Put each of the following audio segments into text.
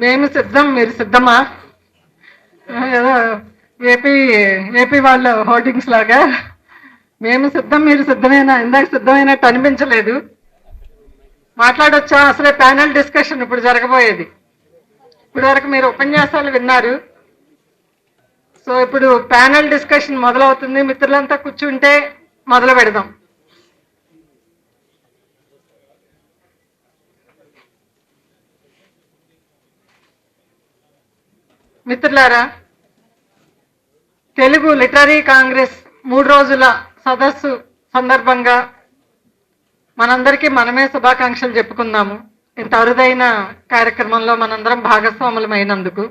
మేము సిద్ధం, మీరు సిద్ధమా? ఏదో ఏపీ ఏపీ వాళ్ళ హోర్డింగ్స్ లాగా మేము సిద్ధం, మీరు సిద్ధమేనా? ఇందాక సిద్ధమైనట్టు అనిపించలేదు. మాట్లాడొచ్చా? అసలే ప్యానెల్ డిస్కషన్ ఇప్పుడు జరగబోయేది. ఇప్పటి వరకు మీరు ఉపన్యాసాలు విన్నారు. సో ఇప్పుడు ప్యానెల్ డిస్కషన్ మొదలవుతుంది. మిత్రులంతా కూర్చుంటే మొదలు పెడదాం. మిత్రులారా, తెలుగు లిటరీ కాంగ్రెస్ 3 రోజుల సదస్సు సందర్భంగా మనందరికీ మనమే శుభాకాంక్షలు చెప్పుకుందాము. ఇంత అరుదైన కార్యక్రమంలో మనందరం భాగస్వాములమైనందుకు.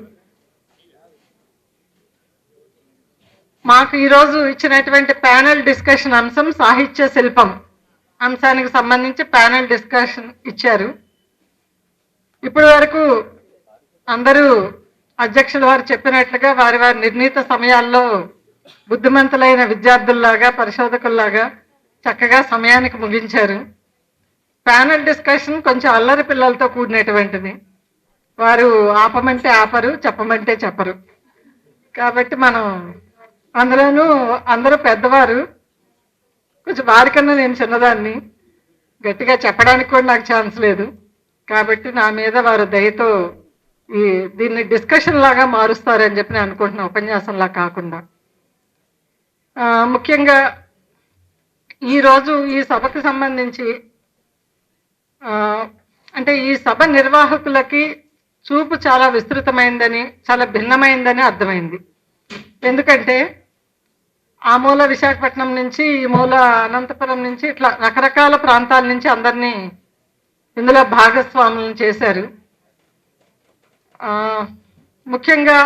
మాకు ఈరోజు ఇచ్చినటువంటి ప్యానెల్ డిస్కషన్ అంశం సాహిత్య శిల్పం అంశానికి సంబంధించి ప్యానెల్ డిస్కషన్ ఇచ్చారు. ఇప్పటి వరకు అందరూ అధ్యక్షుల వారు చెప్పినట్లుగా వారి వారి నిర్ణీత సమయాల్లో బుద్ధిమంతులైన విద్యార్థుల్లాగా, పరిశోధకుల్లాగా చక్కగా సమయానికి ముగించారు. ప్యానెల్ డిస్కషన్ కొంచెం అల్లరి పిల్లలతో కూడినటువంటిది. వారు ఆపమంటే ఆపరు, చెప్పమంటే చెప్పరు. కాబట్టి మనం అందులోనూ అందరూ పెద్దవారు, కొంచెం వారికన్నా నేను చిన్నదాన్ని, గట్టిగా చెప్పడానికి కూడా నాకు ఛాన్స్ లేదు. కాబట్టి నా మీద వారు దయతో దీన్ని డిస్కషన్ లాగా మారుస్తారని చెప్పి నేను అనుకుంటున్నా, ఉపన్యాసంలా కాకుండా. ముఖ్యంగా ఈరోజు ఈ సభకు సంబంధించి అంటే ఈ సభ నిర్వాహకులకి చూపు చాలా విస్తృతమైందని, చాలా భిన్నమైందని అర్థమైంది. ఎందుకంటే ఆ మూల విశాఖపట్నం నుంచి, ఈ మూల అనంతపురం నుంచి, ఇట్లా రకరకాల ప్రాంతాల నుంచి అందరినీ ఇందులో భాగస్వాములను చేశారు. ముఖ్యంగా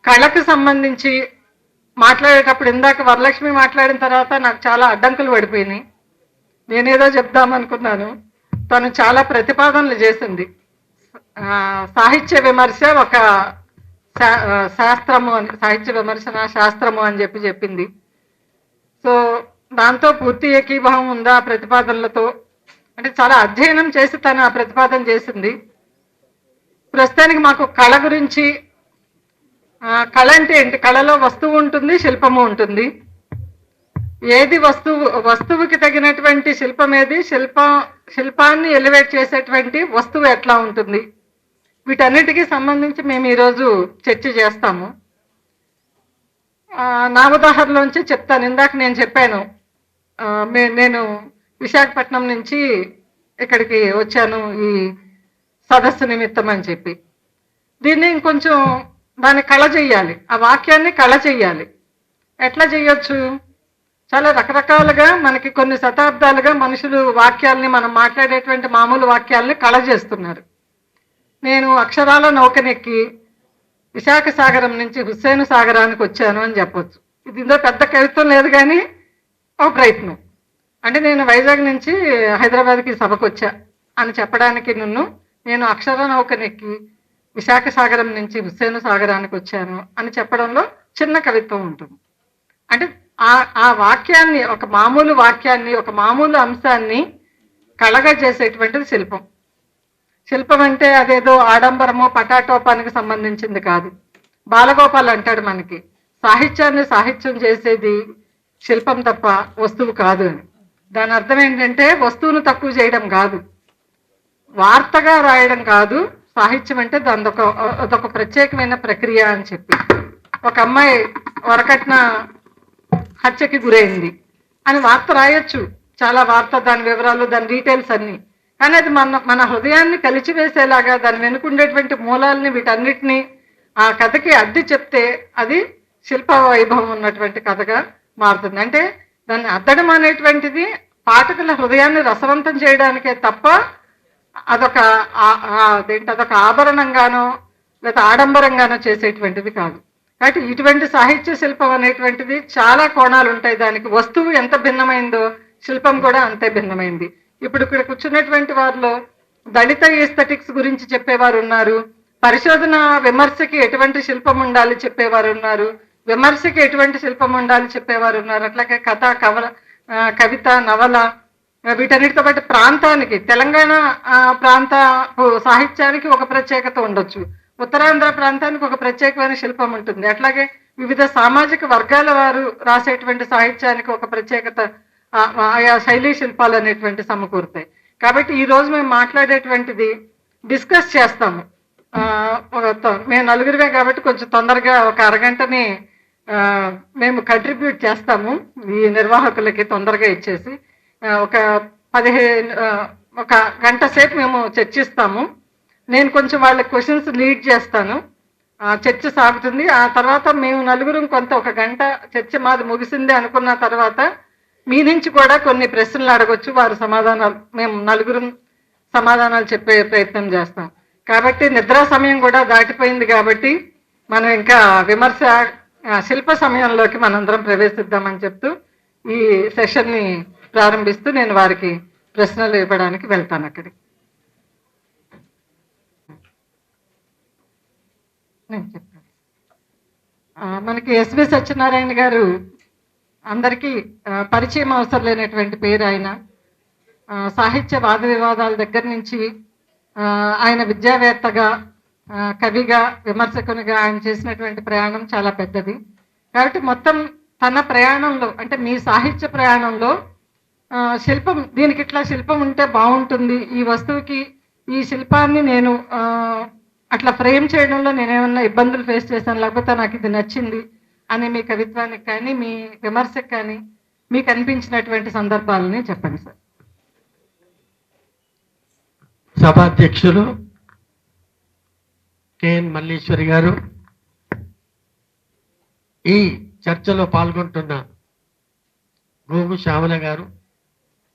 కళకు సంబంధించి మాట్లాడేటప్పుడు ఇందాక వరలక్ష్మి మాట్లాడిన తర్వాత నాకు చాలా అడ్డంకులు పడిపోయినాయి. నేనేదో చెప్దామనుకున్నాను, తను చాలా ప్రతిపాదనలు చేసింది. సాహిత్య విమర్శ ఒక శాస్త్రము అని, సాహిత్య విమర్శన శాస్త్రము అని చెప్పింది. సో దాంతో పూర్తి ఏకీభావం ఉందా ఆ ప్రతిపాదనలతో? అంటే చాలా అధ్యయనం చేసి తను ఆ ప్రతిపాదన చేసింది. ప్రస్తుతానికి మాకు కళ గురించి, కళ అంటే ఏంటి, కళలో వస్తువు ఉంటుంది, శిల్పము ఉంటుంది. ఏది వస్తువుకి తగినటువంటి శిల్పం ఏది, శిల్పాన్ని ఎలివేట్ చేసేటువంటి వస్తువు ఎట్లా ఉంటుంది, వీటన్నిటికీ సంబంధించి మేము ఈరోజు చర్చ చేస్తాము. నా ఉదాహరణలోంచి చెప్తాను. ఇందాక నేను చెప్పాను, నేను విశాఖపట్నం నుంచి ఇక్కడికి వచ్చాను ఈ సదస్సు నిమిత్తం అని చెప్పి. దీన్ని ఇంకొంచెం దాన్ని కళ చెయ్యాలి, ఆ వాక్యాన్ని కళ చెయ్యాలి. ఎట్లా చెయ్యొచ్చు? చాలా రకరకాలుగా మనకి కొన్ని శతాబ్దాలుగా మనుషులు వాక్యాల్ని, మనం మాట్లాడేటువంటి మామూలు వాక్యాల్ని కళ చేస్తున్నారు. నేను అక్షరాల నౌకనెక్కి విశాఖ సాగరం నుంచి హుస్సేను సాగరానికి వచ్చాను అని చెప్పొచ్చు. ఇది ఇందులో పెద్ద కవిత్వం లేదు, కానీ ఒక ప్రయత్నం. అంటే నేను వైజాగ్ నుంచి హైదరాబాద్కి సభకు వచ్చా అని చెప్పడానికి నేను అక్షర నౌకనెక్కి విశాఖ సాగరం నుంచి హుస్సేను సాగరానికి వచ్చాను అని చెప్పడంలో చిన్న కవిత్వం ఉంటుంది. అంటే ఆ వాక్యాన్ని, ఒక మామూలు వాక్యాన్ని, ఒక మామూలు అంశాన్ని కళగా చేసేటువంటిది శిల్పం. శిల్పం అంటే అదేదో ఆడంబరమో పటాటోపానికి సంబంధించింది కాదు. బాలగోపాల్ అంటాడు మనకి, సాహిత్యాన్ని సాహిత్యం చేసేది శిల్పం తప్ప వస్తువు కాదు అని. దాని అర్థం ఏంటంటే వస్తువును తక్కువ చేయడం కాదు, వార్తగా రాయడం కాదు. సాహిత్యం అంటే అదొక ప్రత్యేకమైన ప్రక్రియ అని చెప్పి. ఒక అమ్మాయి వరకట్న హత్యకి గురైంది అని వార్త రాయొచ్చు, చాలా వార్త, దాని వివరాలు, దాని డీటెయిల్స్ అన్నీ. కానీ అది మన హృదయాన్ని కలిచివేసేలాగా, దాని వెనుకుండేటువంటి మూలాలని, వీటన్నిటినీ ఆ కథకి అడ్డు చెప్తే అది శిల్ప వైభవం ఉన్నటువంటి కథగా మారుతుంది. అంటే దాన్ని అద్దడం అనేటువంటిది పాఠకుల హృదయాన్ని రసవంతం చేయడానికే తప్ప అదొక ఆభరణంగానో లేదా ఆడంబరంగానో చేసేటువంటిది కాదు. కాబట్టి ఇటువంటి సాహిత్య శిల్పం అనేటువంటిది చాలా కోణాలు ఉంటాయి. దానికి వస్తువు ఎంత భిన్నమైందో శిల్పం కూడా అంతే భిన్నమైంది. ఇప్పుడు ఇక్కడ కూర్చున్నటువంటి వారిలో దళిత ఈస్థెటిక్స్ గురించి చెప్పేవారు ఉన్నారు, పరిశోధన విమర్శకి ఎటువంటి శిల్పం ఉండాలి చెప్పేవారు ఉన్నారు, విమర్శకి ఎటువంటి శిల్పం ఉండాలి చెప్పేవారు ఉన్నారు. అట్లాగే కథ, కవిత, నవల, వీటన్నిటితో పాటు ప్రాంతానికి తెలంగాణ ప్రాంత సాహిత్యానికి ఒక ప్రత్యేకత ఉండొచ్చు, ఉత్తరాంధ్ర ప్రాంతానికి ఒక ప్రత్యేకమైన శిల్పం ఉంటుంది, అట్లాగే వివిధ సామాజిక వర్గాల వారు రాసేటువంటి సాహిత్యానికి ఒక ప్రత్యేకత, ఆయా శైలీ శిల్పాలు అనేటువంటి సమకూరుతాయి. కాబట్టి ఈ రోజు మేము మాట్లాడేటువంటిది డిస్కస్ చేస్తాము. మేము నలుగురివే కాబట్టి కొంచెం తొందరగా ఒక అరగంటని మేము కంట్రిబ్యూట్ చేస్తాము ఈ నిర్వాహకులకి తొందరగా ఇచ్చేసి. ఒక 1 గంట సేపు మేము చర్చిస్తాము. నేను కొంచెం వాళ్ళ క్వశ్చన్స్ లీడ్ చేస్తాను, చర్చ సాగుతుంది. ఆ తర్వాత మేము నలుగురం కొంత 1 గంట చర్చ మాది ముగిసింది అనుకున్న తర్వాత మీ నుంచి కూడా కొన్ని ప్రశ్నలు అడగొచ్చు, వారు సమాధానాలు, మేము నలుగురం సమాధానాలు చెప్పే ప్రయత్నం చేస్తాం. కాబట్టి నిద్రా సమయం కూడా దాటిపోయింది కాబట్టి మనం ఇంకా విమర్శ శిల్ప సమయంలోకి మనందరం ప్రవేశిద్దామని చెప్తూ ఈ సెషన్ని ప్రారంభిస్తూ నేను వారికి ప్రశ్నలు ఇవ్వడానికి వెళ్తాను అక్కడికి. నేను చెప్పాను, మనకి ఎస్వి సత్యనారాయణ గారు అందరికీ పరిచయం అవసరం లేనటువంటి పేరు. ఆయన సాహిత్య వాద వివాదాల దగ్గర నుంచి ఆయన విద్యావేత్తగా, కవిగా, విమర్శకునిగా ఆయన చేసినటువంటి ప్రయాణం చాలా పెద్దది. కాబట్టి మొత్తం తన ప్రయాణంలో, అంటే మీ సాహిత్య ప్రయాణంలో శిల్పం, దీనికి ఇట్లా శిల్పం ఉంటే బాగుంటుంది, ఈ వస్తువుకి ఈ శిల్పాన్ని నేను అట్లా ఫ్రేమ్ చేయడంలో నేనేమన్నా ఇబ్బందులు ఫేస్ చేశాను, లేకపోతే నాకు ఇది నచ్చింది అని మీ కవిత్వానికి కానీ మీ విమర్శకు కానీ మీకు అనిపించినటువంటి సందర్భాలని చెప్పండి సార్. సభాధ్యక్షులు కెఎన్ మల్లీశ్వరి గారు, ఈ చర్చలో పాల్గొంటున్న గోగు శ్యామల గారు,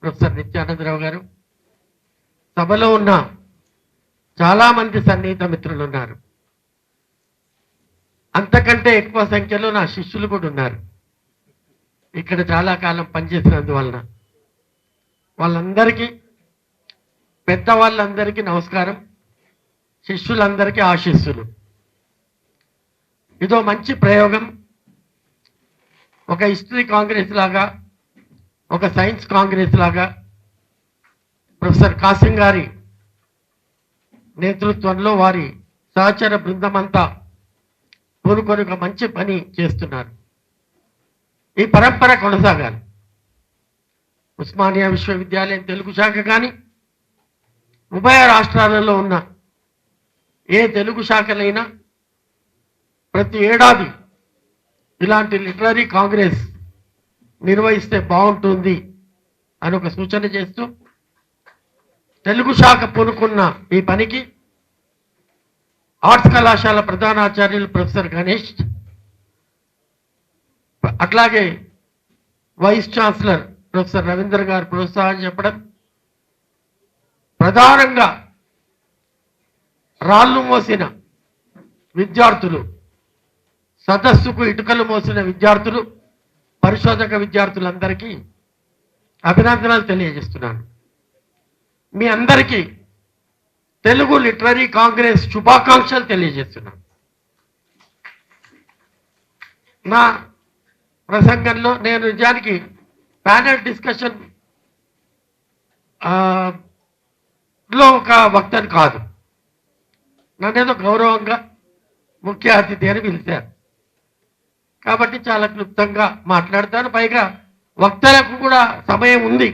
ప్రొఫెసర్ నిత్యానందరావు గారు, సభలో ఉన్న చాలామంది సన్నిహిత మిత్రులు ఉన్నారు. అంతకంటే ఎక్కువ సంఖ్యలో నా శిష్యులు కూడా ఉన్నారు. ఇక్కడ చాలా కాలం పనిచేసినందువలన వాళ్ళందరికీ, పెద్దవాళ్ళందరికీ నమస్కారం, శిష్యులందరికీ ఆశీస్సులు. ఇదో మంచి ప్రయోగం. ఒక హిస్టరీ కాంగ్రెస్ లాగా, ఒక సైన్స్ కాంగ్రెస్ లాగా ప్రొఫెసర్ కాసిం గారి నేతృత్వంలో వారి సహచర బృందమంతా పూనుకొని ఒక మంచి పని చేస్తున్నారు. ఈ పరంపర కొనసాగాలి. ఉస్మానియా విశ్వవిద్యాలయం తెలుగు శాఖ కానీ, ఉభయ రాష్ట్రాలలో ఉన్న ఏ తెలుగు శాఖలైనా ప్రతి ఏడాది ఇలాంటి లిటరరీ కాంగ్రెస్ నిర్వహిస్తే బాగుంటుంది అని ఒక సూచన చేస్తూ, తెలుగు శాఖ పూనుకున్న ఈ పనికి ఆర్ట్స్ కళాశాల ప్రధానాచార్యులు ప్రొఫెసర్ గణేష్, అట్లాగే వైస్ ఛాన్సలర్ ప్రొఫెసర్ రవీంద్ర గారు ప్రోత్సాహం చెప్పడం, ప్రధానంగా రాళ్ళు మోసిన విద్యార్థులు, సదస్సుకు ఇటుకలు మోసిన విద్యార్థులు, పరిశోధక విద్యార్థులందరికీ అభినందనలు తెలియజేస్తున్నాను. మీ అందరికీ తెలుగు లిటరరీ కాంగ్రెస్ శుభాకాంక్షలు తెలియజేస్తున్నాను. నా ప్రసంగంలో నేను నిజానికి ప్యానెల్ డిస్కషన్ లో ఒక వక్తని కాదు, నన్నేదో గౌరవంగా ముఖ్య అతిథి అని పిలిచారు కాబట్టి చాలా క్లుప్తంగా మాట్లాడతాను. పైగా వక్తలకు కూడా సమయం ఉంది.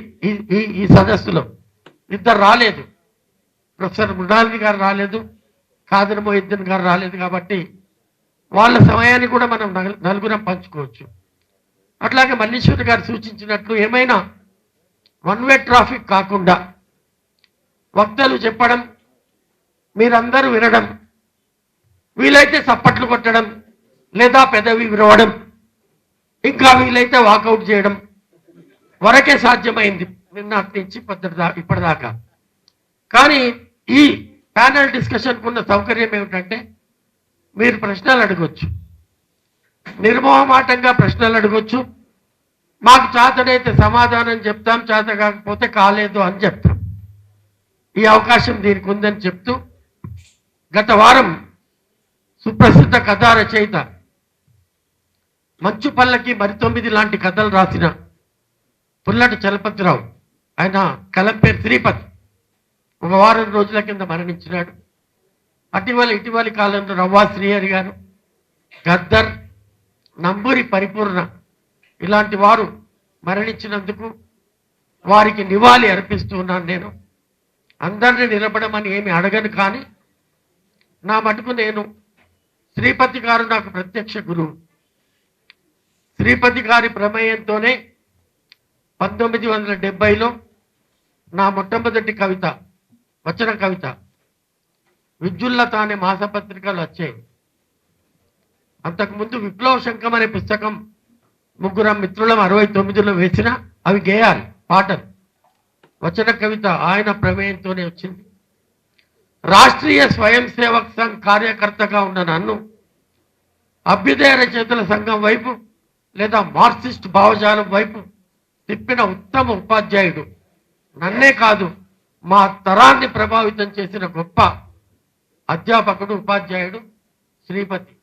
ఈ సదస్సులో ఇద్దరు రాలేదు, ప్రొఫెసర్ మృణాలిని గారు రాలేదు, ఖాదర్ మొహిద్దీన్ గారు రాలేదు. కాబట్టి వాళ్ళ సమయాన్ని కూడా మనం నలుగురం పంచుకోవచ్చు. అట్లాగే మల్లీశ్వరి గారు సూచించినట్లు ఏమైనా వన్ వే ట్రాఫిక్ కాకుండా వక్తలు చెప్పడం, మీరందరూ వినడం, వీలైతే చప్పట్లు కొట్టడం లేదా పెదవి విరవడం, ఇంకా వీలైతే వాకౌట్ చేయడం వరకే సాధ్యమైంది నిన్నటి నుంచి ఇప్పటిదాకా. కానీ ఈ ప్యానల్ డిస్కషన్కు ఉన్న సౌకర్యం ఏమిటంటే మీరు ప్రశ్నలు అడగొచ్చు, నిర్మోహమాటంగా ప్రశ్నలు అడగొచ్చు. మాకు చేతనైతే సమాధానం చెప్తాం, చేత కాకపోతే కాలేదు అని చెప్తాం. ఈ అవకాశం దీనికి ఉందని చెప్తూ, గత వారం సుప్రసిద్ధ కథా రచయిత మంచు పల్లకి మరి 9 లాంటి కథలు రాసిన పుల్లటి చలపతిరావు ఆయన కలం పేరు శ్రీపతి. ఒక వారం రోజుల కింద మరణించినాడు. ఇటీవలి కాలంలో రవ్వా శ్రీహరి గారు, గద్దర్, నంబూరి పరిపూర్ణ ఇలాంటి వారు మరణించినందుకు వారికి నివాళి అర్పిస్తున్నాను. నేను అందరినీ నిలబడమని ఏమి అడగను, కానీ నా మటుకు నేను శ్రీపతి గారు నాకు ప్రత్యక్ష గురువు. శ్రీపతి గారి ప్రమేయంతోనే 1970లో నా మొట్టమొదటి కవిత, వచన కవిత విద్యుల్లత అనే మాసపత్రికలు వచ్చాయి. అంతకుముందు విప్లవ శంఖం అనే పుస్తకం ముగ్గురం మిత్రులం 69లో వేసిన అవి గేయాలు, పాటలు. వచన కవిత ఆయన ప్రమేయంతోనే వచ్చింది. రాష్ట్రీయ స్వయం సేవక్ సంఘ్ కార్యకర్తగా ఉన్న నన్ను అభ్యుదయ రచయితల సంఘం వైపు లేదా మార్క్సిస్ట్ భావజాలం వైపు తిప్పిన ఉత్తమ ఉపాధ్యాయుడు, నన్నే కాదు మా తరాన్ని ప్రభావితం చేసిన గొప్ప అధ్యాపకుడు, ఉపాధ్యాయుడు శ్రీపతి.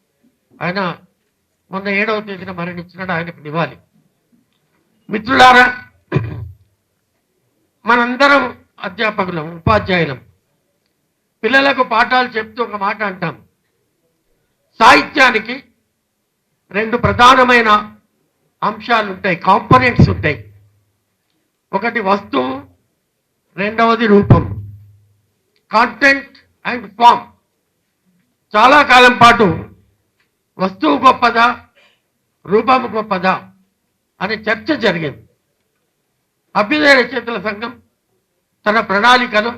ఆయన మొన్న 7వ తేదీన మరణించినాడు. ఆయనకు నివాళి. మిత్రులారా, మనందరం అధ్యాపకులం, ఉపాధ్యాయులం. పిల్లలకు పాఠాలు చెప్తూ ఒక మాట అంటాం, సాహిత్యానికి 2 ప్రధానమైన అంశాలు ఉంటాయి, కాంపోనెంట్స్ ఉంటాయి. ఒకటి వస్తువు, రెండవది రూపం. Content and form. చాలా కాలం పాటు వస్తువు గొప్పదా, రూపము గొప్పదా అనే చర్చ జరిగింది. అభ్యుదయ రచయితల సంఘం తన ప్రణాళికలో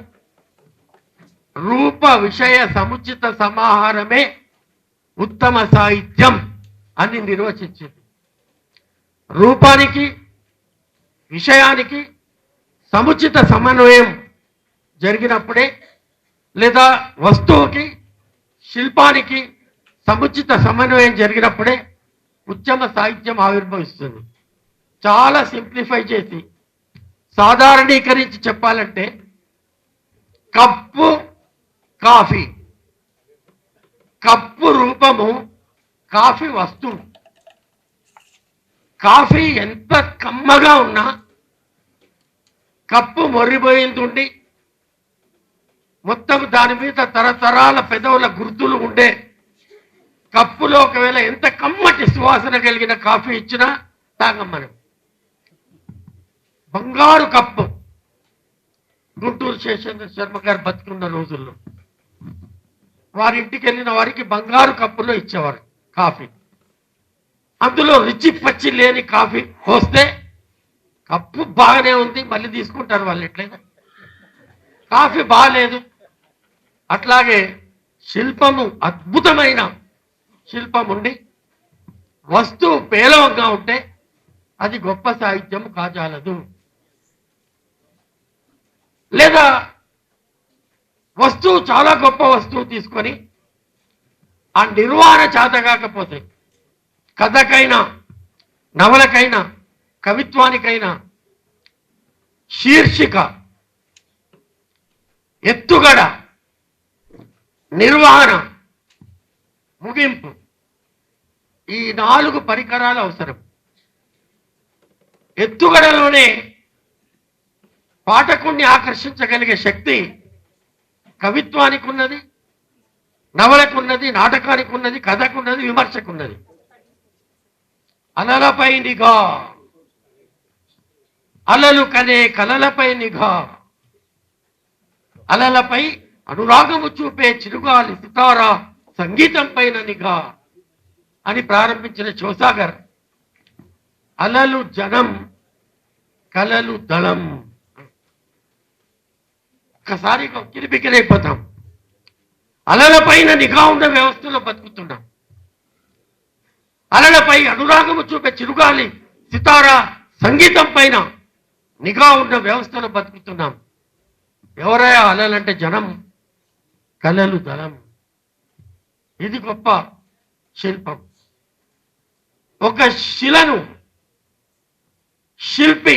రూప విషయ సముచిత సమాహారమే ఉత్తమ సాహిత్యం అని నిర్వచించింది. రూపానికి, విషయానికి సముచిత సమన్వయం జరిగినప్పుడే, లేదా వస్తువుకి, శిల్పానికి సముచిత సమన్వయం జరిగినప్పుడే ఉత్తమ సాహిత్యం ఆవిర్భవిస్తుంది. చాలా సింప్లిఫై చేసి, సాధారణీకరించి చెప్పాలంటే, కప్పు కాఫీ, కప్పు రూపము, కాఫీ వస్తువు. కాఫీ ఎంత కమ్మగా ఉన్నా కప్పు మొర్రిపోయింది, మొత్తం దాని మీద తరతరాల పెదవుల గుర్తులు ఉండే కప్పులో ఒకవేళ ఎంత కమ్మటి సువాసన కలిగిన కాఫీ ఇచ్చినా తాగం మనం. బంగారు కప్పు. గుంటూరు శేషేంద్ర శర్మ గారు బతుకున్న రోజుల్లో వారింటికి వెళ్ళిన వారికి బంగారు కప్పులో ఇచ్చేవారు కాఫీ. అందులో రుచి పచ్చి లేని కాఫీ పోస్తే కప్పు బాగానే ఉంది, మళ్ళీ తీసుకుంటారు వాళ్ళు. ఎట్లయినా కాఫీ బాగాలేదు. అట్లాగే శిల్పము, అద్భుతమైన శిల్పం ఉండి వస్తువు పేలవంగా ఉంటే అది గొప్ప సాహిత్యం కాజాలదు. లేదా వస్తువు చాలా గొప్ప వస్తువు తీసుకొని ఆ నిర్వహణ చేతకాకపోతే కథకైనా, నవలకైనా, కవిత్వానికైనా శీర్షిక, ఎత్తుగడ, నిర్వహణ, ముగింపు, ఈ 4 పరికరాలు అవసరం. ఎత్తుగడలోనే పాఠకుణ్ణి ఆకర్షించగలిగే శక్తి కవిత్వానికి ఉన్నది, నవలకు ఉన్నది, నాటకానికి ఉన్నది, కథకు ఉన్నది, విమర్శకు ఉన్నది. అలలపై నిఘా, అలలు కనే కలలపై నిఘా, అలలపై అనురాగము చూపే చిరుగాలి సితారా సంగీతం పైన నిఘా అని ప్రారంభించిన చోసాగర్ అలలు జనం, కలలు దళం. ఒక్కసారి కిరిబికిరైపోతాం. అలలపైన నిఘా ఉన్న వ్యవస్థలో బతుకుతున్నాం. అలలపై అనురాగము చూపే చిరుగాలి సితారా సంగీతం పైన నిఘా ఉన్న వ్యవస్థలో బతుకుతున్నాం. ఎవరయ్యా అలలంటే? జనం, కలలు దళం. ఇది గొప్ప శిల్పం. ఒక శిలను శిల్పి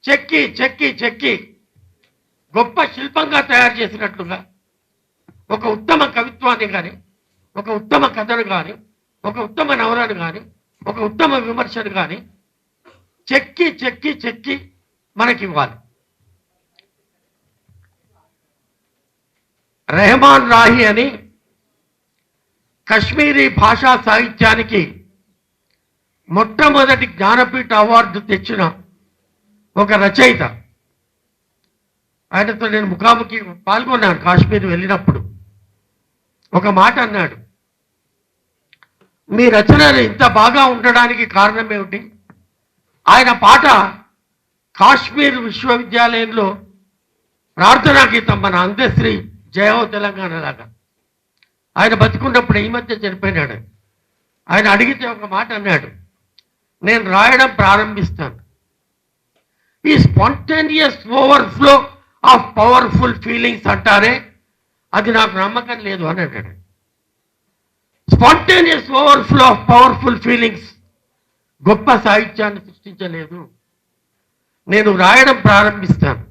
చెక్కి చెక్కి చెక్కి గొప్ప శిల్పంగా తయారు చేసినట్లుగా ఒక ఉత్తమ కవిత్వాన్ని కానీ, ఒక ఉత్తమ కథను కానీ, ఒక ఉత్తమ నవలను కానీ, ఒక ఉత్తమ విమర్శను కానీ చెక్కి చెక్కి చెక్కి మనకి ఇవ్వాలి. రెహమాన్ రాహి అని కశ్మీరీ భాషా సాహిత్యానికి మొట్టమొదటి జ్ఞానపీఠ అవార్డు తెచ్చిన ఒక రచయిత. ఆయనతో నేను ముఖాముఖి పాల్గొన్నాను కాశ్మీర్ వెళ్ళినప్పుడు. ఒక మాట అన్నాడు, మీ రచనలు ఇంత బాగా ఉండడానికి కారణం ఏమిటి? ఆయన పాట కాశ్మీర్ విశ్వవిద్యాలయంలో ప్రార్థనా గీతం, మన అందశ్రీ జయహో తెలంగాణ లాగా. ఆయన బతికున్నప్పుడు ఈ మధ్య చనిపోయినాడు. ఆయన అడిగితే ఒక మాట అన్నాడు, నేను రాయడం ప్రారంభిస్తాను, ఈ spontaneous overflow of powerful feelings అంటారే, అది నాకు నమ్మకం లేదు అని అన్నాడు. Spontaneous overflow of powerful feelings గొప్ప సాహిత్యాన్ని సృష్టించలేదు. నేను రాయడం ప్రారంభిస్తాను,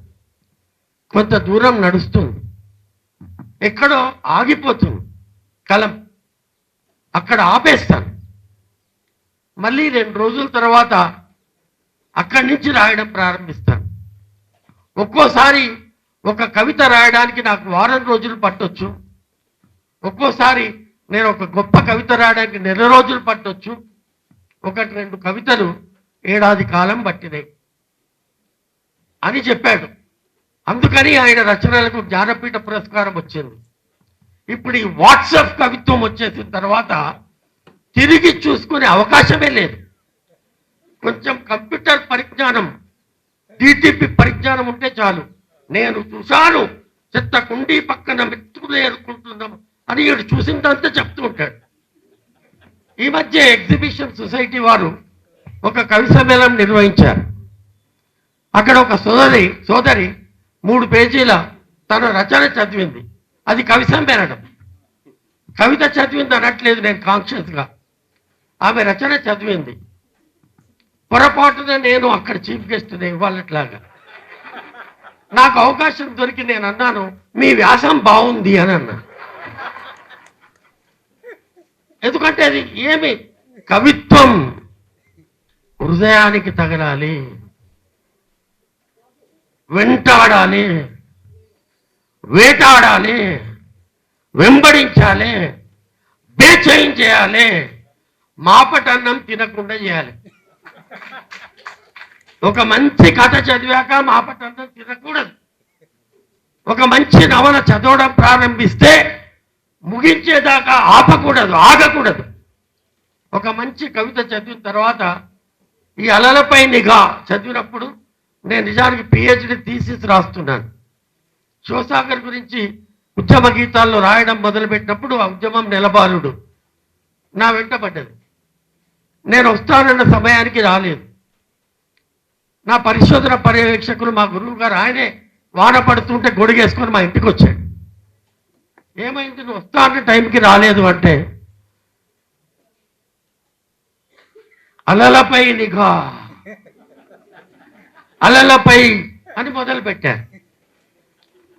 కొంత దూరం నడుస్తుంది, ఎక్కడో ఆగిపోతుంది కలం, అక్కడ ఆపేస్తాను, మళ్ళీ 2 రోజుల తర్వాత అక్కడి నుంచి రాయడం ప్రారంభిస్తాను. ఒక్కోసారి ఒక కవిత రాయడానికి నాకు వారం రోజులు పట్టొచ్చు, ఒక్కోసారి నేను ఒక గొప్ప కవిత రాయడానికి నెల రోజులు పట్టొచ్చు, 1-2 కవితలు ఏడాది కాలం పట్టినాయి అని చెప్పాడు. అందుకని ఆయన రచనలకు జ్ఞానపీఠ పురస్కారం వచ్చింది. ఇప్పుడు ఈ వాట్సాప్ కవిత్వం వచ్చేసిన తర్వాత తిరిగి చూసుకునే అవకాశమే లేదు. కొంచెం కంప్యూటర్ పరిజ్ఞానం, డిటిపి పరిజ్ఞానం ఉంటే చాలు. నేను చూశాను చెత్త కుండీ పక్కన మిత్రులు ఏరుకుంటున్నాం అని ఈడు చూసిందంతా చెప్తూ ఉంటాడు. ఈ మధ్య ఎగ్జిబిషన్ సొసైటీ వారు ఒక కవి సమ్మేళనం నిర్వహించారు. అక్కడ ఒక సోదరి 3 పేజీల తన రచన చదివింది. అది కవి సమ్మేళనం, కవిత చదివింది అనట్లేదు నేను కాన్షియస్గా. ఆమె రచన చదివింది. పొరపాటున నేను అక్కడ చీఫ్ గెస్ట్ని ఇవ్వాలట్లాగా నాకు అవకాశం దొరికి నేను అన్నాను, మీ వ్యాసం బాగుంది అని అన్నా. ఎందుకంటే అది ఏమి కవిత్వం హృదయానికి తగలాలి, వెంటాడాలి, వేటాడాలి, వెంబడించాలి, బేచైన్ చేయాలి, మాపటన్నం తినకుండా చేయాలి. ఒక మంచి కథ చదివాక మాపటన్నం తినకూడదు. ఒక మంచి నవల చదవడం ప్రారంభిస్తే ముగించేదాకా ఆగకూడదు. ఒక మంచి కవిత చదివిన తర్వాత ఈ అలలపై నిఘా చదివినప్పుడు నేను నిజానికి పిహెచ్డి థీసిస్ రాస్తున్నాను. శివసాగర్ గురించి ఉద్యమ గీతాల్లో రాయడం మొదలుపెట్టినప్పుడు ఆ ఉద్యమం నెలబాలుడు నా వెంట పడ్డది. నేను వస్తానన్న సమయానికి రాలేదు. నా పరిశోధన పర్యవేక్షకులు మా గురువు గారు, ఆయనే వాన పడుతుంటే గొడుగేసుకొని మా ఇంటికి వచ్చాడు. ఏమైంది, నువ్వు వస్తాన్న టైంకి రాలేదు అంటే, అలలపై నిఘా, అలలపై అని మొదలు పెట్టారు.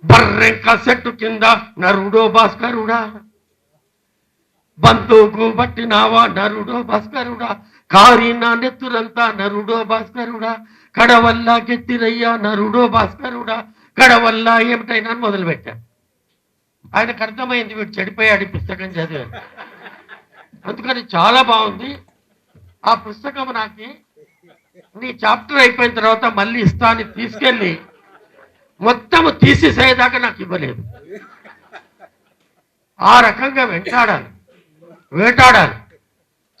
బర్రెంక చెట్టు కింద నరుడో భాస్కరుడా, బంధువుకు పట్టినావా నరుడో భాస్కరుడా, కారిన నెత్తులంతా నరుడో భాస్కరుడా, కడవల్ల గెత్తిరయ్యా నరుడో భాస్కరుడా, కడవల్ల ఏమిటైనా మొదలు పెట్టారు. ఆయనకు అర్థమైంది వీడు చెడిపోయాడు ఈ పుస్తకం చదివాడు. అందుకని చాలా బాగుంది ఆ పుస్తకం. నాకు నీ చాప్టర్ అయిపోయిన తర్వాత మళ్ళీ ఇస్తాను తీసుకెళ్ళి మొత్తం తీసేసేదాకా నాకు ఇవ్వలేదు. ఆ రకంగా వేటాడాలి.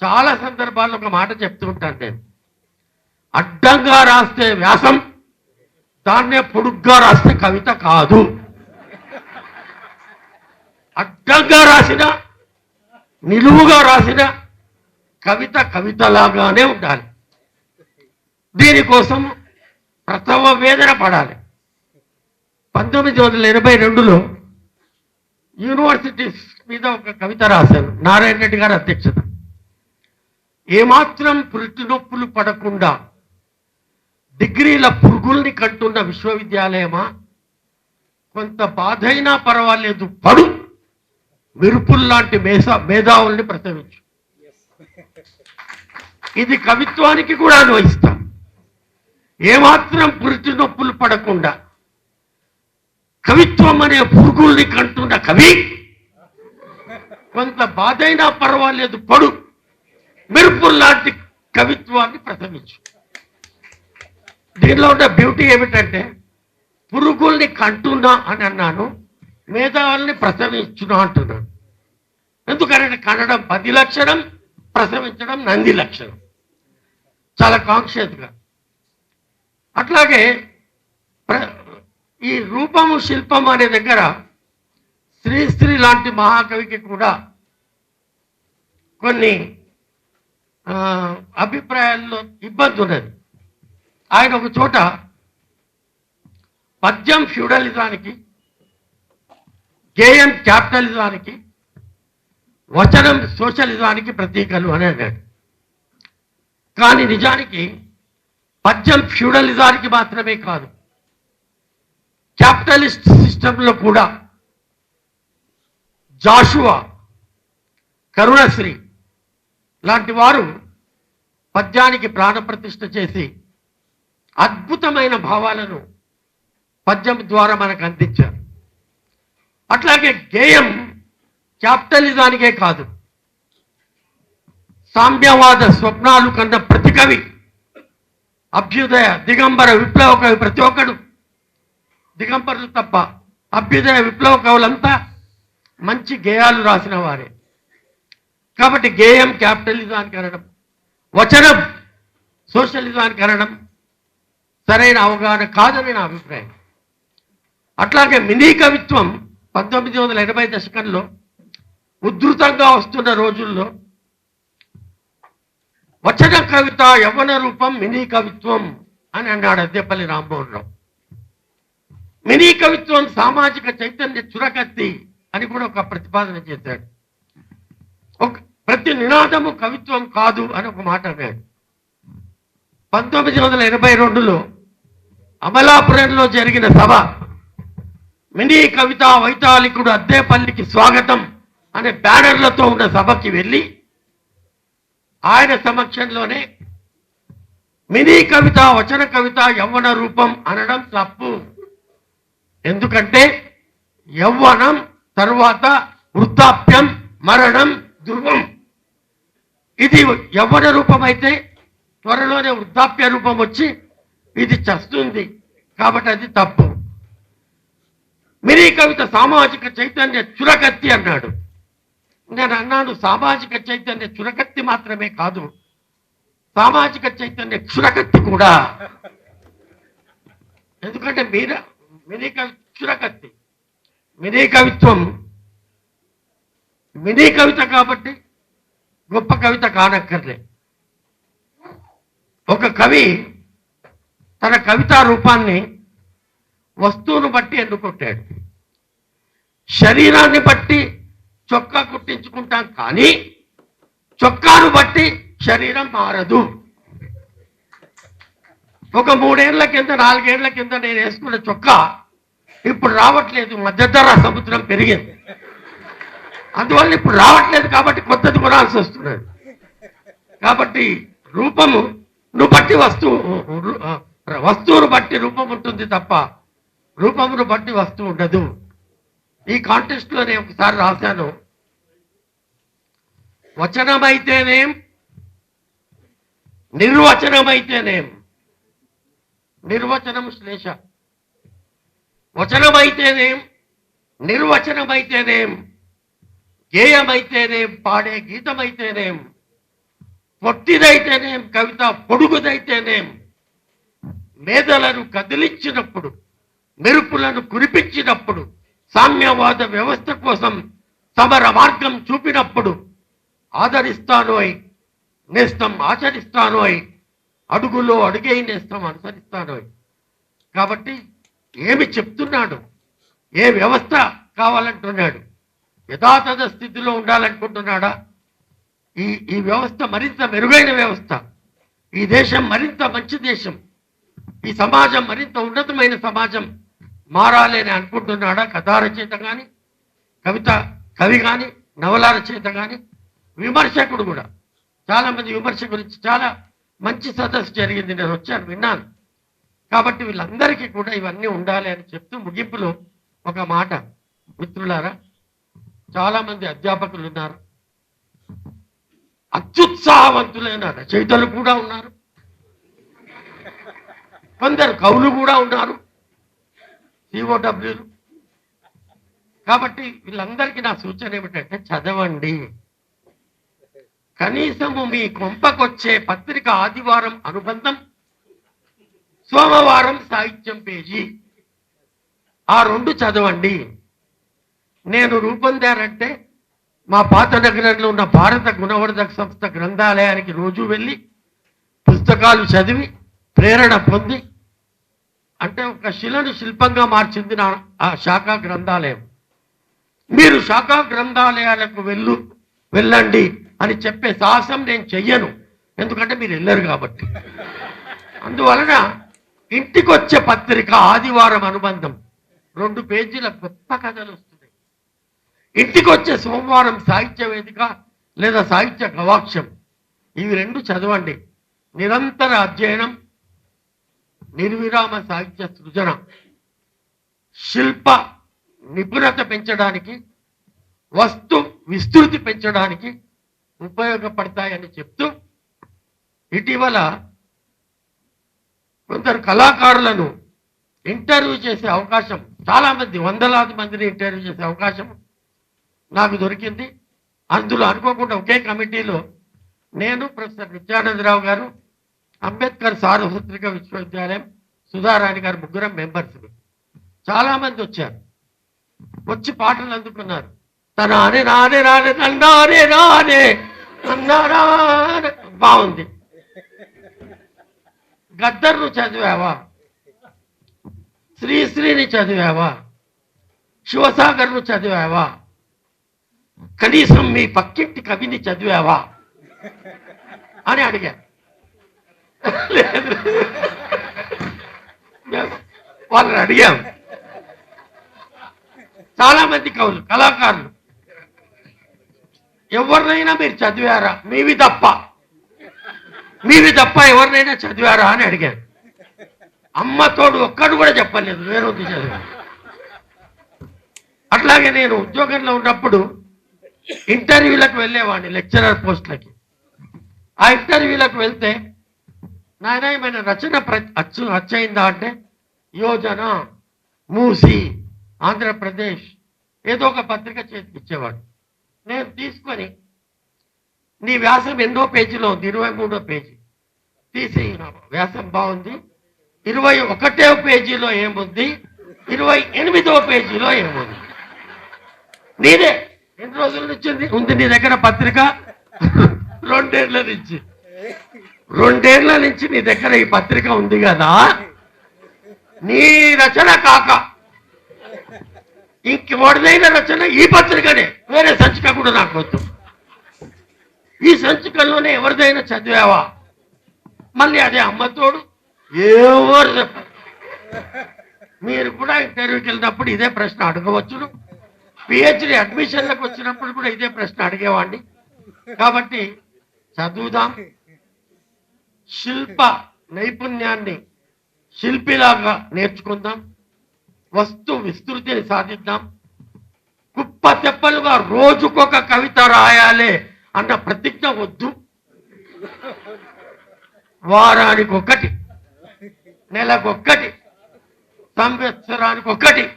చాలా సందర్భాల్లో ఒక మాట చెప్తూ ఉంటాను నేను, అడ్డంగా రాస్తే వ్యాసం, దాన్నే పొడుగ్గా రాస్తే కవిత కాదు. అడ్డంగా రాసిన, నిలువుగా రాసిన కవిత కవితలాగానే ఉండాలి. దీనికోసం ప్రసవ వేదన పడాలి. 1982లో యూనివర్సిటీస్ మీద ఒక కవిత రాశాను, నారాయణ రెడ్డి గారి అధ్యక్షత. ఏమాత్రం పురిటి నొప్పులు పడకుండా డిగ్రీల పురుగుల్ని కంటున్న విశ్వవిద్యాలయమా, కొంత బాధైనా పర్వాలేదు పడు, మెరుపుల్లాంటి మేధావుల్ని ప్రసవించు. ఇది కవిత్వానికి కూడా అన్వయిస్తాం. ఏమాత్రం పురిటి నొప్పులు పడకుండా కవిత్వం అనే పురుగుల్ని కంటున్న కవి కొంత బాధైనా పర్వాలేదు పడు, మెరుపుల్లాంటి కవిత్వాన్ని ప్రసవించు. దీనిలో ఉన్న బ్యూటీ ఏమిటంటే పురుగుల్ని కంటున్నా అని అన్నాను, మేధావుల్ని ప్రసవించున్నా అంటున్నాను. ఎందుకంటే కనడం 10 లక్షణం, ప్రసవించడం నంది లక్షణం. చాలా కాన్షియస్గా. అట్లాగే ఈ రూపము శిల్పం అనే దగ్గర శ్రీశ్రీ లాంటి మహాకవికి కూడా కొన్ని అభిప్రాయాల్లో ఇబ్బంది ఉన్నది. ఆయన ఒక చోట పద్యం ఫ్యూడలిజానికి, గేయం క్యాపిటలిజానికి, వచనం సోషలిజానికి ప్రతీకలు అని అన్నాడు. కానీ నిజానికి పద్యం ఫ్యూడలిజానికి మాత్రమే కాదు, క్యాపిటలిస్ట్ సిస్టంలో కూడా జాషువా, కరుణశ్రీ లాంటి వారు పద్యానికి ప్రాణప్రతిష్ఠ చేసి అద్భుతమైన భావాలను పద్యం ద్వారా మనకు అందించారు. అట్లాగే గేయం క్యాపిటలిజానికే కాదు, సామ్యవాద స్వప్నాలు కన్న ప్రతి కవి, అభ్యుదయ దిగంబర విప్లవ కవి ప్రతి ఒక్కడు, దిగంబరులు తప్ప అభ్యుదయ విప్లవ కవులంతా మంచి గేయాలు రాసిన వారే. కాబట్టి గేయం క్యాపిటలిజానికి అనడం, వచనం సోషలిజానికి అనడం సరైన అవగాహన కాదని నా అభిప్రాయం. అట్లాగే మినీ కవిత్వం 1980 దశకంలో ఉధృతంగా వస్తున్న రోజుల్లో వచన కవిత యవ్వన రూపం మినీ కవిత్వం అని అన్నాడు అద్దెపల్లి రామ్మోహన్ రావు. మినీ కవిత్వం సామాజిక చైతన్య చురకత్తి అని కూడా ఒక ప్రతిపాదన చేశాడు. ప్రతి నినాదము కవిత్వం కాదు అని ఒక మాట అన్నాడు. 1982లో అమలాపురంలో జరిగిన సభ మినీ కవిత వైతాళికుడు అద్దేపల్లికి స్వాగతం అనే బ్యానర్లతో ఉన్న సభకి వెళ్ళి ఆయన సమక్షంలోనే మినీ కవిత వచన కవిత యవ్వన రూపం అనడం తప్పు. ఎందుకంటే యవ్వనం తర్వాత వృద్ధాప్యం, మరణం, ధ్రువం. ఇది యవ్వన రూపం అయితే త్వరలోనే వృద్ధాప్య రూపం వచ్చి ఇది చస్తుంది, కాబట్టి అది తప్పు. మినీ కవిత సామాజిక చైతన్య చురకత్తి అన్నాడు. నేను అన్నాను సామాజిక చైతన్య చురకత్తి మాత్రమే కాదు, సామాజిక చైతన్య చురకత్తి కూడా. ఎందుకంటే మినీ కవి చురకత్తి, మినీ కవిత్వం మినీ కవిత కాబట్టి గొప్ప కవిత కానక్కర్లే. ఒక కవి తన కవితా రూపాన్ని వస్తువును బట్టి ఎన్నుకుంటాడు. శరీరాన్ని బట్టి చొక్కా కుట్టించుకుంటాం, కానీ చొక్కాను బట్టి శరీరం మారదు. ఒక 3 ఏళ్ల కింద 4 ఏళ్ల కింద నేను వేసుకున్న చొక్కా ఇప్పుడు రావట్లేదు, మధ్యధర సముద్రం పెరిగింది, అందువల్ల ఇప్పుడు రావట్లేదు, కాబట్టి కొత్తది కొనాల్సి వస్తున్నది. కాబట్టి రూపమును బట్టి వస్తువును బట్టి రూపం ఉంటుంది తప్ప రూపమును బట్టి వస్తువు ఉండదు. ఈ కాంటెస్ట్ లో నేను ఒకసారి రాశాను, వచనమైతేనేం నిర్వచనమైతేనేం, నిర్వచనం శ్లేష, వచనమైతేనేం నిర్వచనమైతేనేం, గేయమైతేనేం పాడే గీతమైతేనేం, పొట్టిదైతేనేం కవిత పొడుగుదైతేనేం, మేధలను కదిలించినప్పుడు, మెరుపులను కురిపించినప్పుడు, సామ్యవాద వ్యవస్థ కోసం సమర మార్గం చూపినప్పుడు ఆదరిస్తానోయ్ నేస్తం, ఆచరిస్తానోయ్ అడుగులో అడుగే నేస్తం, అనుసరిస్తానోయ్. కాబట్టి ఏమి చెప్తున్నాడు, ఏ వ్యవస్థ కావాలంటున్నాడు, యథాతథ స్థితిలో ఉండాలనుకుంటున్నాడా, ఈ వ్యవస్థ మరింత మెరుగైన వ్యవస్థ, ఈ దేశం మరింత మంచి దేశం, ఈ సమాజం మరింత ఉన్నతమైన సమాజం మారాలి అని అనుకుంటున్నాడా? కథా రచయిత కానీ, కవి కానీ, నవల రచయిత కానీ, విమర్శకుడు కూడా. చాలా మంది విమర్శ గురించి చాలా మంచి సదస్సు జరిగింది, నేను వచ్చాను, విన్నాను. కాబట్టి వీళ్ళందరికీ కూడా ఇవన్నీ ఉండాలి అని చెప్తూ ముగింపులో ఒక మాట, మిత్రులారా, చాలా మంది అధ్యాపకులు ఉన్నారు, అత్యుత్సాహవంతులైన రచయితలు కూడా ఉన్నారు, కొందరు కవులు కూడా ఉన్నారు, సిఓడబ్ల్యూలు. కాబట్టి వీళ్ళందరికీ నా సూచన ఏమిటంటే చదవండి. కనీసము మీ కొంపకొచ్చే పత్రిక ఆదివారం అనుబంధం, సోమవారం సాహిత్యం పేజీ, ఆ రెండు చదవండి. నేను రూపొందానంటే మా పాత నగరంలో ఉన్న భారత గుణవర్ధక సంస్థ గ్రంథాలయానికి రోజు వెళ్ళి పుస్తకాలు చదివి ప్రేరణ పొంది, అంటే ఒక శిలను శిల్పంగా మార్చింది నా ఆ శాఖా గ్రంథాలయం. మీరు శాఖా గ్రంథాలయాలకు వెళ్ళండి అని చెప్పే సాహసం నేను చెయ్యను, ఎందుకంటే మీరు వెళ్ళరు కాబట్టి. అందువలన ఇంటికి వచ్చే పత్రిక ఆదివారం అనుబంధం 2 పేజీల గొప్ప కథలు వస్తున్నాయి. ఇంటికి వచ్చే సోమవారం సాహిత్య వేదిక లేదా సాహిత్య గవాక్షం, ఇవి 2 చదవండి. నిరంతర అధ్యయనం, నిర్విరామ సాహిత్య సృజన, శిల్ప నిపుణత పెంచడానికి, వస్తు విస్తృతి పెంచడానికి ఉపయోగపడతాయని చెప్తూ, ఇటీవల కొందరు కళాకారులను ఇంటర్వ్యూ చేసే అవకాశం, చాలా మంది, వందలాది మందిని ఇంటర్వ్యూ చేసే అవకాశం నాకు దొరికింది. అందులో అనుకోకుండా ఒకే కమిటీలో నేను, ప్రొఫెసర్ నిత్యానందరావు గారు, అంబేద్కర్ సార్వత్రిక విశ్వవిద్యాలయం సుధారాణి గారు ముగ్గురం మెంబర్స్. చాలా మంది వచ్చారు, వచ్చి పాటలు అందుకున్నారు. తనానే నానే నానే నన్నానే నానే నన్నారా, బాగుంది. గద్దర్ను చదివావా, శ్రీశ్రీని చదివావా, శివసాగర్ను చదివావా, కనీసం మీ పక్కింటి కవిని చదివావా అని అడిగారు. వాళ్ళని అడిగాం. చాలా మంది కవులు, కళాకారులు, ఎవరినైనా మీరు చదివారా, మీవి తప్ప ఎవరినైనా చదివారా అని అడిగాను. అమ్మ తోడు ఒక్కడు కూడా చెప్పలేదు, వేరొద్దు చదివాను. అట్లాగే నేను ఉద్యోగంలో ఉన్నప్పుడు ఇంటర్వ్యూలకు వెళ్ళేవాడిని, లెక్చరర్ పోస్టులకి. ఆ ఇంటర్వ్యూలకు వెళ్తే నాయన ఏమైనా రచన అచ్చయిందా అంటే యోజన, మూసి, ఆంధ్రప్రదేశ్ ఏదో ఒక పత్రిక చేతికిచ్చేవాడు. నేను తీసుకొని, నీ వ్యాసం ఎన్నో పేజీలో ఉంది, 23వ పేజీ తీసి, వ్యాసం బాగుంది, 21వ పేజీలో ఏముంది, 28వ పేజీలో ఏముంది, నీదే ఎన్ని రోజుల నుంచి ఉంది నీ దగ్గర పత్రిక? 2 ఏళ్ల నుంచి. 2 ఏళ్ల నుంచి నీ దగ్గర ఈ పత్రిక ఉంది కదా, నీ రచన కాక ఇంకెవరిదైన రచన ఈ పత్రికనే, వేరే సంచిక కూడా నాకు వద్దు. ఈ సంచికల్లోనే ఎవరిదైనా చదివావా? మళ్ళీ అదే అమ్మతోడు, ఎవరు చెప్పారు. మీరు కూడా ఇంటర్వ్యూకి వెళ్ళినప్పుడు ఇదే ప్రశ్న అడగవచ్చును, పిహెచ్డి అడ్మిషన్లకు వచ్చినప్పుడు కూడా ఇదే ప్రశ్న అడిగేవాడిని. కాబట్టి చదువుదాం, శిల్ప నైపుణ్యాన్ని శిల్పిలాగా నేర్చుకుందాం, వస్తు విస్తృతిని సాధిద్దాం, కుప్ప తెప్పలుగా రోజుకొక కవిత రాయాలి అన్న ప్రతిజ్ఞ వద్దు. వారానికి 1, నెలకొక్కటి, సంవత్సరానికి 1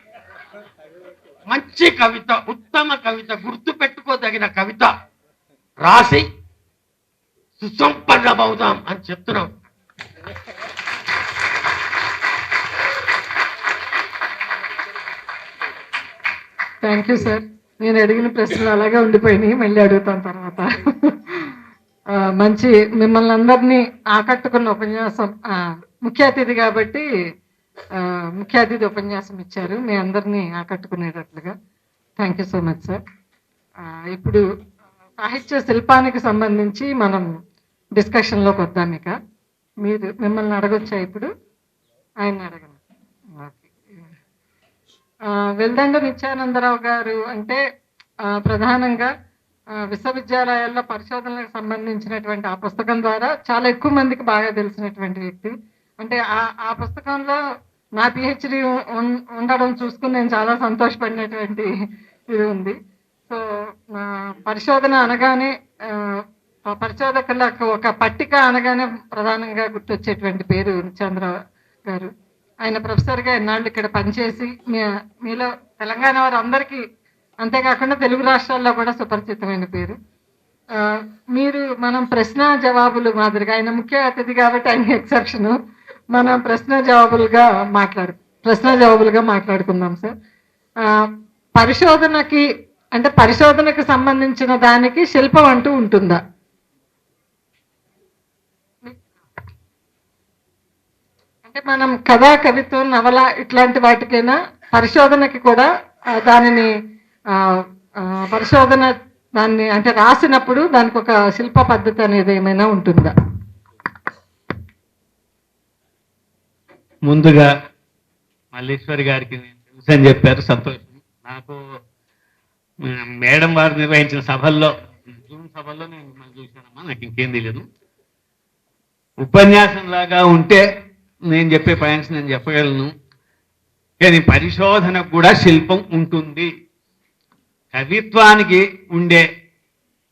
మంచి కవిత, ఉత్తమ కవిత, గుర్తు పెట్టుకోదగిన కవిత రాసి సుసంపన్నమవుదాం అని చెప్తున్నాం. Thank you sir. నేను అడిగిన ప్రశ్నలు అలాగే ఉండిపోయినాయి, మళ్ళీ అడుగుతాను తర్వాత. మంచి, మిమ్మల్ని అందరినీ ఆకట్టుకున్న ఉపన్యాసం, ముఖ్య అతిథి కాబట్టి ముఖ్య అతిథి ఉపన్యాసం ఇచ్చారు, మీ అందరినీ ఆకట్టుకునేటట్లుగా. Thank you so much sir. ఇప్పుడు సాహిత్య శిల్పానికి సంబంధించి మనం డిస్కషన్లోకి వద్దాం. ఇక మిమ్మల్ని అడగొచ్చా ఇప్పుడు? ఆయన అడగండి. వెల్దండ నిత్యానందరావు గారు అంటే ప్రధానంగా విశ్వవిద్యాలయాల్లో పరిశోధనలకు సంబంధించినటువంటి ఆ పుస్తకం ద్వారా చాలా ఎక్కువ మందికి బాగా తెలిసినటువంటి వ్యక్తి. అంటే ఆ పుస్తకంలో నా పిహెచ్డి ఉండడం చూసుకుని నేను చాలా సంతోషపడినటువంటి ఇది ఉంది. సో పరిశోధన అనగానే ఆ పరిశోధకులకు ఒక పట్టిక అనగానే ప్రధానంగా గుర్తొచ్చేటువంటి పేరు చంద్ర గారు. ఆయన ప్రొఫెసర్గా ఎన్నాళ్ళు ఇక్కడ పనిచేసి మీలో తెలంగాణ వారు అందరికీ, అంతేకాకుండా తెలుగు రాష్ట్రాల్లో కూడా సుపరిచితమైన పేరు. మీరు మనం ప్రశ్న జవాబులు మాదిరిగా, ఆయన ముఖ్య అతిథి కాబట్టి ఆయన ఎక్సెప్షను, మనం ప్రశ్న జవాబులుగా మాట్లాడుకుందాం సార్. పరిశోధనకి సంబంధించిన దానికి శిల్పం అంటూ ఉంటుందా? అంటే మనం కథ, కవిత్వం, నవల ఇట్లాంటి వాటికైనా పరిశోధనకి కూడా దానిని పరిశోధన దాన్ని అంటే రాసినప్పుడు దానికి ఒక శిల్ప పద్ధతి అనేది ఏమైనా ఉంటుందా? ముందుగా మల్లేశ్వరి గారికి నేను తెలుసు అని చెప్పారు, సంతోషం. నాకు మేడం వారు నిర్వహించిన సభల్లో, జూన్ సభల్లో నేను మిమ్మల్ని చూశానమ్మా, నాకు ఇంకేం తెలియదు. ఉపన్యాసం లాగా ఉంటే నేను చెప్పే పాయింట్స్ నేను చెప్పగలను, కానీ పరిశోధనకు కూడా శిల్పం ఉంటుంది. కవిత్వానికి ఉండే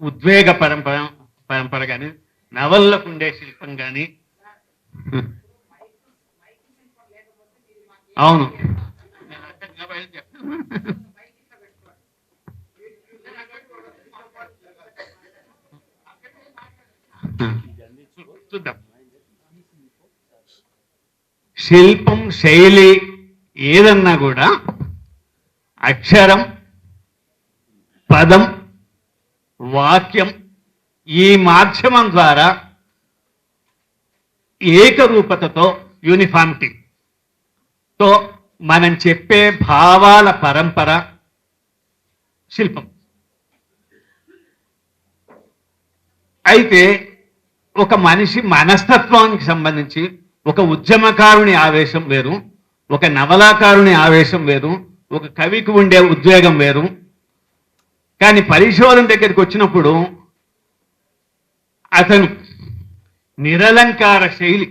ఉద్వేగ పరంపర కానీ, నవల్లకు ఉండే శిల్పం కానీ, అవును చూద్దాం. శిల్పం, శైలి ఏదన్నా కూడా అక్షరం, పదం, వాక్యం ఈ మాధ్యమం ద్వారా ఏకరూపతతో, యూనిఫామిటీతో మనం చెప్పే భావాల పరంపర శిల్పం. అయితే ఒక మనిషి మనస్తత్వానికి సంబంధించి ఒక ఉద్యమకారుని ఆవేశం వేరు, ఒక నవలాకారుని ఆవేశం వేరు, ఒక కవికి ఉండే ఉద్వేగం వేరు. కానీ పరిశోధన దగ్గరికి వచ్చినప్పుడు అతను నిరలంకార శైలి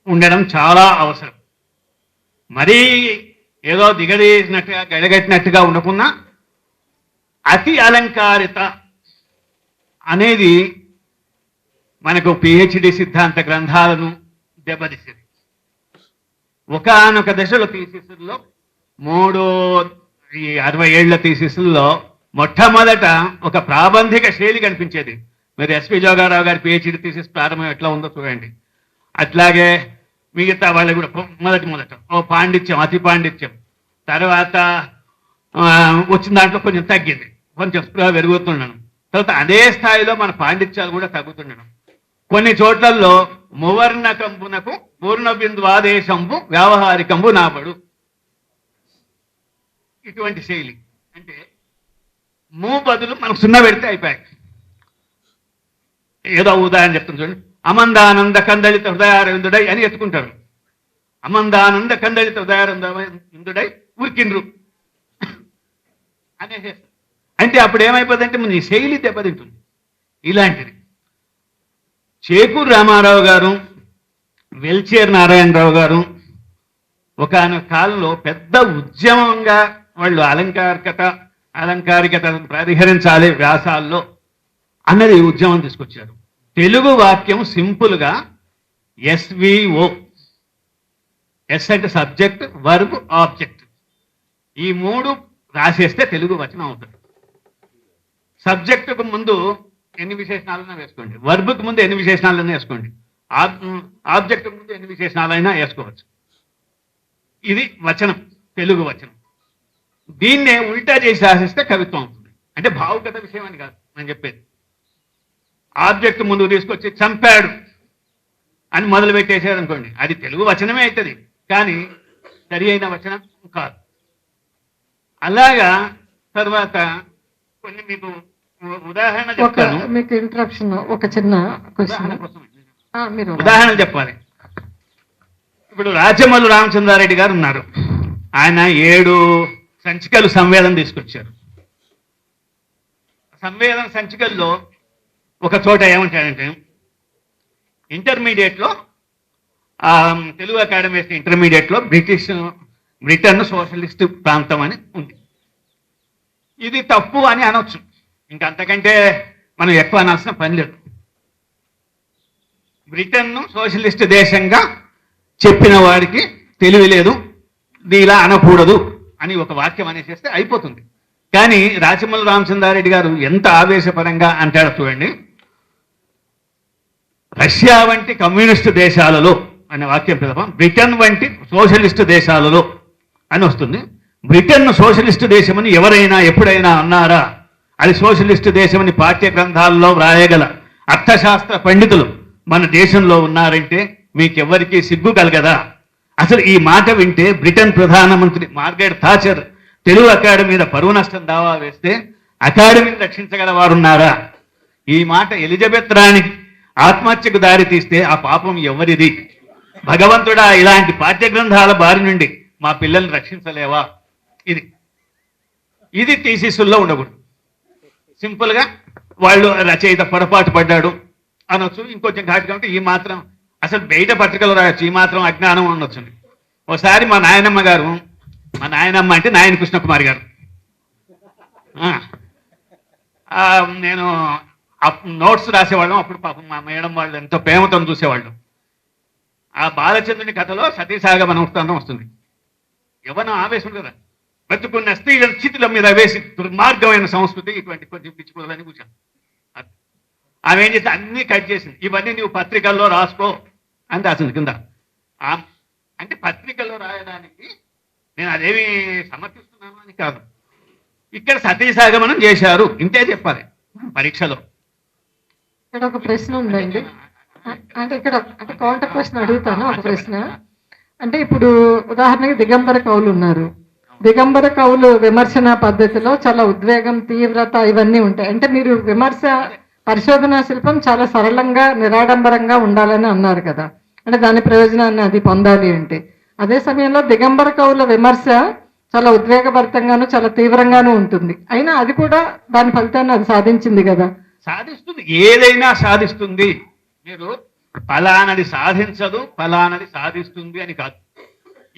ఉండడం చాలా అవసరం. మరీ ఏదో దిగదీసినట్టుగా గడగట్టినట్టుగా ఉండకున్నా అతి అలంకారిత అనేది మనకు పిహెచ్డి సిద్ధాంత గ్రంథాలను దెబ్బతీసింది. ఒకానొక దశలో థీసిస్లో 60 ఏళ్ల థీసిస్లో మొట్టమొదట ఒక ప్రాబంధిక శైలి కనిపించేది. మీరు ఎస్పి జోగారావు గారి పిహెచ్డి థీసిస్ ప్రారంభం ఎట్లా ఉందో చూడండి. అట్లాగే మిగతా వాళ్ళు కూడా మొదట పాండిత్యం, అతి పాండిత్యం, తర్వాత వచ్చిన దాంట్లో కొంచెం తగ్గింది, కొంచెం స్పృహ పెరుగుతుండడం, తర్వాత అదే స్థాయిలో మన పాండిత్యాలు కూడా తగ్గుతుండడం. కొన్ని చోట్లలో మువర్ణకంబునకు పూర్ణ బిందువాదేశంబు వ్యావహారికంబు నాబడు, ఇటువంటి శైలి. అంటే బదులు మనకు సున్నా పెడితే అయిపోయాయి. ఏదో ఉదాహరణ చెప్తాను చూడండి. అమందానంద కందళిత హృదయారవిందుడై అని ఎత్తుకుంటారు. అమందానంద కందళిత హృదయారవిందుడై ఉరికిండ్రు అనేసేస్తారు. అంటే అప్పుడు ఏమైపోతుందంటే నీ శైలి దెబ్బతింటుంది. ఇలాంటిది చేకూరు రామారావు గారు, వెల్చేర్ నారాయణరావు గారు ఒకానొక కాలంలో పెద్ద ఉద్యమంగా వాళ్ళు అలంకారికత పరిహరించాలి వ్యాసాల్లో అన్నది ఉద్యమం తీసుకొచ్చారు. తెలుగు వాక్యం సింపుల్గా SVO, ఎస్ అంటే సబ్జెక్ట్, వర్బ్, ఆబ్జెక్ట్, ఈ 3 రాసేస్తే తెలుగు వచనం అవుతుంది. సబ్జెక్టుకు ముందు ఎన్ని విశేషణాలైనా వేసుకోండి, వర్బ్కు ముందు ఎన్ని విశేషణాలైనా వేసుకోండి, ఆబ్జెక్ట్ ముందు ఎన్ని విశేషణాలైనా వేసుకోవచ్చు. ఇది వచనం, తెలుగు వచనం. దీన్నే ఉల్టా చేసి రాసిస్తే కవిత్వం అవుతుంది. అంటే భావుకత విషయం అని కాదు నేను చెప్పేది. ఆబ్జెక్ట్ ముందుకు తీసుకొచ్చి చంపాడు అని మొదలు పెట్టేసారు అనుకోండి, అది తెలుగు వచనమే అవుతుంది, కానీ సరి అయిన వచనం కాదు. అలాగా తర్వాత కొన్ని మీకు ఉదాహరణ చెప్తాను. మీకు ఇంట్రప్షన్ ఒక చిన్న ఉదాహరణ చెప్పాలి. ఇప్పుడు రాజమల్లు రామచంద్రారెడ్డి గారు ఉన్నారు. ఆయన 7 సంచికలు సంవేదన తీసుకొచ్చారు. సంవేదన సంచికల్లో ఒక చోట ఏమంటాడంటే, ఇంటర్మీడియట్లో ఆ, తెలుగు అకాడమీ ఇంటర్మీడియట్లో బ్రిటన్ సోషలిస్ట్ ప్రాంతం అని ఉంది. ఇది తప్పు అని అనొచ్చు, ఇంకంతకంటే మనం ఎక్కువ అనాల్సిన పని లేదు. బ్రిటన్ను సోషలిస్ట్ దేశంగా చెప్పిన వాడికి తెలివి లేదు, ఇది ఇలా అనకూడదు అని ఒక వాక్యం అనేసేస్తే అయిపోతుంది. కానీ రాచమల్లి రామచంద్రారెడ్డి గారు ఎంత ఆవేశపరంగా అంటాడో చూడండి. రష్యా వంటి కమ్యూనిస్టు దేశాలలో అనే వాక్యం పిలవం, బ్రిటన్ వంటి సోషలిస్టు దేశాలలో అని వస్తుంది. బ్రిటన్ సోషలిస్టు దేశమని ఎవరైనా ఎప్పుడైనా అన్నారా? అది సోషలిస్టు దేశమని పాఠ్య గ్రంథాల్లో వ్రాయగల అర్థశాస్త్ర పండితులు మన దేశంలో ఉన్నారంటే మీకెవ్వరికీ సిగ్గు కలగదా? అసలు ఈ మాట వింటే బ్రిటన్ ప్రధానమంత్రి మార్గరెట్ థాచర్ తెలుగు అకాడమీ మీద పరువు నష్టం దావా వేస్తే అకాడమీని రక్షించగల వారున్నారా? ఈ మాట ఎలిజబెత్ రాణి ఆత్మహత్యకు దారి తీస్తే ఆ పాపం ఎవరిది? భగవంతుడా, ఇలాంటి పాఠ్య గ్రంథాల బారి నుండి మా పిల్లల్ని రక్షించలేవా? ఇది థీసిస్సుల్లో ఉండకూడదు. సింపుల్గా వాళ్ళు రచయిత పొరపాటు పడ్డాడు అనొచ్చు, ఇంకొంచెం ఘాటుగా ఉంటే ఈ మాత్రం అసలు బయట పత్రికలు రాయొచ్చు, ఈ మాత్రం అజ్ఞానం ఉండొచ్చు. ఒకసారి మా నాయనమ్మ గారు, మా నాయనమ్మ అంటే నాయన కృష్ణకుమారి గారు, నేను నోట్స్ రాసేవాళ్ళం. అప్పుడు పాపం మా మేడం వాళ్ళు ఎంతో ప్రేమతో చూసేవాళ్ళు. ఆ బాలచంద్రుని కథలో సతీసాగమన వృత్తాంతం వస్తుంది. యవ్వనం ఆవేశం కదా, బ్రతుకున్న స్త్రీల చితుల మీద వేసి దుర్మార్గమైన సంస్కృతి ఇటువంటి కొంచెం పిచ్చిపోదని కూర్చాను. ఆమె ఏం చేస్తే అన్నీ కట్ చేసింది. ఇవన్నీ నువ్వు పత్రికల్లో రాసుకో అని రాసింది కింద. అంటే పత్రికల్లో రాయడానికి నేను అదేమి సమర్థిస్తున్నాను అని కాదు, ఇక్కడ సతీసాగమనం చేశారు ఇంతే చెప్పాలి పరీక్షలో. ఇక్కడ ఒక ప్రశ్న ఉందండి, అంటే కౌంటర్ ప్రశ్న అడుగుతాను. ఒక ప్రశ్న అంటే ఇప్పుడు ఉదాహరణకి దిగంబర కవులు ఉన్నారు. దిగంబర కవులు విమర్శన పద్ధతిలో చాలా ఉద్వేగం, తీవ్రత ఇవన్నీ ఉంటాయి. అంటే మీరు విమర్శ పరిశోధనా శిల్పం చాలా సరళంగా నిరాడంబరంగా ఉండాలని అన్నారు కదా, అంటే దాని ప్రయోజనాన్ని అది పొందాలి అంటే. అదే సమయంలో దిగంబర కవుల విమర్శ చాలా ఉద్వేగభరితంగాను చాలా తీవ్రంగానూ ఉంటుంది. అయినా అది కూడా దాని ఫలితాన్ని అది సాధించింది కదా. సాధిస్తుంది, ఏదైనా సాధిస్తుంది. మీరు ఫలానది సాధించదు, ఫలానది సాధిస్తుంది అని కాదు.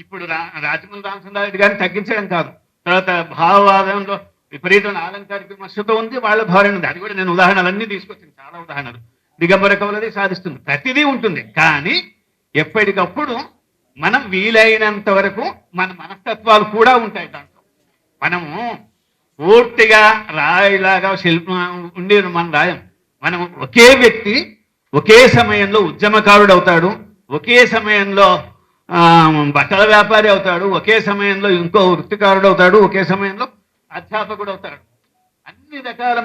ఇప్పుడు రాజమల్లి రామచంద్రారెడ్డి గారిని తగ్గించడం కాదు, తర్వాత భావవాదంలో విపరీతమైన అలంకారిక విమర్శతో ఉంది, వాళ్ళ ధోరణి ఉంది. అది కూడా నేను ఉదాహరణలన్నీ తీసుకొచ్చాను, చాలా ఉదాహరణలు. దిగంబర కవులది సాధిస్తుంది, ప్రతిదీ ఉంటుంది. కానీ ఎప్పటికప్పుడు మనం వీలైనంత వరకు మన మనస్తత్వాలు కూడా ఉంటాయి దాంట్లో. మనము పూర్తిగా రాయిలాగా శిల్పం ఉండేది మనం రాయం. మనం ఒకే వ్యక్తి ఒకే సమయంలో ఉద్యమకారుడు అవుతాడు, ఒకే సమయంలో బట్టల వ్యాపారి అవుతాడు, ఒకే సమయంలో ఇంకో వృత్తికారుడు అవుతాడు, ఒకే సమయంలో అధ్యాపకుడు అవుతాడు. అన్ని రకాల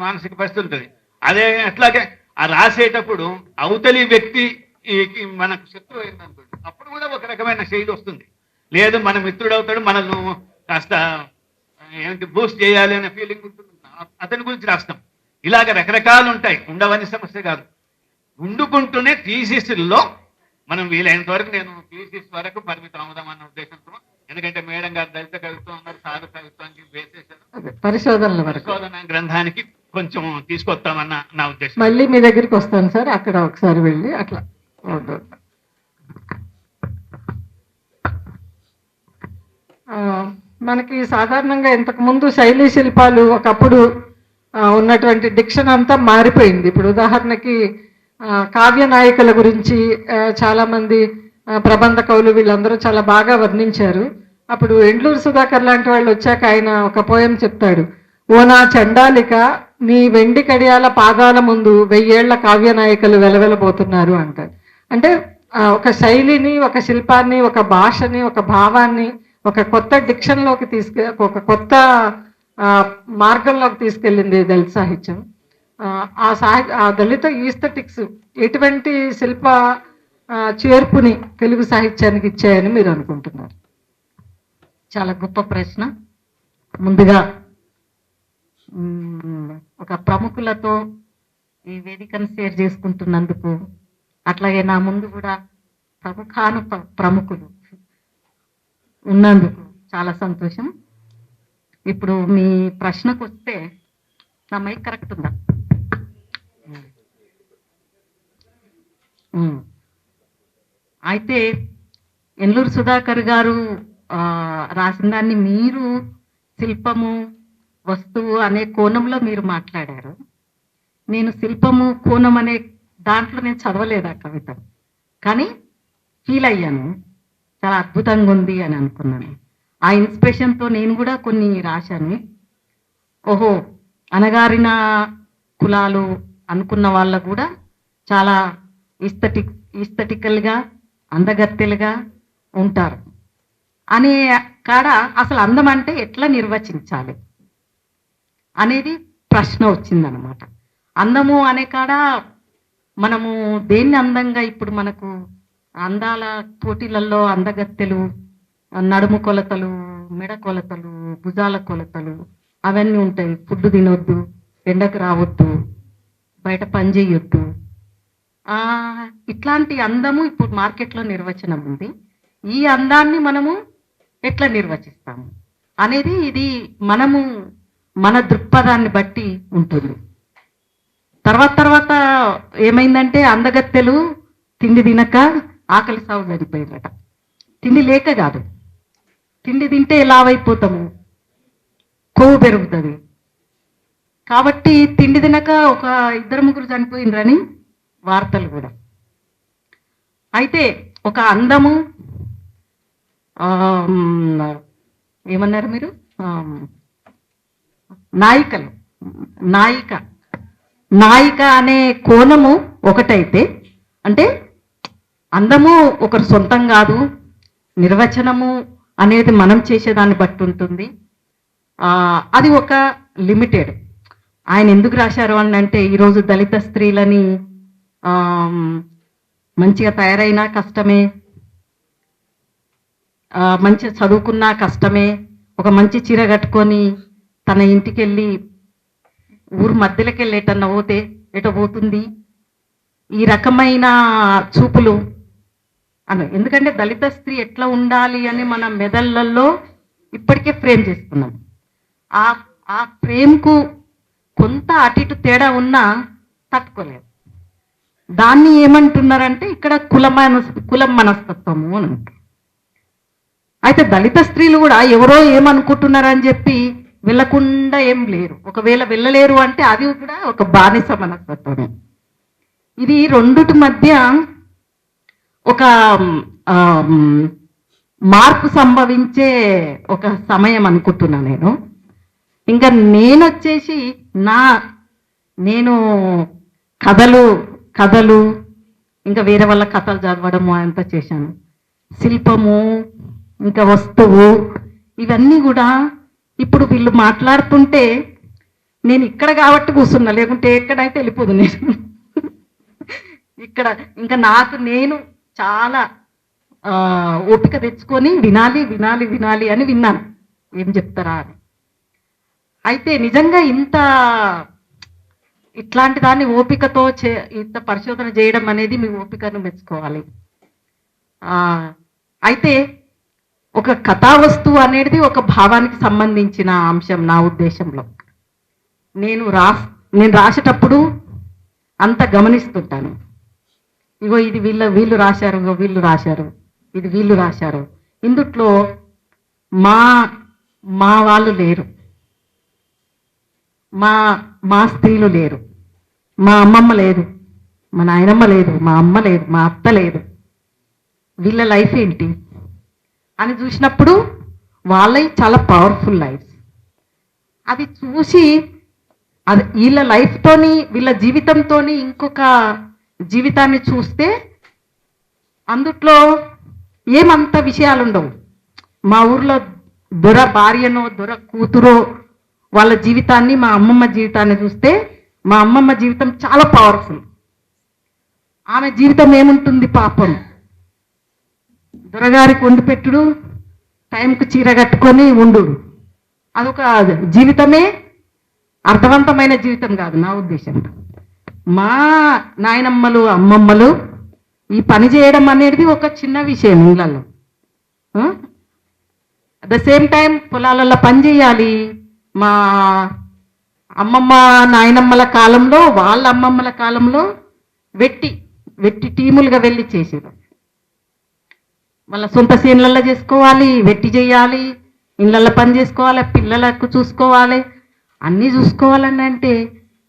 మానసిక పరిస్థితి ఉంటుంది. అదే అట్లాగే ఆ రాసేటప్పుడు అవతలి వ్యక్తి మనకు శత్రువు అయిందనుకోండి, అప్పుడు కూడా ఒక రకమైన శైలి వస్తుంది. లేదు మన మిత్రుడు అవుతాడు, మనల్ని కాస్త ఏంటి బూస్ట్ చేయాలి అనే ఫీలింగ్ ఉంటుంది, అతని గురించి రాస్తాం. ఇలాగ రకరకాలు ఉంటాయి, ఉండవని సమస్య కాదు. ఉండుకుంటూనే థీసిస్లో మనం వీలైనంత వరకు నేను థీసిస్ వరకు పరిమితం అవుదాం అన్న ఉద్దేశంతో, ఎందుకంటే మేడం గారు దళిత కవిత్వం అన్నారు, సాధు కవిత్వానికి వేసేసారు, పరిశోధన గ్రంథానికి కొంచెం తీసుకొస్తామన్న నా ఉద్దేశం. మళ్ళీ మీ దగ్గరికి వస్తాను సార్, అక్కడ ఒకసారి వెళ్ళి అట్లా. మనకి సాధారణంగా ఇంతకు ముందు శైలీ శిల్పాలు ఒకప్పుడు ఉన్నటువంటి డిక్షన్ అంతా మారిపోయింది. ఇప్పుడు ఉదాహరణకి కావ్య నాయకుల గురించి చాలామంది ప్రబంధ కవులు వీళ్ళందరూ చాలా బాగా వర్ణించారు. అప్పుడు ఎండ్లూరు సుధాకర్ లాంటి వాళ్ళు వచ్చాక ఆయన ఒక పోయం చెప్తాడు, ఓ నా చండాలిక నీ వెండి కడియాల పాదాల ముందు 1000 ఏళ్ల కావ్య నాయకులు వెలవెలబోతున్నారు అంటారు. అంటే ఒక శైలిని, ఒక శిల్పాన్ని, ఒక భాషని, ఒక భావాన్ని ఒక కొత్త డిక్షన్లోకి ఒక కొత్త మార్గంలోకి తీసుకెళ్ళింది దళిత సాహిత్యం. ఆ దళిత ఈస్థెటిక్స్ ఎటువంటి శిల్ప చేర్పుని తెలుగు సాహిత్యానికి ఇచ్చాయని మీరు అనుకుంటున్నారు? చాలా గొప్ప ప్రశ్న. ముందుగా ఒక ప్రముఖులతో ఈ వేదికను షేర్ చేసుకుంటున్నందుకు, అట్లాగే నా ముందు కూడా ప్రముఖులు ఉన్నందుకు చాలా సంతోషం. ఇప్పుడు మీ ప్రశ్నకు వస్తే, నా మైక్ కరెక్ట్ ఉందా? అయితే ఎన్లూరు సుధాకర్ గారు రాసిన దాన్ని మీరు శిల్పము వస్తువు అనే కోణంలో మీరు మాట్లాడారు. నేను శిల్పము కోణం అనే దాంట్లో నేను చదవలేదు ఆ కవిత, కానీ ఫీల్ అయ్యాను, చాలా అద్భుతంగా ఉంది అని అనుకున్నాను. ఆ ఇన్స్పిరేషన్తో నేను కూడా కొన్ని రాశాను. ఓహో, అనగారిన కులాలు అనుకున్న వాళ్ళకు కూడా చాలా ఈస్థెటికల్గా అందగత్తెలుగా ఉంటారు అనే కాడ అసలు అందం అంటే ఎట్లా నిర్వచించాలి అనేది ప్రశ్న వచ్చిందనమాట. అందము అనే కాడ మనము దేన్ని అందంగా, ఇప్పుడు మనకు అందాల పోటీలలో అందగత్తెలు, నడుము కొలతలు, మెడ కొలతలు, భుజాల కొలతలు అవన్నీ ఉంటాయి. ఫుడ్ తినొద్దు, ఎండకు రావద్దు, బయట పని చేయొద్దు, ఇట్లాంటి అందము ఇప్పుడు మార్కెట్లో నిర్వచనం ఉంది. ఈ అందాన్ని మనము ఎట్లా నిర్వచిస్తాము అనేది ఇది మనము మన దృక్పథాన్ని బట్టి ఉంటుంది. తర్వాత ఏమైందంటే అందగత్తెలు తిండి తినక ఆకలి సాగు సరిపోయిందట. తిండి లేక కాదు, తిండి తింటే లావైపోతాము, కొవ్వు పెరుగుతుంది. కాబట్టి తిండి తినక ఒక 2-3 చనిపోయినరని వార్తలు కూడా. అయితే ఒక అందము ఏమన్నారు మీరు, నాయిక అనే కోణము ఒకటైతే, అంటే అందము ఒకరు సొంతం కాదు, నిర్వచనము అనేది మనం చేసేదాన్ని బట్టి ఉంటుంది. అది ఒక లిమిటెడ్. ఆయన ఎందుకు రాశారు అని అంటే, ఈరోజు దళిత స్త్రీలని మంచిగా తయారైనా కష్టమే, మంచిగా చదువుకున్నా కష్టమే, ఒక మంచి చీర కట్టుకొని తన ఇంటికి వెళ్ళి ఊరు మధ్యలోకి వెళ్ళి ఎటో పోతుంది, ఈ రకమైన చూపులు ఎందుకంటే దళిత స్త్రీ ఎట్లా ఉండాలి అని మన మెదళ్ళల్లో ఇప్పటికే ఫ్రేమ్ చేసుకున్నాం. ఆ ఫ్రేమ్కు కొంత అటు ఇటు తేడా ఉన్నా తట్టుకోలేదు. దాన్ని ఏమంటున్నారంటే ఇక్కడ కులం మనస్తత్వము అని అంటారు. అయితే దళిత స్త్రీలు కూడా ఎవరో ఏమనుకుంటున్నారని చెప్పి వెళ్ళకుండా ఏం లేరు. ఒకవేళ వెళ్ళలేరు అంటే అది కూడా ఒక బానిస మనస్తత్వమే. ఇది రెండుటి మధ్య ఒక మార్పు సంభవించే ఒక సమయం అనుకుంటున్నా నేను. ఇంకా నేను వచ్చేసి నేను కథలు ఇంకా వేరే వాళ్ళ కథలు చదవడము అంతా చేశాను. శిల్పము ఇంకా వస్తువు ఇవన్నీ కూడా ఇప్పుడు వీళ్ళు మాట్లాడుతుంటే నేను ఇక్కడ కాబట్టి కూర్చున్నా, లేకుంటే ఎక్కడైతే వెళ్ళిపోదు నేను. ఇక్కడ ఇంకా నేను చాలా ఓపిక తెచ్చుకొని వినాలి అని విన్నాను ఏం చెప్తారా అని. అయితే నిజంగా ఇట్లాంటి దాన్ని ఓపికతో ఇంత పరిశోధన చేయడం అనేది మీ ఓపికను మెచ్చుకోవాలి. అయితే ఒక కథా వస్తువు అనేది ఒక భావానికి సంబంధించిన అంశం నా ఉద్దేశంలో. నేను రాసేటప్పుడు అంత గమనిస్తుంటాను. ఇగో ఇది వీళ్ళు రాశారు, ఇగో వీళ్ళు రాశారు, ఇది వీళ్ళు రాశారు. ఇందుట్లో మా వాళ్ళు లేరు, మా స్త్రీలు లేరు, మా అమ్మమ్మ లేదు, మా నాయనమ్మ లేదు, మా అమ్మ లేదు, మా అత్త లేదు. వీళ్ళ లైఫ్ ఏంటి అని చూసినప్పుడు వాళ్ళవి చాలా పవర్ఫుల్ లైఫ్. అది చూసి వీళ్ళ లైఫ్తోని వీళ్ళ జీవితంతోని ఇంకొక జీవితాన్ని చూస్తే అందుట్లో ఏమంత విషయాలు ఉండవు. మా ఊర్లో దొర భార్యనో దొర కూతురో వాళ్ళ జీవితాన్ని, మా అమ్మమ్మ జీవితాన్ని చూస్తే మా అమ్మమ్మ జీవితం చాలా పవర్ఫుల్. ఆమె జీవితం ఏముంటుంది పాపం, దొరగారికి వండి పెట్టుడు, టైంకు చీర కట్టుకొని ఉండు, అదొక జీవితమే. అర్థవంతమైన జీవితం కాదు నా ఉద్దేశంలో. మా నాయనమ్మలు అమ్మమ్మలు ఈ పని చేయడం అనేది ఒక చిన్న విషయం ఇళ్ళల్లో. అట్ ద సేమ్ టైం పొలాలలో పని చేయాలి. మా అమ్మమ్మ నాయనమ్మల కాలంలో, వాళ్ళ అమ్మమ్మల కాలంలో వెట్టి టీములుగా వెళ్ళి చేసేది. వాళ్ళ సొంత చేనులలో చేసుకోవాలి, వెట్టి చేయాలి, ఇళ్ళల్లో పని చేసుకోవాలి, పిల్లలకు చూసుకోవాలి, అన్నీ చూసుకోవాలని అంటే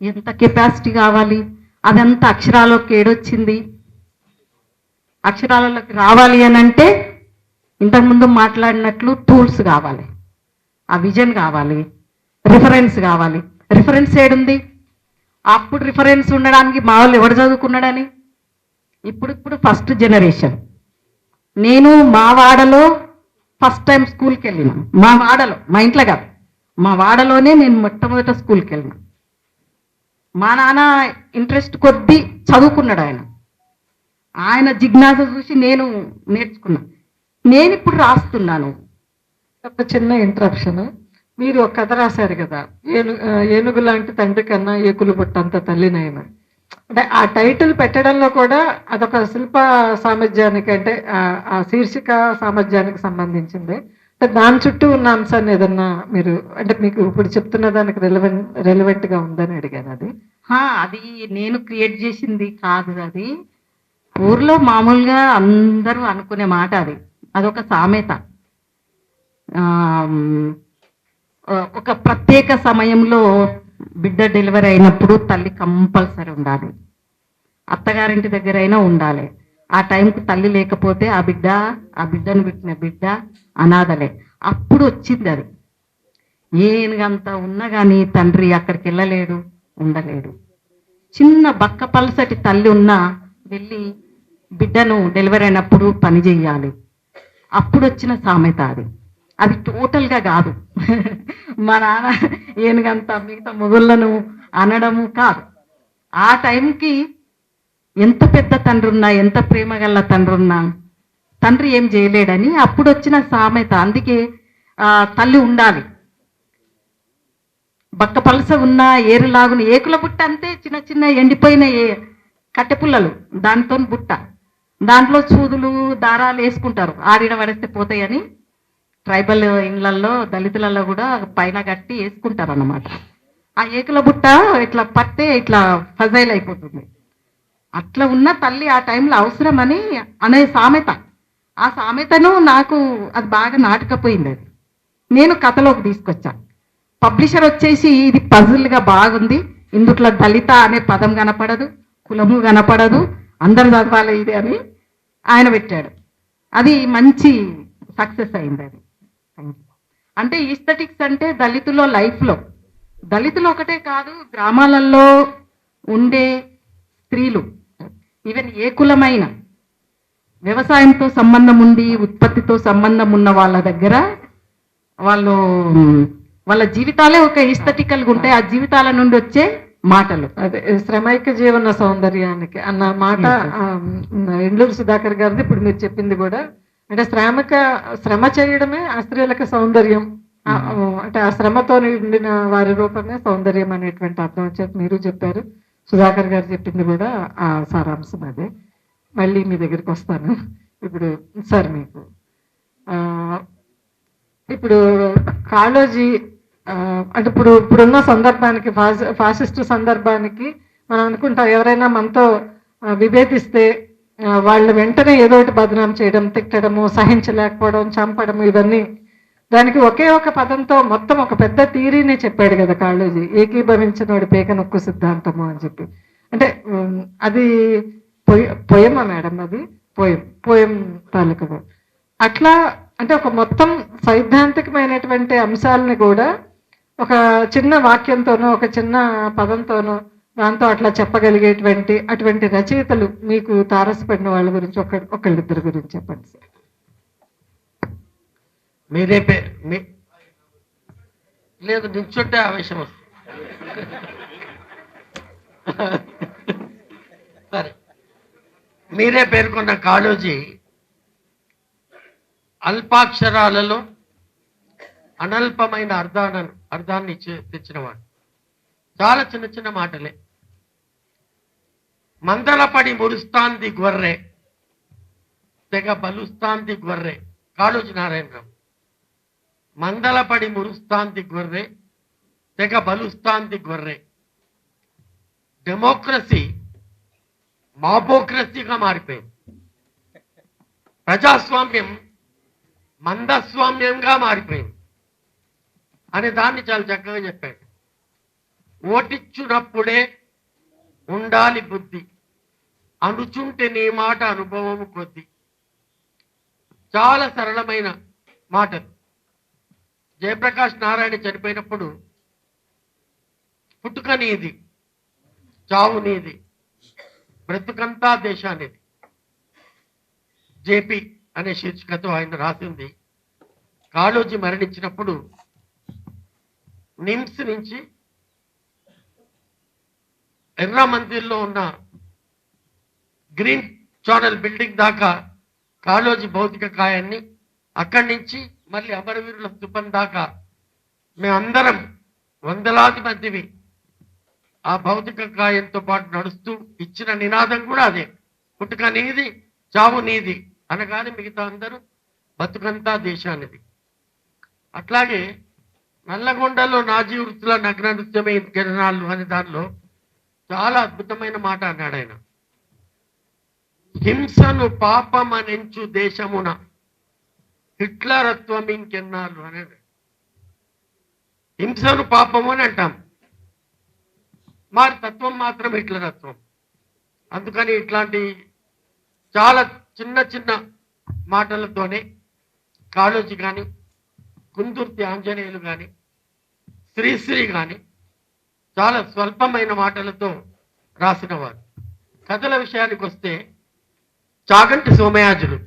ఎంత కెపాసిటీ కావాలి? అదంతా అక్షరాల్లోకి ఏడొచ్చింది. అక్షరాలలోకి రావాలి అని అంటే ఇంతకుముందు మాట్లాడినట్లు టూల్స్ కావాలి, ఆ విజన్ కావాలి, రిఫరెన్స్ కావాలి. రిఫరెన్స్ ఏడుంది? అప్పుడు రిఫరెన్స్ ఉండడానికి మా వాళ్ళు ఎవడు చదువుకున్నాడని. ఇప్పుడు ఫస్ట్ జనరేషన్. నేను మా వాడలో ఫస్ట్ టైం స్కూల్కి వెళ్ళిన, మా వాడలో, మా ఇంట్లో కాదు, మా వాడలోనే నేను మొట్టమొదట స్కూల్కి వెళ్ళిన. మా నాన్న ఇంట్రెస్ట్ కొద్దీ చదువుకున్నాడు. ఆయన జిజ్ఞాస చూసి నేను నేర్చుకున్నా. నేను ఇప్పుడు రాస్తున్నాను. ఒక చిన్న ఇంటరప్షన్. మీరు ఒక కథ రాశారు కదా, ఏనుగు లాంటి తండ్రి కన్నా ఏకులు పుట్టంత తల్లి నయమని. అంటే ఆ టైటిల్ పెట్టడంలో కూడా అదొక శిల్ప సామర్థ్యానికి, అంటే ఆ శీర్షిక సామర్థ్యానికి సంబంధించింది. అంటే దాని చుట్టూ ఉన్న అంశాన్ని ఏదన్నా మీరు, అంటే మీకు ఇప్పుడు చెప్తున్న దానికి రెలవెంట్ గా ఉందని అడిగాను. అది అది నేను క్రియేట్ చేసింది కాదు. అది ఊర్లో మామూలుగా అందరూ అనుకునే మాట. అదొక సామెత. ఒక ప్రత్యేక సమయంలో బిడ్డ డెలివరీ అయినప్పుడు తల్లి కంపల్సరీ ఉండాలి, అత్తగారింటి దగ్గర అయినా ఉండాలి. ఆ టైంకి తల్లి లేకపోతే ఆ బిడ్డను పెట్టిన బిడ్డ అనాథలే. అప్పుడు వచ్చింది అది. ఏనుగంత ఉన్నా కానీ తండ్రి అక్కడికి వెళ్ళలేడు, ఉండలేడు. చిన్న బక్క పలసటి తల్లి ఉన్నా వెళ్ళి బిడ్డను డెలివరీ అయినప్పుడు పని చెయ్యాలి. అప్పుడు వచ్చిన సామెత అది టోటల్గా కాదు. మా నాన్న ఏనుగంత మిగతా మొగుళ్ళను అనడము కాదు. ఆ టైంకి ఎంత పెద్ద తండ్రి ఉన్నా, ఎంత ప్రేమ గల తండ్రి ఉన్నా, తండ్రి ఏం చేయలేడని అప్పుడు వచ్చిన సామెత. అందుకే తల్లి ఉండాలి. బక్క పలస ఉన్న ఏరులాగున ఏకుల బుట్ట అంతే, చిన్న చిన్న ఎండిపోయిన కట్టెపుల్లలు, దానితో బుట్ట, దాంట్లో చూదులు దారాలు వేసుకుంటారు, ఆడిడ పడేస్తే పోతాయని. ట్రైబల్ ఇళ్లలో, దళితులలో కూడా పైన కట్టి వేసుకుంటారు అన్నమాట. ఆ ఏకుల బుట్ట ఇట్లా పట్టే ఇట్లా ఫజైల్ అయిపోతుంది. అట్లా ఉన్న తల్లి ఆ టైంలో అవసరమని అనే సామెత. ఆ సామెతను నాకు అది బాగా నాటకపోయింది. అది నేను కథలోకి తీసుకొచ్చా. పబ్లిషర్ వచ్చేసి ఇది పజిల్గా బాగుంది, ఇందుట్లో దళిత అనే పదం కనపడదు, కులము కనపడదు, అందరు చదవాలి ఇది అని ఆయన పెట్టాడు. అది మంచి సక్సెస్ అయింది. అది అంటే ఈస్థెటిక్స్ అంటే దళితుల లైఫ్లో, దళితులు ఒకటే కాదు, గ్రామాలలో ఉండే స్త్రీలు, ఈవెన్ ఏ కులమైన వ్యవసాయంతో సంబంధం ఉండి ఉత్పత్తితో సంబంధం ఉన్న వాళ్ళ దగ్గర వాళ్ళ జీవితాలే ఒక ఈస్థెటికల్గా ఉంటాయి. ఆ జీవితాల నుండి వచ్చే మాటలు. అదే శ్రమైక జీవన సౌందర్యానికి అన్న మాట ఎండ్లూరు సుధాకర్ గారిది. ఇప్పుడు మీరు చెప్పింది కూడా, అంటే శ్రమ చేయడమే ఆ స్త్రీలకు సౌందర్యం, అంటే ఆ శ్రమతో నిండిన వారి రూపమే సౌందర్యం అనేటువంటి అర్థం వచ్చేది మీరు చెప్పారు. సుధాకర్ గారు చెప్పింది కూడా ఆ సారాంశం అదే. మళ్ళీ మీ దగ్గరికి వస్తాను. ఇప్పుడు సార్ మీకు ఇప్పుడు కాళోజీ అంటే ఇప్పుడున్న సందర్భానికి, ఫాసిస్ట్ సందర్భానికి మనం అనుకుంటాం, ఎవరైనా మనతో విభేదిస్తే వాళ్ళు వెంటనే ఏదో ఒకటి బదనాం చేయడం, తిట్టడము, సహించలేకపోవడం, చంపడం, ఇవన్నీ. దానికి ఒకే ఒక పదంతో మొత్తం ఒక పెద్ద థియరీనే చెప్పాడు కదా కాళోజీ, ఏకీభవించినోడి పేక నొక్కు సిద్ధాంతము అని చెప్పి. అంటే అది పోయమా మేడం? అది పోయం తాలూకు. అట్లా అంటే ఒక మొత్తం సైద్ధాంతికమైనటువంటి అంశాలని కూడా ఒక చిన్న వాక్యంతోనో, ఒక చిన్న పదంతోనో, దాంతో అట్లా చెప్పగలిగేటువంటి అటువంటి రచయితలు మీకు తారసపడిన వాళ్ళ గురించి ఒకళ్ళిద్దరి గురించి చెప్పండి సార్. మీరే లేదు, నిల్చుంటే ఆవేశం వస్తుంది. సరే, మీరే పేర్కొన్న కాళోజీ అల్పాక్షరాలలో అనల్పమైన అర్థాన్ని తెచ్చినవాడు. చాలా చిన్న చిన్న మాటలే. మందలపడి మురుస్తాంది గొర్రె, తెగ బలుస్తాంది గొర్రె. కాళోజీ నారాయణరావు. మందలపడి మురుస్తాంది గొర్రె, తెగ బలుస్తాంది గొర్రె. డెమోక్రసీ మాబోక్రసీగా మారిపోయింది. ప్రజాస్వామ్యం మందస్వామ్యంగా మారిపోయింది అనే దాన్ని చాలా చక్కగా చెప్పాడు. ఓటిచ్చునప్పుడే ఉండాలి బుద్ధి, అనుచుంటే నీ మాట అనుభవము కొద్ది. చాలా సరళమైన మాటలు. జయప్రకాష్ నారాయణ చనిపోయినప్పుడు పుట్టుక నీది, చావు నీది, బ్రతుకంతా దేశానిది, జేపీ అనే శీర్షికతో ఆయన రాసింది. కాళోజీ మరణించినప్పుడు నిమ్స్ నుంచి ఎర్ర మందిర్లో ఉన్న గ్రీన్ ఛానల్ బిల్డింగ్ దాకా కాళోజీ భౌతిక కాయాన్ని, అక్కడి నుంచి మళ్ళీ అమరవీరుల స్థూపం దాకా మేమందరం వందలాది మందివి ఆ భౌతిక కాయంతో పాటు నడుస్తూ ఇచ్చిన నినాదం కూడా అదే, పుట్టుక నీది, చావు నీది అనగానే మిగతా అందరూ బతుకంతా దేశానిది. అట్లాగే నల్లగొండలో నాజీ వృత్తుల నగ్న నృత్యమే కిరణాలు అనే దానిలో చాలా అద్భుతమైన మాట అన్నాడు ఆయన. హింసను పాపమనెంచు దేశమున హిట్లరత్వం ఇంకెన్నాళ్ళు అనేది. హింసను పాపము అని అంటాం, మరి తత్వం మాత్రం హిట్లరత్వం. అందుకని ఇట్లాంటి చాలా చిన్న చిన్న మాటలతోనే కాళోజీ కానీ, కుందుర్తి ఆంజనేయులు కానీ, శ్రీశ్రీ కానీ చాలా స్వల్పమైన మాటలతో రాసినవారు. కథల విషయానికి వస్తే చాగంటి సోమయాజులు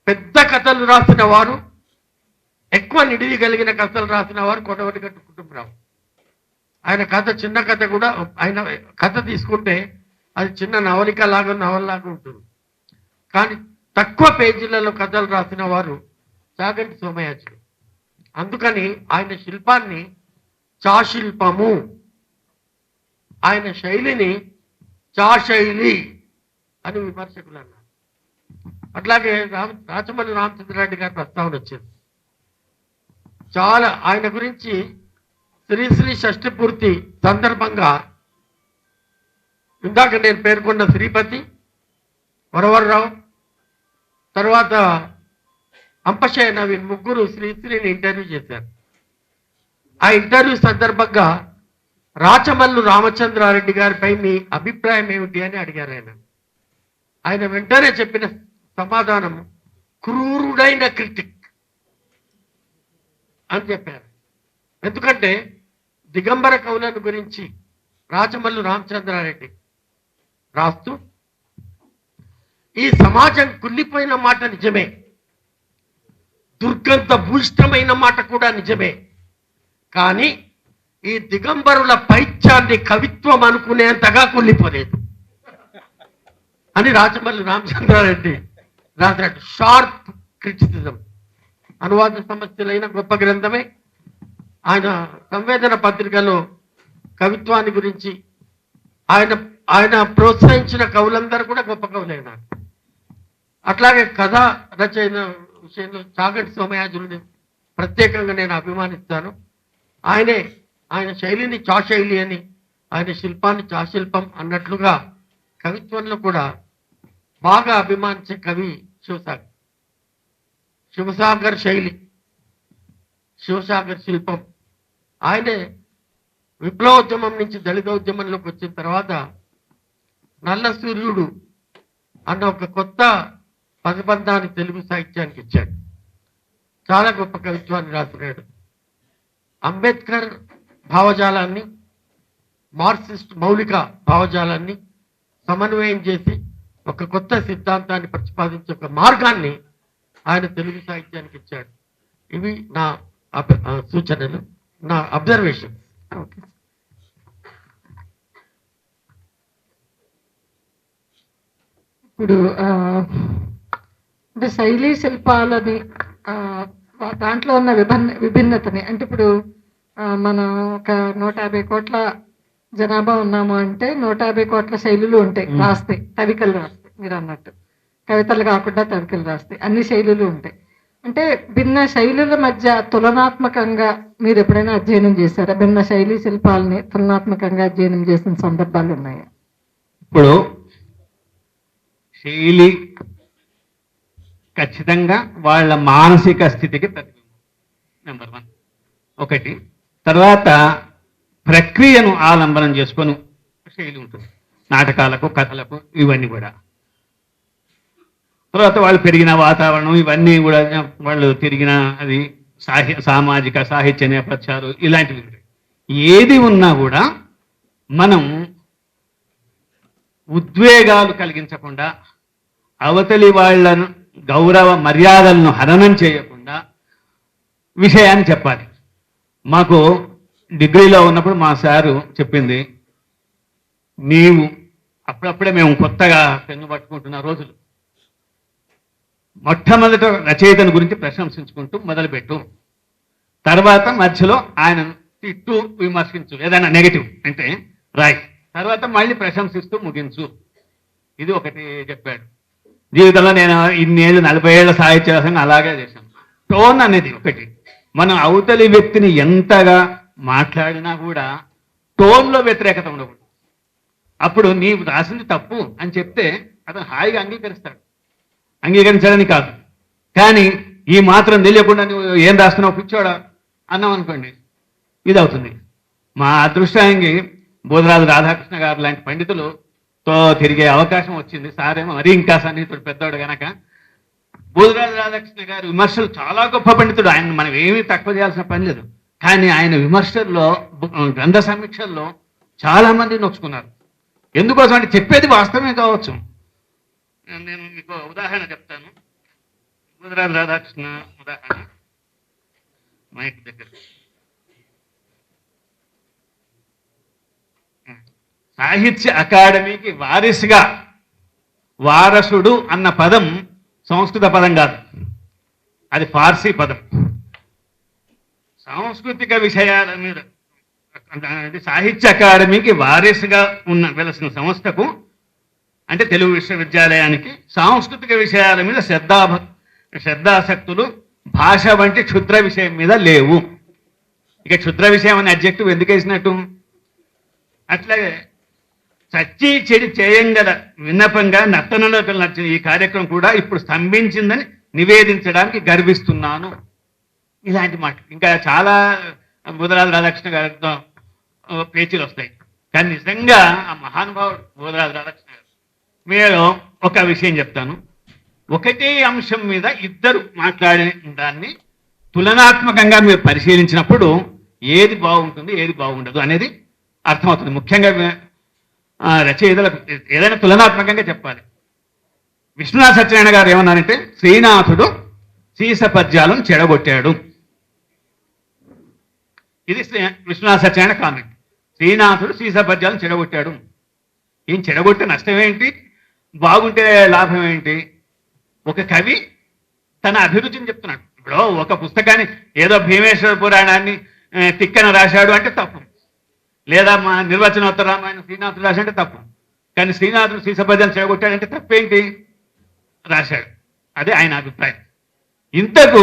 పెద్ద కథలు రాసిన వారు, ఎక్కువ నిడివి కలిగిన కథలు రాసిన వారు కొడవటిగట్టు కుటుంబరావు. ఆయన కథ చిన్న కథ కూడా, ఆయన కథ తీసుకుంటే అది చిన్న నవలిక లాగా నవలలాగా ఉంటుంది. కానీ తక్కువ పేజీలలో కథలు రాసిన వారు చాగంటి సోమయాజులు. అందుకని ఆయన శిల్పాన్ని చాశిల్పము, ఆయన శైలిని చాశైలి అని విమర్శకులు అన్నారు. అట్లాగే రాచమల్లి రామచంద్రారెడ్డి గారి ప్రస్తావన వచ్చింది. చాలా ఆయన గురించి శ్రీశ్రీ షష్ఠి పూర్తి సందర్భంగా ఇందాక నేను పేర్కొన్న శ్రీపతి, వరవర్రావు, తర్వాత అంపశయ నవీన్ ముగ్గురు శ్రీశ్రీని ఇంటర్వ్యూ చేశారు. ఆ ఇంటర్వ్యూ సందర్భంగా రాచమల్లు రామచంద్రారెడ్డి గారిపై మీ అభిప్రాయం ఏమిటి అని అడిగారు ఆయన. ఆయన వెంటనే చెప్పిన సమాధానం క్రూరుడైన క్రిటిక్ అని చెప్పారు. ఎందుకంటే దిగంబర కవులను గురించి రాచమల్లు రామచంద్రారెడ్డి రాస్తూ, ఈ సమాజం కుళ్ళిపోయిన మాట నిజమే, దుర్గంధ భూయిష్టమైన మాట కూడా నిజమే, కానీ ఈ దిగంబరుల పైత్యాన్ని కవిత్వం అనుకునేంతగా కుళ్ళిపోలేదు అని రాచమల్లి రామచంద్రారెడ్డి రాసినట్టు షార్ప్ క్రిటిసిజం. అనువాద సమస్యలైన గొప్ప గ్రంథమే. ఆయన సంవేదన పత్రికలో కవిత్వాన్ని గురించి ఆయన ప్రోత్సహించిన కవులందరూ కూడా గొప్ప కవులైనారు. అట్లాగే కథ రచన విషయంలో చాగంటి సోమయాజులని ప్రత్యేకంగా నేను అభిమానిస్తాను. ఆయన శైలిని చాశైలి అని, ఆయన శిల్పాన్ని చాశిల్పం అన్నట్లుగా కవిత్వంలో కూడా బాగా అభిమానించే కవి శివసాగర్. శివసాగర్ శైలి, శివసాగర్ శిల్పం. ఆయనే విప్లవోద్యమం నుంచి దళిత ఉద్యమంలోకి వచ్చిన తర్వాత నల్ల సూర్యుడు అన్న ఒక కొత్త పదబంధాన్ని తెలుగు సాహిత్యానికి ఇచ్చాడు. చాలా గొప్ప కవిత్వాన్ని రాసినాడు. అంబేద్కర్ భావజాలాన్ని, మార్క్సిస్ట్ మౌలిక భావజాలాన్ని సమన్వయం చేసి ఒక కొత్త సిద్ధాంతాన్ని ప్రతిపాదించే ఒక మార్గాన్ని ఆయన తెలుగు సాహిత్యానికి ఇచ్చాడు. ఇవి నా సూచనలు, నా అబ్జర్వేషన్. ఓకే. ఇప్పుడు అంటే శైలి శిల్పాలని దాంట్లో ఉన్న విభిన్నతని, అంటే ఇప్పుడు మనం ఒక 150 కోట్ల జనాభా ఉన్నాము అంటే 150 కోట్ల శైలులు ఉంటాయి, రాస్తాయి, కవికలు రాస్తాయి. మీరు అన్నట్టు కవితలు కాకుండా కవికలు రాస్తాయి, అన్ని శైలులు ఉంటాయి. అంటే భిన్న శైలుల మధ్య తులనాత్మకంగా మీరు ఎప్పుడైనా అధ్యయనం చేశారా? భిన్న శైలి శిల్పాలని తులనాత్మకంగా అధ్యయనం చేసిన సందర్భాలు ఉన్నాయా? ఇప్పుడు శైలి ఖచ్చితంగా వాళ్ళ మానసిక స్థితికి ప్రతిబింబం. నెంబర్ 1 ఒకటి. తర్వాత ప్రక్రియను ఆలంబనం చేసుకొని శైలి ఉంటుంది, నాటకాలకు, కథలకు, ఇవన్నీ కూడా. తర్వాత వాళ్ళు పెరిగిన వాతావరణం, ఇవన్నీ కూడా, వాళ్ళు తిరిగిన అది సామాజిక సాహిత్య నేపథ్యాలు, ఇలాంటివి ఉంటాయి. ఏది ఉన్నా కూడా మనం ఉద్వేగాలు కలిగించకుండా, అవతలి వాళ్ళను గౌరవ మర్యాదలను హననం చేయకుండా విషయాన్ని చెప్పాలి. మాకు డిగ్రీలో ఉన్నప్పుడు మా సారు చెప్పింది, నీవు అప్పుడప్పుడే మేము కొత్తగా పెన్ను పట్టుకుంటున్న రోజులు, మొట్టమొదట రచయితను గురించి ప్రశంసించుకుంటూ మొదలుపెట్టు, తర్వాత మధ్యలో ఆయన తిట్టు, విమర్శించు, ఏదైనా నెగటివ్ అంటే రాయ్, తర్వాత మళ్ళీ ప్రశంసిస్తూ ముగించు. ఇది ఒకటి చెప్పాడు. జీవితంలో నేను ఇన్నేళ్ళు 40 ఏళ్ల సాహిత్య వ్యాసంగా అలాగే చేశాను. టోన్ అనేది ఒకటి. మనం అవతలి వ్యక్తిని ఎంతగా మాట్లాడినా కూడా టోన్లో వ్యతిరేకత ఉండకూడదు. అప్పుడు నీవు రాసింది తప్పు అని చెప్తే అతను హాయిగా అంగీకరిస్తాడు. అంగీకరించాలని కాదు, కానీ ఈ మాత్రం తెలియకుండా నువ్వు ఏం రాస్తున్నావు పిచ్చోడా అన్నాం అనుకోండి, ఇది అవుతుంది. మా అదృష్టానికి బోధరాజు రాధాకృష్ణ గారు లాంటి పండితులతో తిరిగే అవకాశం వచ్చింది. సారేమో మరీ ఇంకా సన్నిహితుడు, పెద్దవాడు గనక. బోధరాజు రాధాకృష్ణ గారి విమర్శలు చాలా గొప్ప పండితుడు, ఆయన మనం ఏమీ తక్కువ చేయాల్సిన పని లేదు. కానీ ఆయన విమర్శల్లో, గ్రంథ సమీక్షల్లో చాలా మంది నొచ్చుకున్నారు. ఎందుకోసం అంటే చెప్పేది వాస్తవమే కావచ్చు. నేను మీకు ఉదాహరణ చెప్తాను. బోధరాజు రాధాకృష్ణ ఉదాహరణ, మైక్ దగ్గర. సాహిత్య అకాడమీకి వారసుగా, వారసుడు అన్న పదం సంస్కృత పదం కాదు, అది పార్సీ పదం. సాంస్కృతిక విషయాల మీద సాహిత్య అకాడమీకి వారసుగా వెలసిన సంస్థకు, అంటే తెలుగు విశ్వవిద్యాలయానికి సాంస్కృతిక విషయాల మీద శ్రద్ధాసక్తులు భాష వంటి క్షుద్ర విషయం మీద లేవు. ఇక క్షుద్ర విషయం అనే అడ్జెక్టివ్ ఎందుకు వేసినట్టు? అట్లాగే చచ్చి చెడి చేయంగల విన్నపంగా నర్తనలోకి నచ్చిన ఈ కార్యక్రమం కూడా ఇప్పుడు స్తంభించిందని నివేదించడానికి గర్విస్తున్నాను. ఇలాంటి మాట ఇంకా చాలా బోధరాజు రాధాకృష్ణ గారితో పేచీలు వస్తాయి. కానీ నిజంగా ఆ మహానుభావుడు బోధరాజు రాధాకృష్ణ గారు. మీరు ఒక విషయం చెప్తాను. ఒకటే అంశం మీద ఇద్దరు మాట్లాడిన దాన్ని తులనాత్మకంగా మీరు పరిశీలించినప్పుడు ఏది బాగుంటుంది, ఏది బాగుండదు అనేది అర్థమవుతుంది. ముఖ్యంగా రచయితలకు ఏదైనా తులనాత్మకంగా చెప్పాలి. విశ్వనాథ సత్యనారాయణ గారు ఏమన్నారంటే, శ్రీనాథుడు సీస పద్యాలను చెడగొట్టాడు. ఇది విశ్వనాథ సత్యనారాయణ కామెంట్. శ్రీనాథుడు సీస పద్యాలను చెడగొట్టాడు. ఏం చెడగొట్టే నష్టం ఏంటి, బాగుంటే లాభం ఏంటి? ఒక కవి తన అభిరుచిని చెప్తున్నాడు. ఇప్పుడు ఒక పుస్తకాన్ని ఏదో భీమేశ్వర పురాణాన్ని తిక్కన రాశాడు అంటే తప్పు, లేదా మా నిర్వచనోత్తర రామాయణం శ్రీనాథుడు రాశాడంటే తప్పు. కానీ శ్రీనాథుడు సీసపద్యాన్ని చెడగొట్టాడంటే తప్పేంటి? రాశాడు, అదే ఆయన అభిప్రాయం. ఇంతకు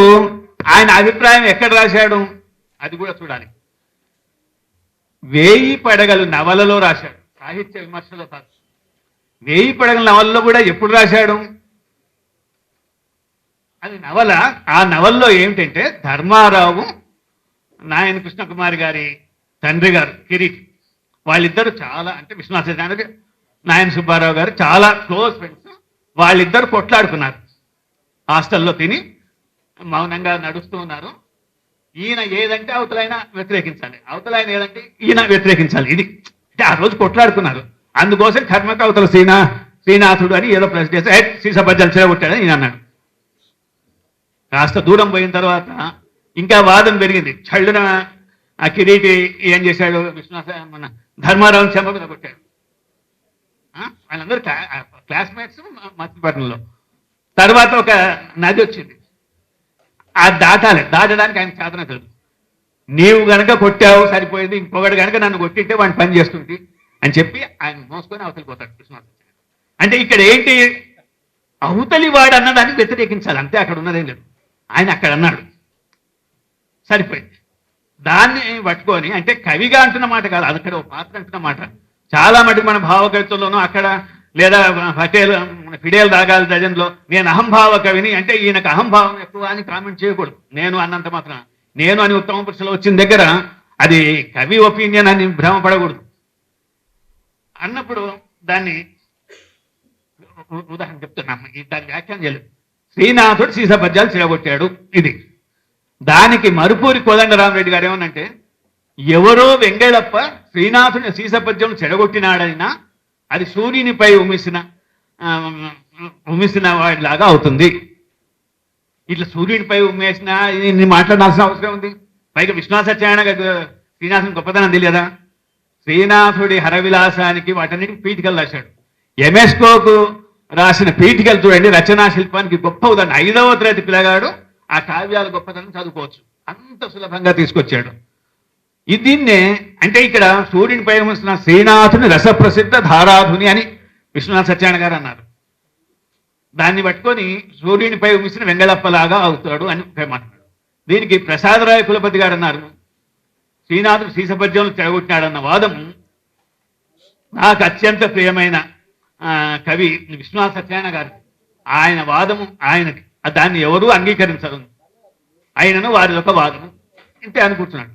ఆయన అభిప్రాయం ఎక్కడ రాశాడు అది కూడా చూడాలి. 1000 పడగలు నవలలో రాశాడు, సాహిత్య విమర్శలో కాదు. 1000 పడగల నవలలో కూడా ఎప్పుడు రాశాడు? అది నవల. ఆ నవల్లో ఏమిటంటే ధర్మారావు, నాయన కృష్ణకుమారి గారి తండ్రి గారు కిరీటి, వాళ్ళిద్దరు చాలా, అంటే విశ్వనాథ సత్యనారాయణ, నాయన సుబ్బారావు గారు చాలా క్లోజ్ ఫ్రెండ్స్. వాళ్ళిద్దరు కొట్లాడుకున్నారు, హాస్టల్లో తిని మౌనంగా నడుస్తూ ఉన్నారు. ఈయన ఏదంటే అవతలైన వ్యతిరేకించాలి, అవతలైన ఏదంటే ఈయన వ్యతిరేకించాలి. ఇది అంటే ఆ రోజు కొట్లాడుకున్నారు. అందుకోసం కర్మక అవతల శ్రీనాథుడు అని ఏదో ప్రశ్న చేస్తే సీసపద్యాలు చెడగొట్టాడని ఈయన అన్నాడు. కాస్త దూరం పోయిన తర్వాత ఇంకా వాదన పెరిగింది. చళ్ళున ఆ కిరీటి ఏం చేశాడు, విశ్వనాథ మన ధర్మారావుని చెంప మీద కొట్టాడు. వాళ్ళందరూ క్లాస్మేట్స్ మచిలీపట్నంలో. తర్వాత ఒక నది వచ్చింది, అది దాటడానికి ఆయన సాధన తెలుసు. నీవు గనక కొట్టావు సరిపోయింది, ఇంకొకటి కనుక నన్ను కొట్టింటే వాడిని పని చేస్తుంది అని చెప్పి ఆయన మోసుకొని అవతలి పోతాడు విశ్వనాథ. అంటే ఇక్కడ ఏంటి, అవతలి వాడు అన్నదాన్ని వ్యతిరేకించాలి, అంతే. అక్కడ ఉన్నదేం లేదు. ఆయన అక్కడ అన్నాడు, సరిపోయింది. దాన్ని పట్టుకొని, అంటే కవిగా అంటున్న మాట కాదు, అది అక్కడ ఒక పాత్ర అంటున్న మాట. చాలా మటుకు మన భావకవిత్వంలోనూ అక్కడ లేదా ఫిడేల్ రాగాల డజన్లో నేను అహంభావ కవిని అంటే ఈయనకు అహంభావం ఎక్కువ అని కామెంట్ చేయకూడదు. నేను అన్నంత మాత్రం నేను అని ఉత్తమ పురుషులు వచ్చిన దగ్గర అది కవి ఒపీనియన్ అని భ్రమపడకూడదు. అన్నప్పుడు దాన్ని ఉదాహరణ చెప్తున్నాము, దాన్ని వ్యాఖ్యానం చేయలేదు. శ్రీనాథుడు సీస పద్యాలు చెడగొట్టాడు, ఇది. దానికి మరుపూరి కోదండరామరెడ్డి గారు ఏమనంటే, ఎవరో వెంగళప్ప శ్రీనాథుని సీస పద్యం చెడగొట్టినాడైనా అది సూర్యునిపై ఉమ్మిసిన వాడిలాగా అవుతుంది. ఇట్లా సూర్యునిపై ఉమ్మేసిన ఇది మాట్లాడాల్సిన అవసరం ఉంది. పైగా విశ్వనాథ సత్యనారాయణ శ్రీనాథుని గొప్పతనం తెలియదా? శ్రీనాథుడి హరవిలాసానికి వాటన్నిటికి పీఠికలు రాశాడు. ఎంఎస్కోకు రాసిన పీఠికలు చూడండి, రచనా శిల్పానికి గొప్ప ఉదాహరణ. 5వ తరగతి పిల్లగాడు ఆ కావ్యాల గొప్పతనం చదువుకోవచ్చు, అంత సులభంగా తీసుకొచ్చాడు. దీన్నే అంటే ఇక్కడ సూర్యునిపై ఉమ్మిసిన శ్రీనాథుని రసప్రసిద్ధ ధారాధుని అని విశ్వనాథ సత్యనారాయణ గారు అన్నారు. దాన్ని పట్టుకొని సూర్యునిపై ఉమ్మిసిన వెంగళప్పలాగా అవుతాడు అని మాట్లాడు. దీనికి ప్రసాదరాయ కులపతి గారు అన్నారు, శ్రీనాథుడు సీసపద్యంలో చెడగొట్టినాడన్న వాదం నాకు అత్యంత ప్రియమైన కవి విశ్వనాథ సత్యనారాయణ గారు. ఆయన వాదము ఆయనకి, దాన్ని ఎవరూ అంగీకరించరు. ఆయనను వారి యొక్క వాదము ఇంతే అనుకుంటున్నాడు.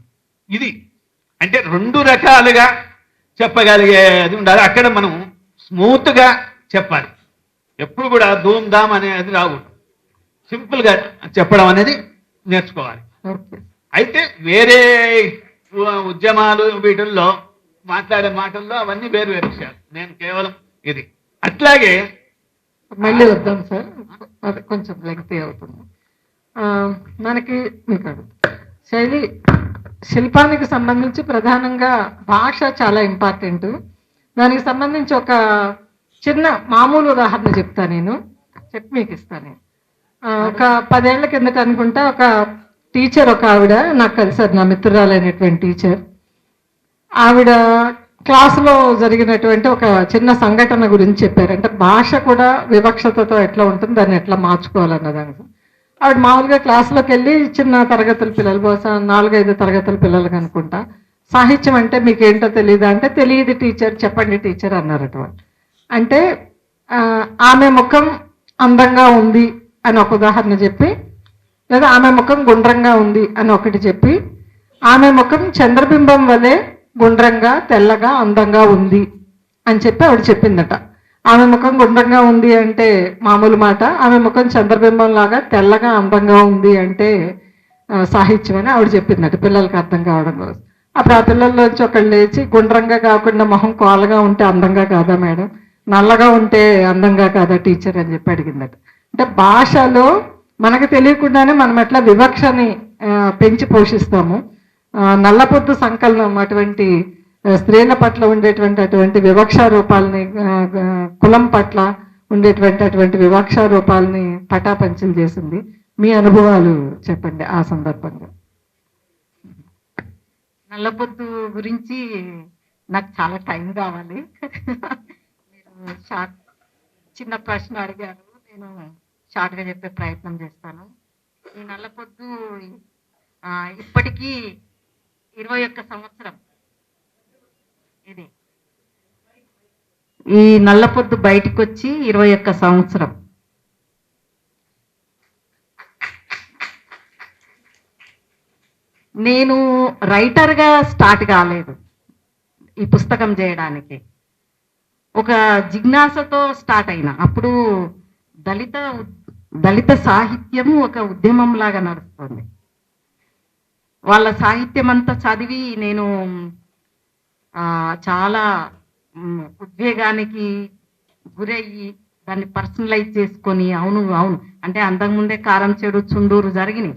ఇది అంటే 2 రకాలుగా చెప్పగలిగేది ఉండాలి. అక్కడ మనం స్మూత్గా చెప్పాలి. ఎప్పుడు కూడా ధూమ్ ధామ్ అనేది రాకూడదు. సింపుల్గా చెప్పడం అనేది నేర్చుకోవాలి. అయితే వేరే ఉద్యమాలు వీటిల్లో మాట్లాడే మాటల్లో అవన్నీ వేరు వేరు విషయాలు. నేను కేవలం ఇది. అట్లాగే మళ్ళీ వద్దాం సార్, అది కొంచెం లెంగ్తీ అవుతుంది. మనకి మీకు శైలి శిల్పానికి సంబంధించి ప్రధానంగా భాష చాలా ఇంపార్టెంట్. దానికి సంబంధించి ఒక చిన్న మామూలు ఉదాహరణ చెప్తా, నేను చెప్పి మీకు ఇస్తాను. ఒక 10 ఏళ్ల కిందట అనుకుంటా ఒక టీచర్, ఒక ఆవిడ నాకు కలిసారు, నా మిత్రురాలైనటువంటి టీచర్. ఆవిడ క్లాసులో జరిగినటువంటి ఒక చిన్న సంఘటన గురించి చెప్పారు. అంటే భాష కూడా వివక్షతతో ఎట్లా ఉంటుంది, దాన్ని ఎట్లా మార్చుకోవాలన్న దానికి. ఆవిడ మామూలుగా క్లాసులోకి వెళ్ళి చిన్న తరగతుల పిల్లలు, బహుశా 4-5 తరగతుల పిల్లలకు అనుకుంటా, సాహిత్యం అంటే మీకు ఏంటో తెలియదా అంటే, తెలియదు టీచర్, చెప్పండి టీచర్ అన్నారట. అంటే ఆమె ముఖం అందంగా ఉంది అని ఒక ఉదాహరణ చెప్పి, లేదా ఆమె ముఖం గుండ్రంగా ఉంది అని ఒకటి చెప్పి, ఆమె ముఖం చంద్రబింబం వలె గుండ్రంగా తెల్లగా అందంగా ఉంది అని చెప్పి ఆవిడ చెప్పిందట. ఆమె ముఖం గుండ్రంగా ఉంది అంటే మామూలు మాట, ఆమె ముఖం చంద్రబింబం లాగా తెల్లగా అందంగా ఉంది అంటే సాహిత్యం అని ఆవిడ చెప్పిందట, పిల్లలకి అర్థం కావడం కోసం. అప్పుడు ఆ పిల్లల్లోంచి ఒకళ్ళు లేచి, గుండ్రంగా కాకుండా మొహం కోలగా ఉంటే అందంగా కాదా మేడం, నల్లగా ఉంటే అందంగా కాదా టీచర్ అని చెప్పి అడిగిందట. అంటే భాషలో మనకు తెలియకుండానే మనం ఎట్లా వివక్షని పెంచి పోషిస్తాము. నల్లపొద్దు సంకలనం అటువంటి స్త్రీల పట్ల ఉండేటువంటి అటువంటి వివక్షా రూపాలని, కులం పట్ల ఉండేటువంటి అటువంటి వివక్షా రూపాలని పటాపంచలు చేసింది. మీ అనుభవాలు చెప్పండి ఆ సందర్భంగా. నల్లపొద్దు గురించి నాకు చాలా టైం కావాలి. మీరు చిన్న ప్రశ్న అడిగారు, నేను షార్ట్గా చెప్పే ప్రయత్నం చేస్తాను. ఈ నల్లపొద్దు ఇప్పటికీ 21 సంవత్సరం. ఇది ఈ నల్లపొద్దు బయటకు వచ్చి 21 సంవత్సరం. నేను రైటర్గా స్టార్ట్ కాలేదు ఈ పుస్తకం చేయడానికి. ఒక జిజ్ఞాసతో స్టార్ట్ అయినా. అప్పుడు దళిత సాహిత్యం ఒక ఉద్యమం లాగా నడుస్తుంది. వాళ్ళ సాహిత్యం అంతా చదివి నేను చాలా ఉద్వేగానికి గురయ్యి దాన్ని పర్సనలైజ్ చేసుకొని, అవును అంటే అంతకుముందే కారం చెడు చుండూరు జరిగినాయి.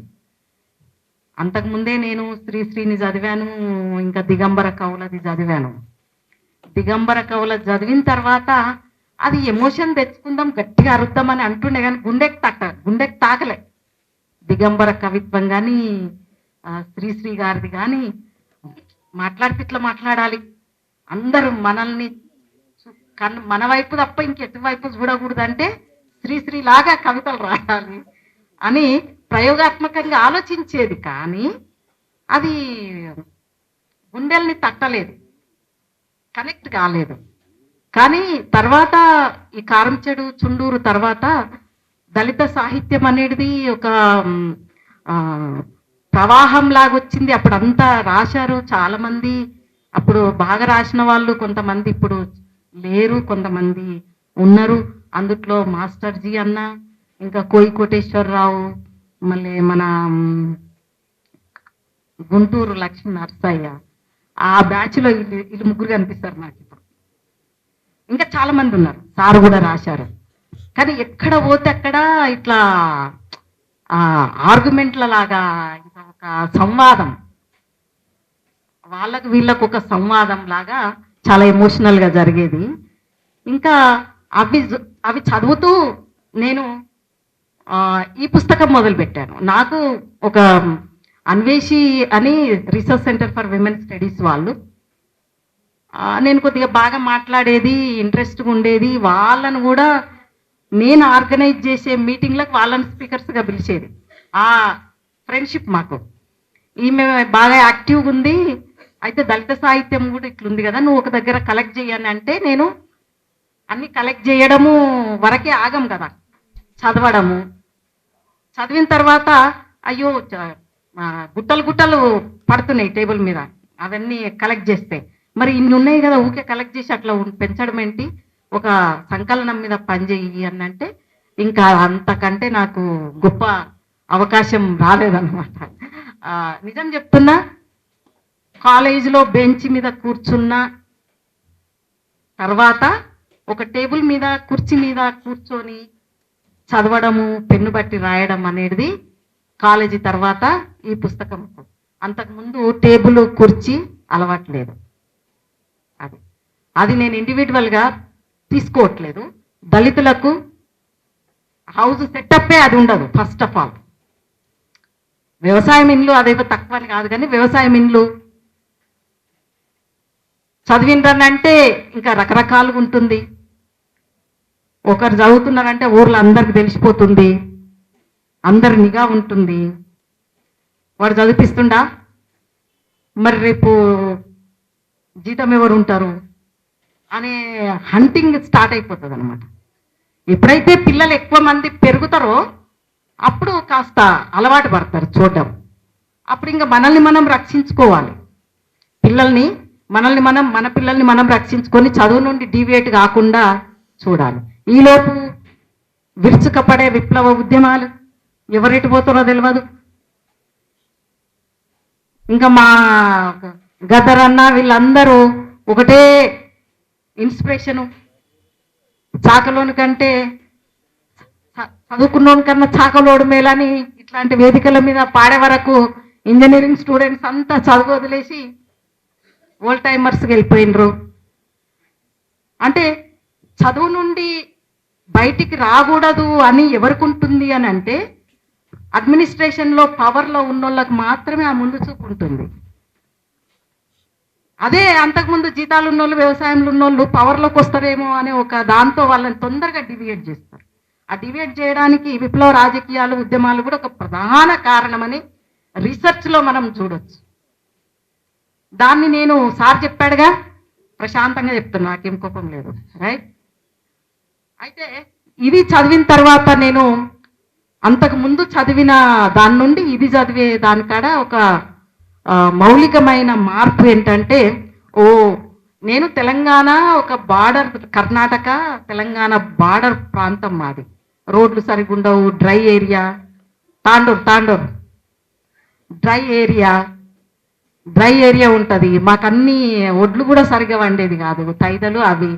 అంతకుముందే నేను శ్రీశ్రీని చదివాను, ఇంకా దిగంబర కవులది చదివాను. దిగంబర కవుల చదివిన తర్వాత అది ఎమోషన్ తెచ్చుకుందాం, గట్టిగా అరుద్దామని అంటుండే, కానీ గుండెకి తాకలే. దిగంబర కవిత్వం కానీ శ్రీశ్రీ గారిది కానీ మాట్లాడితే ఇట్లా మాట్లాడాలి, అందరూ మనల్ని మన వైపు తప్ప ఇంకెటువైపు చూడకూడదంటే శ్రీశ్రీ లాగా కవితలు రాయాలి అని ప్రయోగాత్మకంగా ఆలోచించేది. కానీ అది గుండెల్ని తట్టలేదు, కనెక్ట్ కాలేదు. కానీ తర్వాత ఈ కారంచెడు చుండూరు తర్వాత దళిత సాహిత్యం అనేది ఒక ఆ, ప్రవాహం లాగొచ్చింది. అప్పుడు అంతా రాశారు చాలా మంది. అప్పుడు బాగా రాసిన వాళ్ళు కొంతమంది ఇప్పుడు లేరు, కొంతమంది ఉన్నారు. అందుట్లో మాస్టర్ జీ అన్న, ఇంకా కోయి కోటేశ్వరరావు, మళ్ళీ మన గుంటూరు లక్ష్మీ నరసయ్య, ఆ బ్యాచ్లో వీళ్ళు ముగ్గురు కనిపిస్తారు నాకు ఇప్పుడు. ఇంకా చాలా మంది ఉన్నారు, సార్ కూడా రాశారు. కానీ ఎక్కడ పోతే అక్కడ ఇట్లా ఆర్గ్యుమెంట్ల లాగా ఇంకా ఒక సంవాదం, వాళ్ళకు వీళ్ళకు ఒక సంవాదం లాగా చాలా ఎమోషనల్గా జరిగేది. ఇంకా అవి చదువుతూ నేను ఈ పుస్తకం మొదలుపెట్టాను. నాకు ఒక అన్వేషి అని research centre for women studies వాళ్ళు, నేను కొద్దిగా బాగా మాట్లాడేది, ఇంట్రెస్ట్గా ఉండేది. వాళ్ళను కూడా నేను ఆర్గనైజ్ చేసే మీటింగ్లకు వాళ్ళని స్పీకర్స్గా పిలిచేది. ఆ ఫ్రెండ్షిప్ మాకు. ఈమె బాగా యాక్టివ్గా ఉంది, అయితే దళిత సాహిత్యం కూడా ఇట్లుంది కదా, నువ్వు ఒక దగ్గర కలెక్ట్ చేయని అంటే నేను అన్ని కలెక్ట్ చేయడము వరకే ఆగం కదా, చదవడము. చదివిన తర్వాత అయ్యో గుట్టలు గుట్టలు పడుతున్నాయి టేబుల్ మీద, అవన్నీ కలెక్ట్ చేస్తే. మరి ఇన్ని ఉన్నాయి కదా, ఊకే కలెక్ట్ చేసి అట్లా పెంచడం ఏంటి, ఒక సంకలనం మీద పనిచేయి అని అంటే ఇంకా అంతకంటే నాకు గొప్ప అవకాశం రాలేదన్నమాట. నిజం చెప్తున్నా, కాలేజీలో బెంచ్ మీద కూర్చున్న తర్వాత ఒక టేబుల్ మీద కుర్చీ మీద కూర్చొని చదవడము, పెన్ను బట్టి రాయడం అనేది కాలేజీ తర్వాత ఈ పుస్తకం. అంతకుముందు టేబుల్ కుర్చీ అలవాట్లేదు. అది నేను ఇండివిజువల్గా తీసుకోవట్లేదు. దళితులకు హౌస్ సెటప్పే అది ఉండదు. ఫస్ట్ ఆఫ్ ఆల్ వ్యవసాయం ఇండ్లు అదేదో తక్కువ అని కాదు, కానీ వ్యవసాయం ఇండ్లు చదివిండ్రనంటే ఇంకా రకరకాలుగా ఉంటుంది. ఒకరు చదువుతున్నారంటే ఊర్లో అందరికి తెలిసిపోతుంది, అందరి నిఘా ఉంటుంది. వాడు చదివిపిస్తుండా, మరి రేపు జీతం ఎవరు ఉంటారు అనే హంటింగ్ స్టార్ట్ అయిపోతుంది అనమాట. ఎప్పుడైతే పిల్లలు ఎక్కువ మంది పెరుగుతారో అప్పుడు కాస్త అలవాటు పడతారు చూడడం. అప్పుడు ఇంకా మనల్ని మనం రక్షించుకోవాలి. మన పిల్లల్ని మనం రక్షించుకొని చదువు నుండి డీవియేట్ కాకుండా చూడాలి. ఈలోపు విరుచుకపడే విప్లవ ఉద్యమాలు ఎవరెటు పోతారో తెలియదు. ఇంకా మా గదరన్న వీళ్ళందరూ ఒకటే ఇన్స్పిరేషను. చాకలోని కంటే చదువుకున్నోని కన్నా చాకలోడు మేలని ఇట్లాంటి వేదికల మీద పాడే వరకు ఇంజనీరింగ్ స్టూడెంట్స్ అంతా చదువు వదిలేసి ఓల్డ్ టైమర్స్కి వెళ్ళిపోయినరు. అంటే చదువు నుండి బయటికి రాకూడదు అని ఎవరికి ఉంటుంది అని అంటే అడ్మినిస్ట్రేషన్లో పవర్లో ఉన్నోళ్ళకి మాత్రమే ఆ ముందు చూపు ఉంటుంది. అదే అంతకుముందు జీతాలు ఉన్నోళ్ళు, వ్యవసాయంలో ఉన్నోళ్ళు పవర్లోకి వస్తారేమో అనే ఒక దాంతో వాళ్ళని తొందరగా డివియేట్ చేస్తారు. ఆ డివియేట్ చేయడానికి విప్లవ రాజకీయాలు, ఉద్యమాలు కూడా ఒక ప్రధాన కారణమని రీసెర్చ్లో మనం చూడొచ్చు. దాన్ని నేను సార్ చెప్పాడుగా, ప్రశాంతంగా చెప్తున్నా, నాకేం కోపం లేదు, రైట్. అయితే ఇది చదివిన తర్వాత నేను అంతకు ముందు చదివిన దాని నుండి ఇది చదివే దానికాడ ఒక మౌలికమైన మార్పు ఏంటంటే, నేను తెలంగాణ ఒక బార్డర్, కర్ణాటక తెలంగాణ బార్డర్ ప్రాంతం మాది. రోడ్లు సరిగ్గా ఉండవు, dry area, Tandur dry area ఉంటుంది. మాకన్నీ ఒడ్లు కూడా సరిగ్గా వండేది కాదు, తైదలు అవి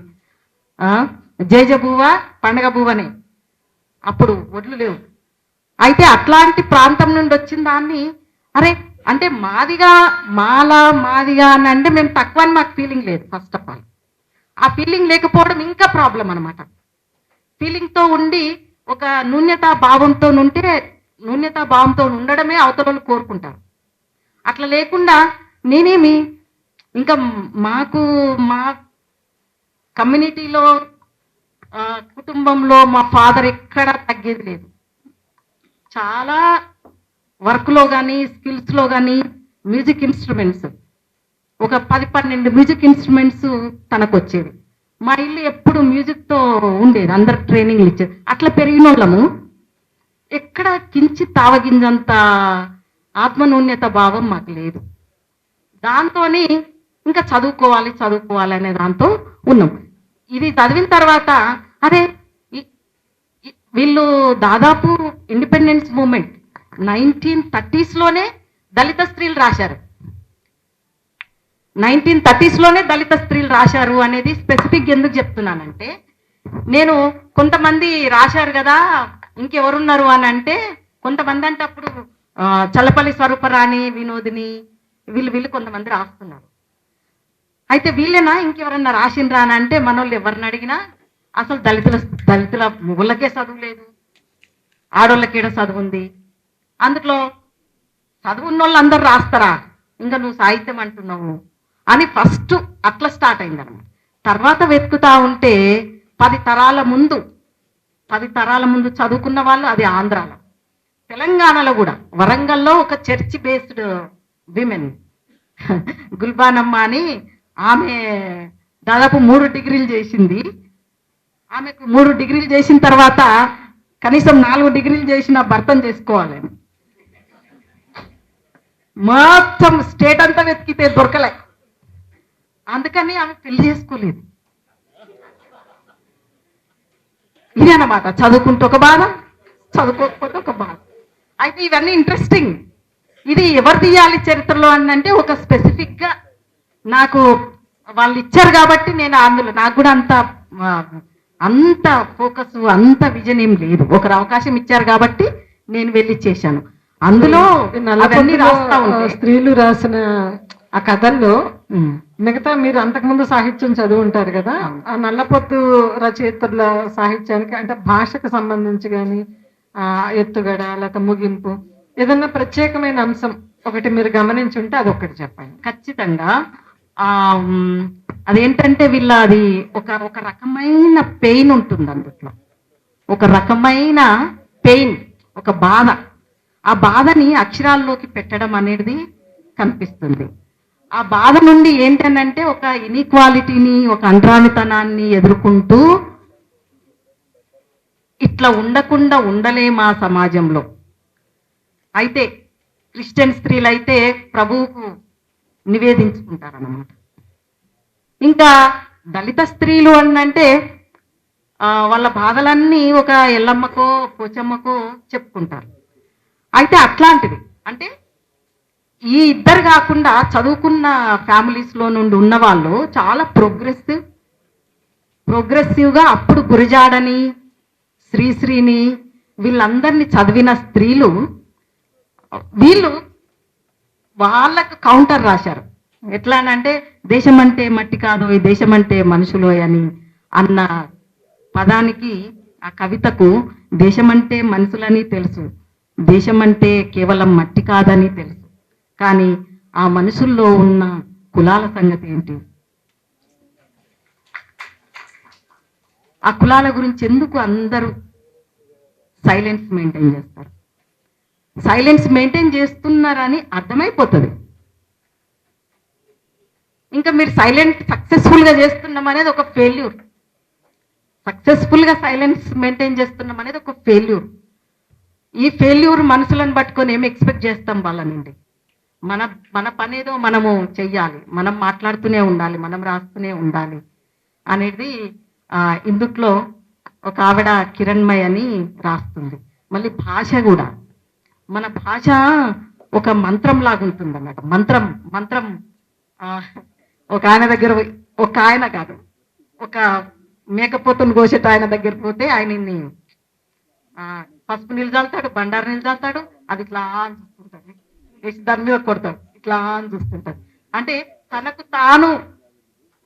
జేజబువ్వ పండగ బువ్వనే, అప్పుడు ఒడ్లు లేవు. అయితే అట్లాంటి ప్రాంతం నుండి వచ్చిన దాన్ని అరే అంటే మాదిగా అని అంటే మేము తక్కువ అని మాకు ఫీలింగ్ లేదు. ఫస్ట్ ఆఫ్ ఆల్ ఆ ఫీలింగ్ లేకపోవడం ఇంకా ప్రాబ్లం అనమాట. ఫీలింగ్తో ఉండి ఒక న్యూన్యతా భావంతో ఉండడమే అవతల కోరుకుంటారు. అట్లా లేకుండా నేనేమి ఇంకా మా కమ్యూనిటీలో కుటుంబంలో మా ఫాదర్ ఎక్కడా తగ్గేది లేదు. చాలా వర్క్లో కానీ స్కిల్స్లో కానీ మ్యూజిక్ ఇన్స్ట్రుమెంట్స్ ఒక 10-12 మ్యూజిక్ ఇన్స్ట్రుమెంట్స్ తనకు వచ్చేవి. మా ఇల్లు ఎప్పుడు మ్యూజిక్తో ఉండేది, అందరు ట్రైనింగ్లు ఇచ్చేది. అట్లా పెరిగిన వాళ్ళము. ఎక్కడ కించిత్ తావగింజంత ఆత్మనూన్యత భావం మాకు లేదు. దాంతోని ఇంకా చదువుకోవాలి అనే దాంతో ఉన్నాం. ఇది చదివిన తర్వాత అరే వీళ్ళు దాదాపు ఇండిపెండెన్స్ మూమెంట్ 1930s దళిత స్త్రీలు రాశారు. 1930s దళిత స్త్రీలు రాశారు అనేది స్పెసిఫిక్ ఎందుకు చెప్తున్నానంటే, నేను కొంతమంది రాశారు కదా ఇంకెవరున్నారు అని అంటే, కొంతమంది అంటే అప్పుడు చల్లపల్లి స్వరూపరాణి, వినోదిని, వీళ్ళు కొంతమంది రాస్తున్నారు. అయితే వీళ్ళేనా ఇంకెవరన్నా రాసిండ్రా అని అంటే, మనోళ్ళు ఎవరిని అడిగినా అసలు దళితుల మొగుళ్ళకే చదువు లేదు, ఆడోళ్ళకేడ చదువు ఉంది, అందులో చదువున్న వాళ్ళు అందరు రాస్తారా, ఇంకా నువ్వు సాహిత్యం అంటున్నావు అని ఫస్ట్ అట్లా స్టార్ట్ అయిందన్నమాట. తర్వాత వెతుకుతా ఉంటే 10 తరాల ముందు చదువుకున్న వాళ్ళు అది ఆంధ్రాలో, తెలంగాణలో కూడా వరంగల్లో ఒక చర్చ్ బేస్డ్ విమెన్ గుల్బానమ్మ అని ఆమె దాదాపు 3 డిగ్రీలు చేసింది. ఆమెకు 3 డిగ్రీలు చేసిన తర్వాత కనీసం 4 డిగ్రీలు చేసిన భర్తను చేసుకోవాలని మొత్తం స్టేట్ అంతా వెతికితే దొరకలే. అందుకని ఆమె పెళ్లి చేసుకోలేదు. ఇదే అన్నమాట, చదువుకుంటూ ఒక బాధ, చదువుకోకపోతే ఒక బాధ. అయితే ఇవన్నీ ఇంట్రెస్టింగ్. ఇది ఎవరు తీయాలి చరిత్రలో అని అంటే, ఒక స్పెసిఫిక్ గా నాకు వాళ్ళు ఇచ్చారు కాబట్టి నేను అందులో, నాకు కూడా అంత ఫోకస్ అంత విజన్ ఏం లేదు. ఒకరు అవకాశం ఇచ్చారు కాబట్టి నేను వెళ్ళి చేశాను. అందులో అవన్నీ రాస్తా ఉంటాయి. స్త్రీలు రాసిన ఆ కథల్లో మిగతా మీరు అంతకుముందు సాహిత్యం చదువు ఉంటారు కదా, ఆ నల్లపొత్తు రచయితల సాహిత్యానికి అంటే భాషకు సంబంధించి కానీ ఎత్తుగడ లేకపోతే ముగింపు ఏదన్నా ప్రత్యేకమైన అంశం ఒకటి మీరు గమనించి ఉంటే అది ఒకటి చెప్పండి. ఖచ్చితంగా అదేంటంటే అది ఒక రకమైన పెయిన్ ఉంటుంది అందులో, ఒక రకమైన పెయిన్, ఒక బాధ. ఆ బాధని అక్షరాల్లోకి పెట్టడం అనేది కనిపిస్తుంది. ఆ బాధ నుండి ఏంటనంటే ఒక ఇన్ఈక్వాలిటీని, ఒక అంటరానితనాన్ని ఎదుర్కొంటూ ఇట్లా ఉండకుండా ఉండలేమా సమాజంలో. అయితే క్రిస్టియన్ స్త్రీలు అయితే ప్రభువుకు నివేదించుకుంటారన్నమాట. ఇంకా దళిత స్త్రీలు అంటే వాళ్ళ బాధలన్నీ ఒక ఎల్లమ్మకో పోచమ్మకో చెప్పుకుంటారు. అయితే అట్లాంటిది అంటే ఈ ఇద్దరు కాకుండా చదువుకున్న ఫ్యామిలీస్లో నుండి ఉన్న వాళ్ళు చాలా ప్రోగ్రెసివ్గా అప్పుడు గురిజాడని, శ్రీశ్రీని వీళ్ళందరినీ చదివిన స్త్రీలు వీళ్ళు వాళ్ళకు కౌంటర్ రాశారు. ఎట్లా అంటే దేశం అంటే మట్టి కాదు, ఈ దేశం అంటే మనుషులు అని అన్న పదానికి, ఆ కవితకు దేశం అంటే మనుషులని తెలుసు, దేశం అంటే కేవలం మట్టి కాదని తెలుసు, కానీ ఆ మనుషుల్లో ఉన్న కులాల సంగతి ఏంటి, ఆ కులాల గురించి ఎందుకు అందరూ సైలెన్స్ మెయింటైన్ చేస్తారు. సైలెన్స్ మెయింటైన్ చేస్తున్నారని అర్థమైపోతుంది. ఇంకా మీరు సక్సెస్ఫుల్గా చేస్తున్నాం అనేది ఒక ఫెయిల్యూర్. సక్సెస్ఫుల్గా సైలెన్స్ మెయింటైన్ చేస్తున్నాం అనేది ఒక ఫెయిల్యూర్. ఈ ఫెయిల్యూర్ మనసులను పట్టుకొని ఏమి ఎక్స్పెక్ట్ చేస్తాం వాళ్ళ నుండి. మన పనేదో మనము చెయ్యాలి, మనం మాట్లాడుతూనే ఉండాలి, మనం రాస్తూనే ఉండాలి అనేది ఇందుట్లో ఒక ఆవిడ కిరణ్మయ్ అని రాస్తుంది. మళ్ళీ భాష కూడా, మన భాష ఒక మంత్రం లాగా ఉంటుంది అన్నమాట. మంత్రం ఒక ఆయన దగ్గర, ఒక ఆయన కాదు, ఒక మేకపోతుని కోసేట ఆయన దగ్గర పోతే ఆయనని పసుపు నీళ్ళు చల్లుతాడు, బండారు నీళ్ళు చల్లుతాడు, అది ఇట్లా అని చూస్తుంటాడు, వేసి దాని మీద కొడతాడు, ఇట్లా అని చూస్తుంటాడు. అంటే తనకు తాను,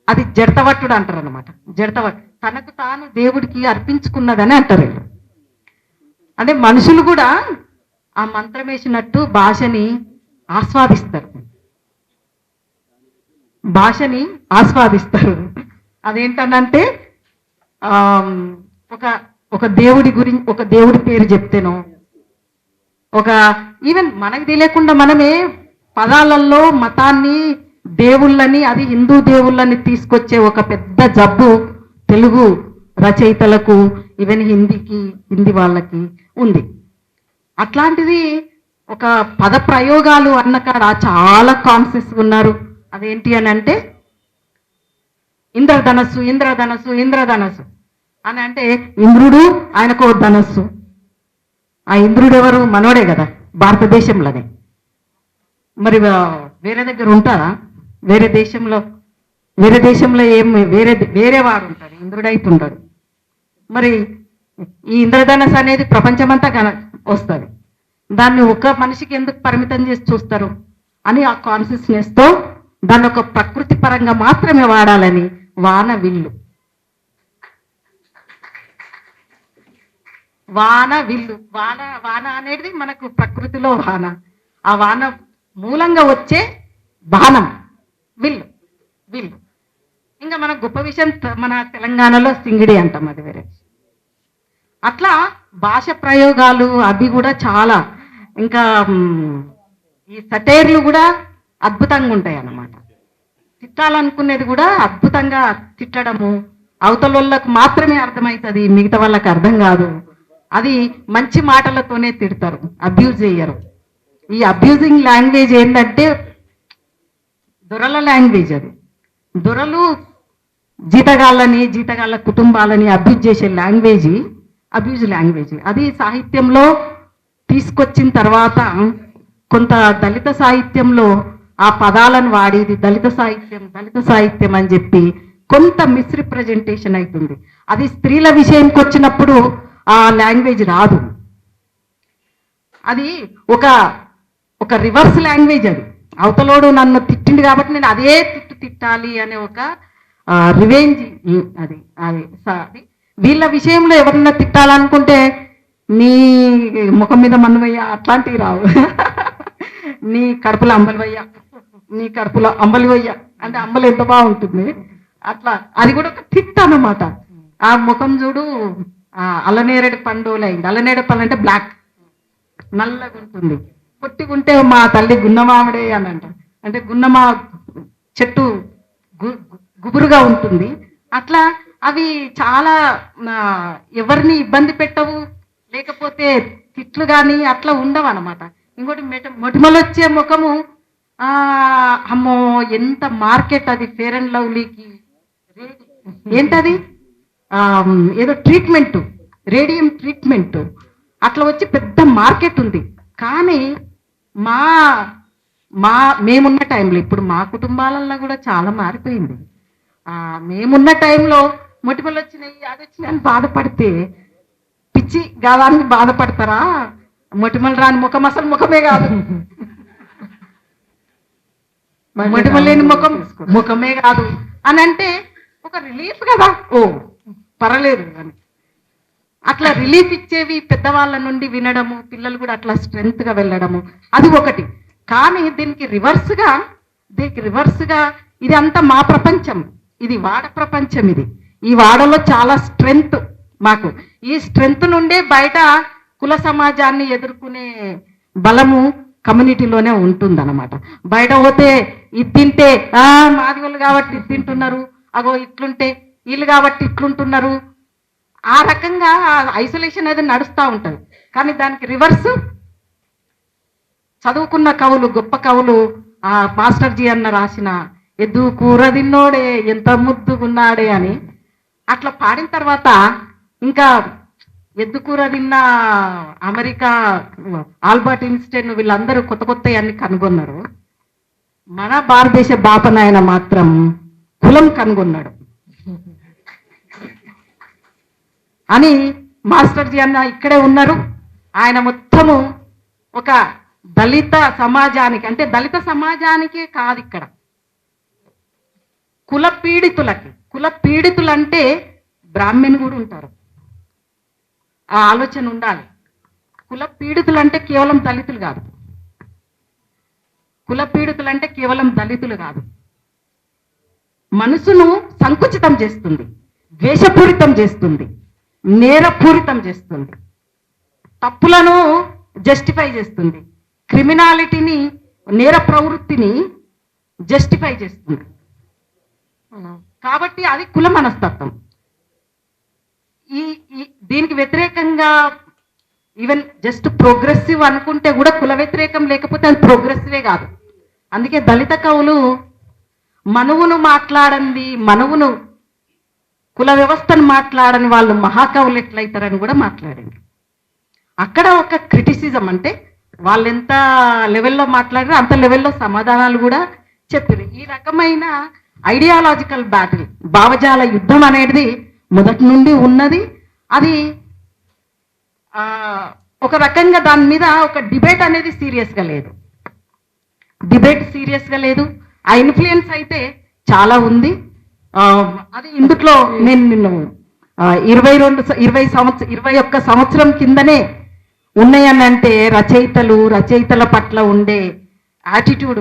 అది జడతవట్టుడు అంటారు అనమాట. జడతవట్టు తనకు తాను దేవుడికి అర్పించుకున్నదని అంటారు. అంటే మనుషులు కూడా ఆ మంత్రం వేసినట్టు భాషని ఆస్వాదిస్తారు. అదేంటనంటే ఒక దేవుడి గురించి, ఒక దేవుడి పేరు చెప్తేనో, ఈవెన్ మనకు తెలియకుండా మనమే పదాలలో మతాన్ని, దేవుళ్ళని, అది హిందూ దేవుళ్ళని తీసుకొచ్చే ఒక పెద్ద జబ్బు తెలుగు రచయితలకు ఈవెన్ హిందీ వాళ్ళకి ఉంది. అట్లాంటిది ఒక పద ప్రయోగాలు అన్న కాడ చాలా కాన్షియస్ ఉన్నారు. అదేంటి అని అంటే ఇంద్రధనస్సు ఇంద్రధనస్సు ఇంద్రధనస్సు అని అంటే ఇంద్రుడు ఆయనకు ధనస్సు. ఆ ఇంద్రుడు ఎవరు? మనోడే కదా, భారతదేశంలోనే. మరి వేరే దగ్గర ఉంటారా? వేరే దేశంలో ఏం వేరే వాడు ఉంటాడు, ఇంద్రుడైతే ఉంటాడు. మరి ఈ ఇంద్రధనస్సు అనేది ప్రపంచమంతా వస్తుంది. దాన్ని ఒక మనిషికి ఎందుకు పరిమితం చేసి చూస్తారు అని ఆ కాన్షియస్నెస్తో దాన్ని ఒక ప్రకృతి పరంగా మాత్రమే వాడాలని వాన విల్లు వాన అనేది మనకు ప్రకృతిలో వాన. ఆ వాన మూలంగా వచ్చే బాణం విల్లు. ఇంకా మన గొప్ప విషయం మన తెలంగాణలో సింగిడి అంటాం, అది వేరే. అట్లా భాష ప్రయోగాలు అవి కూడా చాలా, ఇంకా ఈ సటైర్లు కూడా అద్భుతంగా ఉంటాయి అన్నమాట. తిట్టాలనుకునేది కూడా అద్భుతంగా తిట్టడము, అవతల వాళ్ళకు మాత్రమే అర్థమవుతుంది, మిగతా వాళ్ళకి అర్థం కాదు. అది మంచి మాటలతోనే తిడతారు, అబ్యూజ్ చేయరు. ఈ అబ్యూజింగ్ లాంగ్వేజ్ ఏంటంటే దొరల లాంగ్వేజ్. అది దొరలు జీతగాళ్ళ కుటుంబాలని అబ్యూజ్ చేసే అబ్యూజ్ లాంగ్వేజ్. అది సాహిత్యంలో తీసుకొచ్చిన తర్వాత కొంత దళిత సాహిత్యంలో ఆ పదాలను వాడేది దళిత సాహిత్యం అని చెప్పి కొంత మిస్రిప్రజెంటేషన్ అవుతుంది. అది స్త్రీల విషయానికి వచ్చినప్పుడు ఆ లాంగ్వేజ్ రాదు. అది ఒక రివర్స్ లాంగ్వేజ్. అది అవతలోడు నన్ను తిట్టిండు కాబట్టి నేను అదే తిట్టాలి అనే ఒక రివెంజ్. అది వీళ్ళ విషయంలో ఎవరన్నా తిట్టాలనుకుంటే నీ ముఖం మీద మన్నువయ్యా అట్లాంటివి రావు. నీ కడుపులో అంబలివయ్యా అంటే అంబలి ఎంత బాగుంటుంది అట్లా. అది కూడా ఒక తిట్ అన్నమాట. ఆ ముఖం చూడు అల్లనేరేడు పండుగలు అయింది. అల్లనేరేడు పండు అంటే బ్లాక్, నల్లగా ఉంటుంది. పొట్టిగుంటే మా తల్లి గున్నమామిడే అని అంటారు, అంటే గున్నమా చెట్టు గుబురుగా ఉంటుంది. అట్లా అవి చాలా ఎవరిని ఇబ్బంది పెట్టవు, లేకపోతే తిట్లు కానీ అట్లా ఉండవు అనమాట. ఇంకోటి మొటిమలొచ్చే ముఖము, అమ్మో ఎంత మార్కెట్ అది. ఫేర్ అండ్ లవ్లీకి ఏంటది ఏదో ట్రీట్మెంట్, రేడియం ట్రీట్మెంట్ అట్లా వచ్చి పెద్ద మార్కెట్ ఉంది. కానీ మేమున్న టైంలో, ఇప్పుడు మా కుటుంబాలలో కూడా చాలా మారిపోయింది. మేమున్న టైంలో మొటిమలు వచ్చినాయి అది వచ్చినాయి అని బాధపడితే పిచ్చి గాదానికి బాధపడతారా? మొటిమలు రాని ముఖం అసలు ముఖమే కాదు, మొటిమలు లేని ముఖమే కాదు అని అంటే ఒక రిలీఫ్ కదా. ఓ పర్వాలేదు అని అట్లా రిలీఫ్ ఇచ్చేవి పెద్దవాళ్ళ నుండి వినడము, పిల్లలు కూడా అట్లా స్ట్రెంగ్త్గా వెళ్ళడము, అది ఒకటి. కానీ దీనికి రివర్స్గా ఇది అంతా మా ప్రపంచం, ఇది వాడ ప్రపంచం. ఈ వాడలో చాలా స్ట్రెంగ్త్ మాకు. ఈ స్ట్రెంగ్త్ నుండే బయట కుల సమాజాన్ని ఎదుర్కొనే బలము కమ్యూనిటీలోనే ఉంటుందన్నమాట. బయట పోతే ఇది తింటే మాది వాళ్ళు కాబట్టి ఇది తింటున్నారు, అగో ఇట్లుంటే వీళ్ళు కాబట్టి ఇట్లుంటున్నారు, ఆ రకంగా ఐసోలేషన్ అనేది నడుస్తూ ఉంటుంది. కానీ దానికి రివర్స్ చదువుకున్న కవులు, గొప్ప కవులు, మాస్టర్ జీ అన్న రాసిన ఎద్దు కూర తిన్నోడే ఎంత ముద్దుగున్నాడే అని అట్లా పాడిన తర్వాత ఇంకా ఎద్దు కూర తిన్న అమెరికా ఆల్బర్ట్ ఐన్స్టైన్ వీళ్ళందరూ కొత్త అన్ని కనుగొన్నారు. మన భారతదేశ బాపనాయన మాత్రం కులం కనుగొన్నాడు అని మాస్టర్ జీ అన్న ఇక్కడే ఉన్నారు. ఆయన మొత్తము ఒక దళిత సమాజానికి, అంటే దళిత సమాజానికే కాదు, ఇక్కడ కుల పీడితులు అంటే బ్రాహ్మణ్ కూడా ఉంటారు. ఆ ఆలోచన ఉండాలి. కుల పీడితులు అంటే కేవలం దళితులు కాదు, మనసును సంకుచితం చేస్తుంది, ద్వేషపూరితం చేస్తుంది, నేరపూరితం చేస్తుంది, తప్పులను జస్టిఫై చేస్తుంది, క్రిమినాలిటీని, నేర ప్రవృత్తిని జస్టిఫై చేస్తుంది. కాబట్టి అది కుల మనస్తత్వం. వ్యతిరేకంగా ఈవెన్ జస్ట్ ప్రోగ్రెసివ్ అనుకుంటే కూడా కుల వ్యతిరేకం లేకపోతే అది ప్రోగ్రెసివే కాదు. అందుకే దళిత కవులు మనువును మాట్లాడంది, మనువును కుల వ్యవస్థను మాట్లాడని వాళ్ళు మహాకవులు ఎట్లయితారని కూడా మాట్లాడింది. అక్కడ ఒక క్రిటిసిజం, అంటే వాళ్ళు ఎంత లెవెల్లో మాట్లాడారో అంత లెవెల్లో సమాధానాలు కూడా చెప్పారు. ఈ రకమైన ఐడియాలజికల్ బ్యాటిల్, భావజాల యుద్ధం అనేది మొదటి నుండి ఉన్నది. అది ఒక రకంగా దాని మీద ఒక డిబేట్ అనేది సీరియస్గా లేదు. ఆ ఇన్ఫ్లుయెన్స్ అయితే చాలా ఉంది. అది ఇందులో నేను నిన్ను 21 సంవత్సరం కిందనే ఉన్నాయని అంటే రచయితల పట్ల ఉండే యాటిట్యూడ్,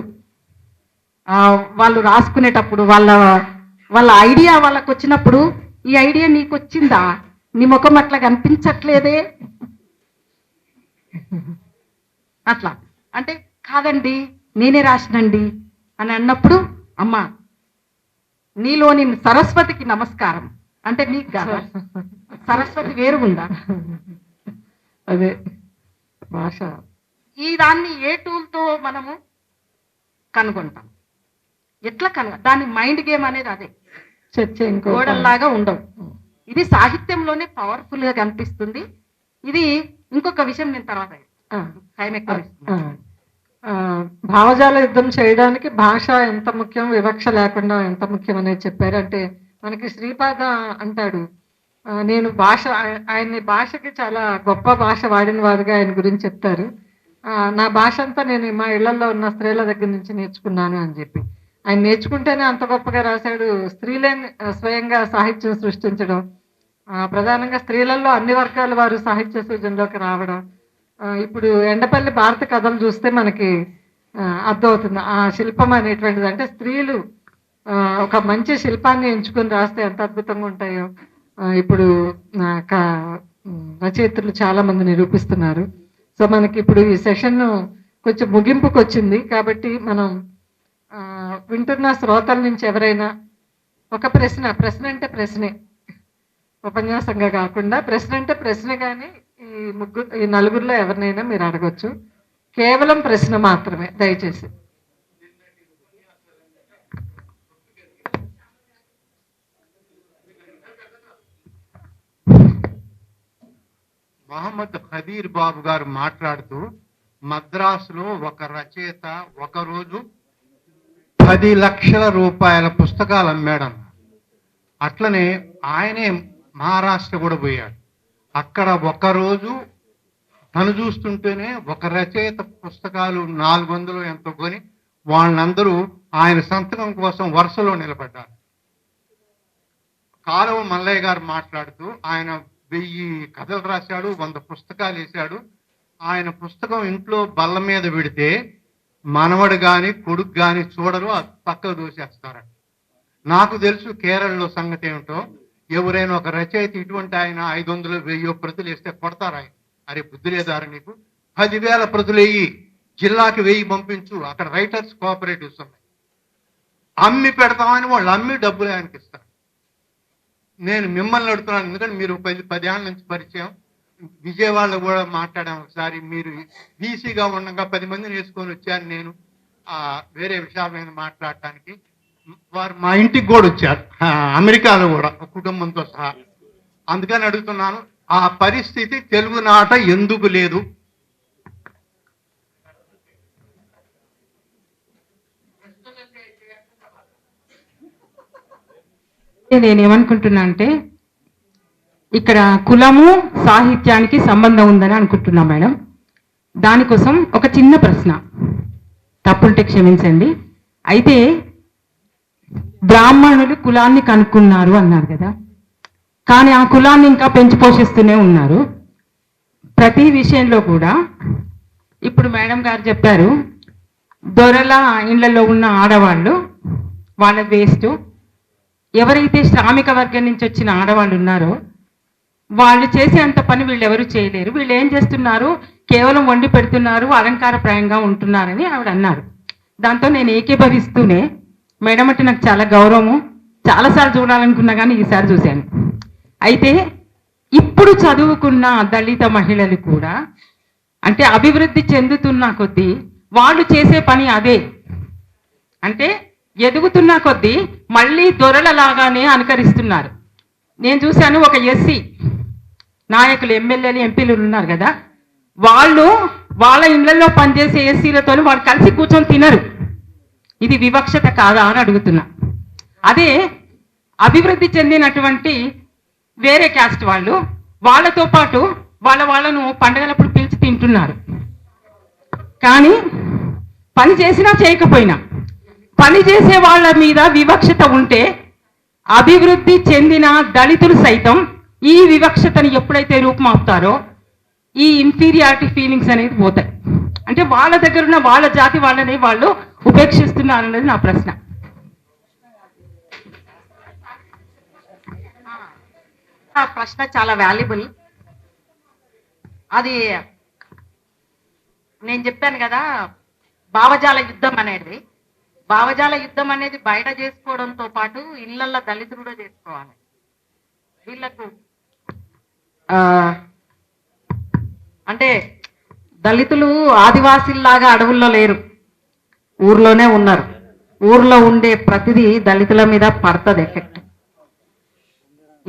వాళ్ళు రాసుకునేటప్పుడు వాళ్ళ ఐడియా వాళ్ళకు వచ్చినప్పుడు, ఈ ఐడియా నీకు వచ్చిందా, నీ ముఖం అట్లా కనిపించట్లేదే అట్లా అంటే, కాదండి నేనే రాసినండి అని అన్నప్పుడు, అమ్మా నీలోని సరస్వతికి నమస్కారం అంటే నీకు కాదా, సరస్వతి వేరుగుందా? అదే భాష. ఈ దాన్ని ఏ టూల్తో మనము కనుగొంటాం, ఎట్లా దాని మైండ్ గేమ్ అనేది అదే. చర్చ ఇంకో గోడల్లాగా ఉండవు. ఇది సాహిత్యంలోనే పవర్ఫుల్ గా కనిపిస్తుంది. ఇది ఇంకొక విషయం నేను తర్వాత టైం ఎక్కువ ఇస్తున్నాను. భావజాల యుద్ధం చేయడానికి భాష ఎంత ముఖ్యం, వివక్ష లేకుండా ఎంత ముఖ్యం అనేది చెప్పారు. అంటే మనకి శ్రీపాద అంటాడు, నేను ఆయన్ని భాషకి చాలా గొప్ప భాష వాడిన వారుగా ఆయన గురించి చెప్తారు. నా భాష అంతా నేను మా ఇళ్లలో ఉన్న స్త్రీల దగ్గర నుంచి నేర్చుకున్నాను అని చెప్పి. ఆయన నేర్చుకుంటేనే అంత గొప్పగా రాశాడు. స్త్రీలే స్వయంగా సాహిత్యం సృష్టించడం, ప్రధానంగా స్త్రీలలో అన్ని వర్గాల వారు సాహిత్య సృజనలోకి రావడం. ఇప్పుడు ఎండపల్లి భారత కథలు చూస్తే మనకి అర్థమవుతుంది ఆ శిల్పం అనేటువంటిది. అంటే స్త్రీలు ఒక మంచి శిల్పాన్ని ఎంచుకొని రాస్తే ఎంత అద్భుతంగా ఉంటాయో ఇప్పుడు రచయితలు చాలా మంది నిరూపిస్తున్నారు. సో మనకి ఇప్పుడు ఈ సెషన్ కొంచెం ముగింపుకు వచ్చింది కాబట్టి మనం వింటున్న శ్రోతల నుంచి ఎవరైనా ఒక ప్రశ్న అంటే ప్రశ్నే, ఉపన్యాసంగా కాకుండా ప్రశ్న అంటే ప్రశ్న, కానీ ఈ నలుగురిలో ఎవరినైనా మీరు అడగొచ్చు. కేవలం ప్రశ్న మాత్రమే దయచేసి. మహమ్మద్ ఖదీర్ బాబు గారు మాట్లాడుతూ, మద్రాసులో ఒక రచయిత ఒకరోజు 10 లక్షల రూపాయల పుస్తకాలు అమ్మాడన్న. అట్లనే ఆయనే మహారాష్ట్ర కూడా పోయాడు. అక్కడ ఒకరోజు తను చూస్తుంటేనే ఒక రచయిత పుస్తకాలు 400 ఎంతో కొని వాళ్ళందరూ ఆయన సంతకం కోసం వరుసలో నిలబడ్డారు. కాలువ మల్లయ్య గారు మాట్లాడుతూ, ఆయన 1000 కథలు రాశాడు, 100 పుస్తకాలు వేశాడు. ఆయన పుస్తకం ఇంట్లో బల్ల మీద పెడితే మనవడు కానీ కొడుకు కానీ చూడరు, అది పక్కకు దూసేస్తారట. నాకు తెలుసు కేరళలో సంగతి ఏమిటో. ఎవరైనా ఒక రచయిత ఇటువంటి ఆయన 500 1000 ప్రతులు వేస్తే కొడతారు. ఆయన అరే బుద్ధి లేదారు నీకు, 10,000 ప్రతులు వేయి, జిల్లాకి 1000 పంపించు, అక్కడ రైటర్స్ కోఆపరేటివ్స్ ఉన్నాయి, అమ్మి పెడతామని వాళ్ళు అమ్మి డబ్బులు ఆయనకి ఇస్తారు. నేను మిమ్మల్ని అడుగుతున్నాను, ఎందుకంటే మీరు 10 ఏళ్ళ నుంచి పరిచయం. విజయవాడలో కూడా మాట్లాడాము ఒకసారి. మీరు బీసీగా ఉండగా 10 మందిని వేసుకొని వచ్చాను నేను వేరే విషయాల మీద మాట్లాడటానికి. వారు మా ఇంటికి కూడా వచ్చారు, అమెరికాలో కూడా కుటుంబంతో సహా. అందుకని అడుగుతున్నాను, ఆ పరిస్థితి తెలుగునాట ఎందుకు లేదు? నేనేమనుకుంటున్నా అంటే, ఇక్కడ కులము సాహిత్యానికి సంబంధం ఉందని అనుకుంటున్నా మేడం. దానికోసం ఒక చిన్న ప్రశ్న, తప్పుంటే క్షమించండి. అయితే బ్రాహ్మణులు కులాన్ని కనుక్కున్నారు అన్నారు కదా, కానీ ఆ కులాన్ని ఇంకా పెంచి పోషిస్తూనే ఉన్నారు. ప్రతి విషయంలో కూడా ఇప్పుడు మేడం గారు చెప్పారు, దొరల ఇళ్లలో ఉన్న ఆడవాళ్ళు వాళ్ళ వేస్ట్, ఎవరైతే శ్రామిక వర్గం నుంచి వచ్చిన ఆడవాళ్ళు ఉన్నారో వాళ్ళు చేసేంత పని వీళ్ళు ఎవరు చేయలేరు, వీళ్ళు ఏం చేస్తున్నారు, కేవలం వండి పెడుతున్నారు, అలంకారప్రాయంగా ఉంటున్నారని ఆవిడ అన్నారు. దాంతో నేను ఏకీభవిస్తూనే, మేడం అంటే నాకు చాలా గౌరవము, చాలాసార్లు చూడాలనుకున్నా కానీ ఈసారి చూశాను. అయితే ఇప్పుడు చదువుకున్న దళిత మహిళలు కూడా అంటే అభివృద్ధి చెందుతున్న కొద్దీ వాళ్ళు చేసే పని అదే. అంటే ఎదుగుతున్న కొద్దీ మళ్ళీ దొరలలాగానే అనుకరిస్తున్నారు. నేను చూశాను ఒక ఎస్సీ నాయకులు, ఎమ్మెల్యేలు, ఎంపీలు ఉన్నారు కదా, వాళ్ళు వాళ్ళ ఇళ్లలో పనిచేసే ఎస్సీలతో వాళ్ళు కలిసి కూర్చొని తినరు. ఇది వివక్షత కాదా అని అడుగుతున్నా. అదే అభివృద్ధి చెందినటువంటి వేరే క్యాస్ట్ వాళ్ళు వాళ్ళతో పాటు వాళ్ళను పండగలప్పుడు పిలిచి తింటున్నారు. కానీ పని చేసినా చేయకపోయినా పని చేసే వాళ్ళ మీద వివక్షత ఉంటే అభివృద్ధి చెందిన దళితులు సైతం ఈ వివక్షతని ఎప్పుడైతే రూపుమాపుతారో ఈ ఇన్ఫీరియారిటీ ఫీలింగ్స్ అనేది పోతాయి. అంటే వాళ్ళ దగ్గర ఉన్న వాళ్ళ జాతి వాళ్ళని వాళ్ళు ఉపేక్షిస్తున్నారు అనేది నా ప్రశ్న. ఆ ప్రశ్న చాలా వాల్యుబుల్. అది నేను చెప్పాను కదా, భావజాల యుద్ధం అనేది. భావజాల యుద్ధం అనేది బయట చేసుకోవడంతో పాటు ఇళ్లల్లో దళితులు కూడా చేసుకోవాలి. వీళ్ళకు అంటే దళితులు ఆదివాసీల్లాగా అడవుల్లో లేరు, ఊర్లోనే ఉన్నారు. ఊర్లో ఉండే ప్రతిదీ దళితుల మీద పడుతుంది ఎఫెక్ట్.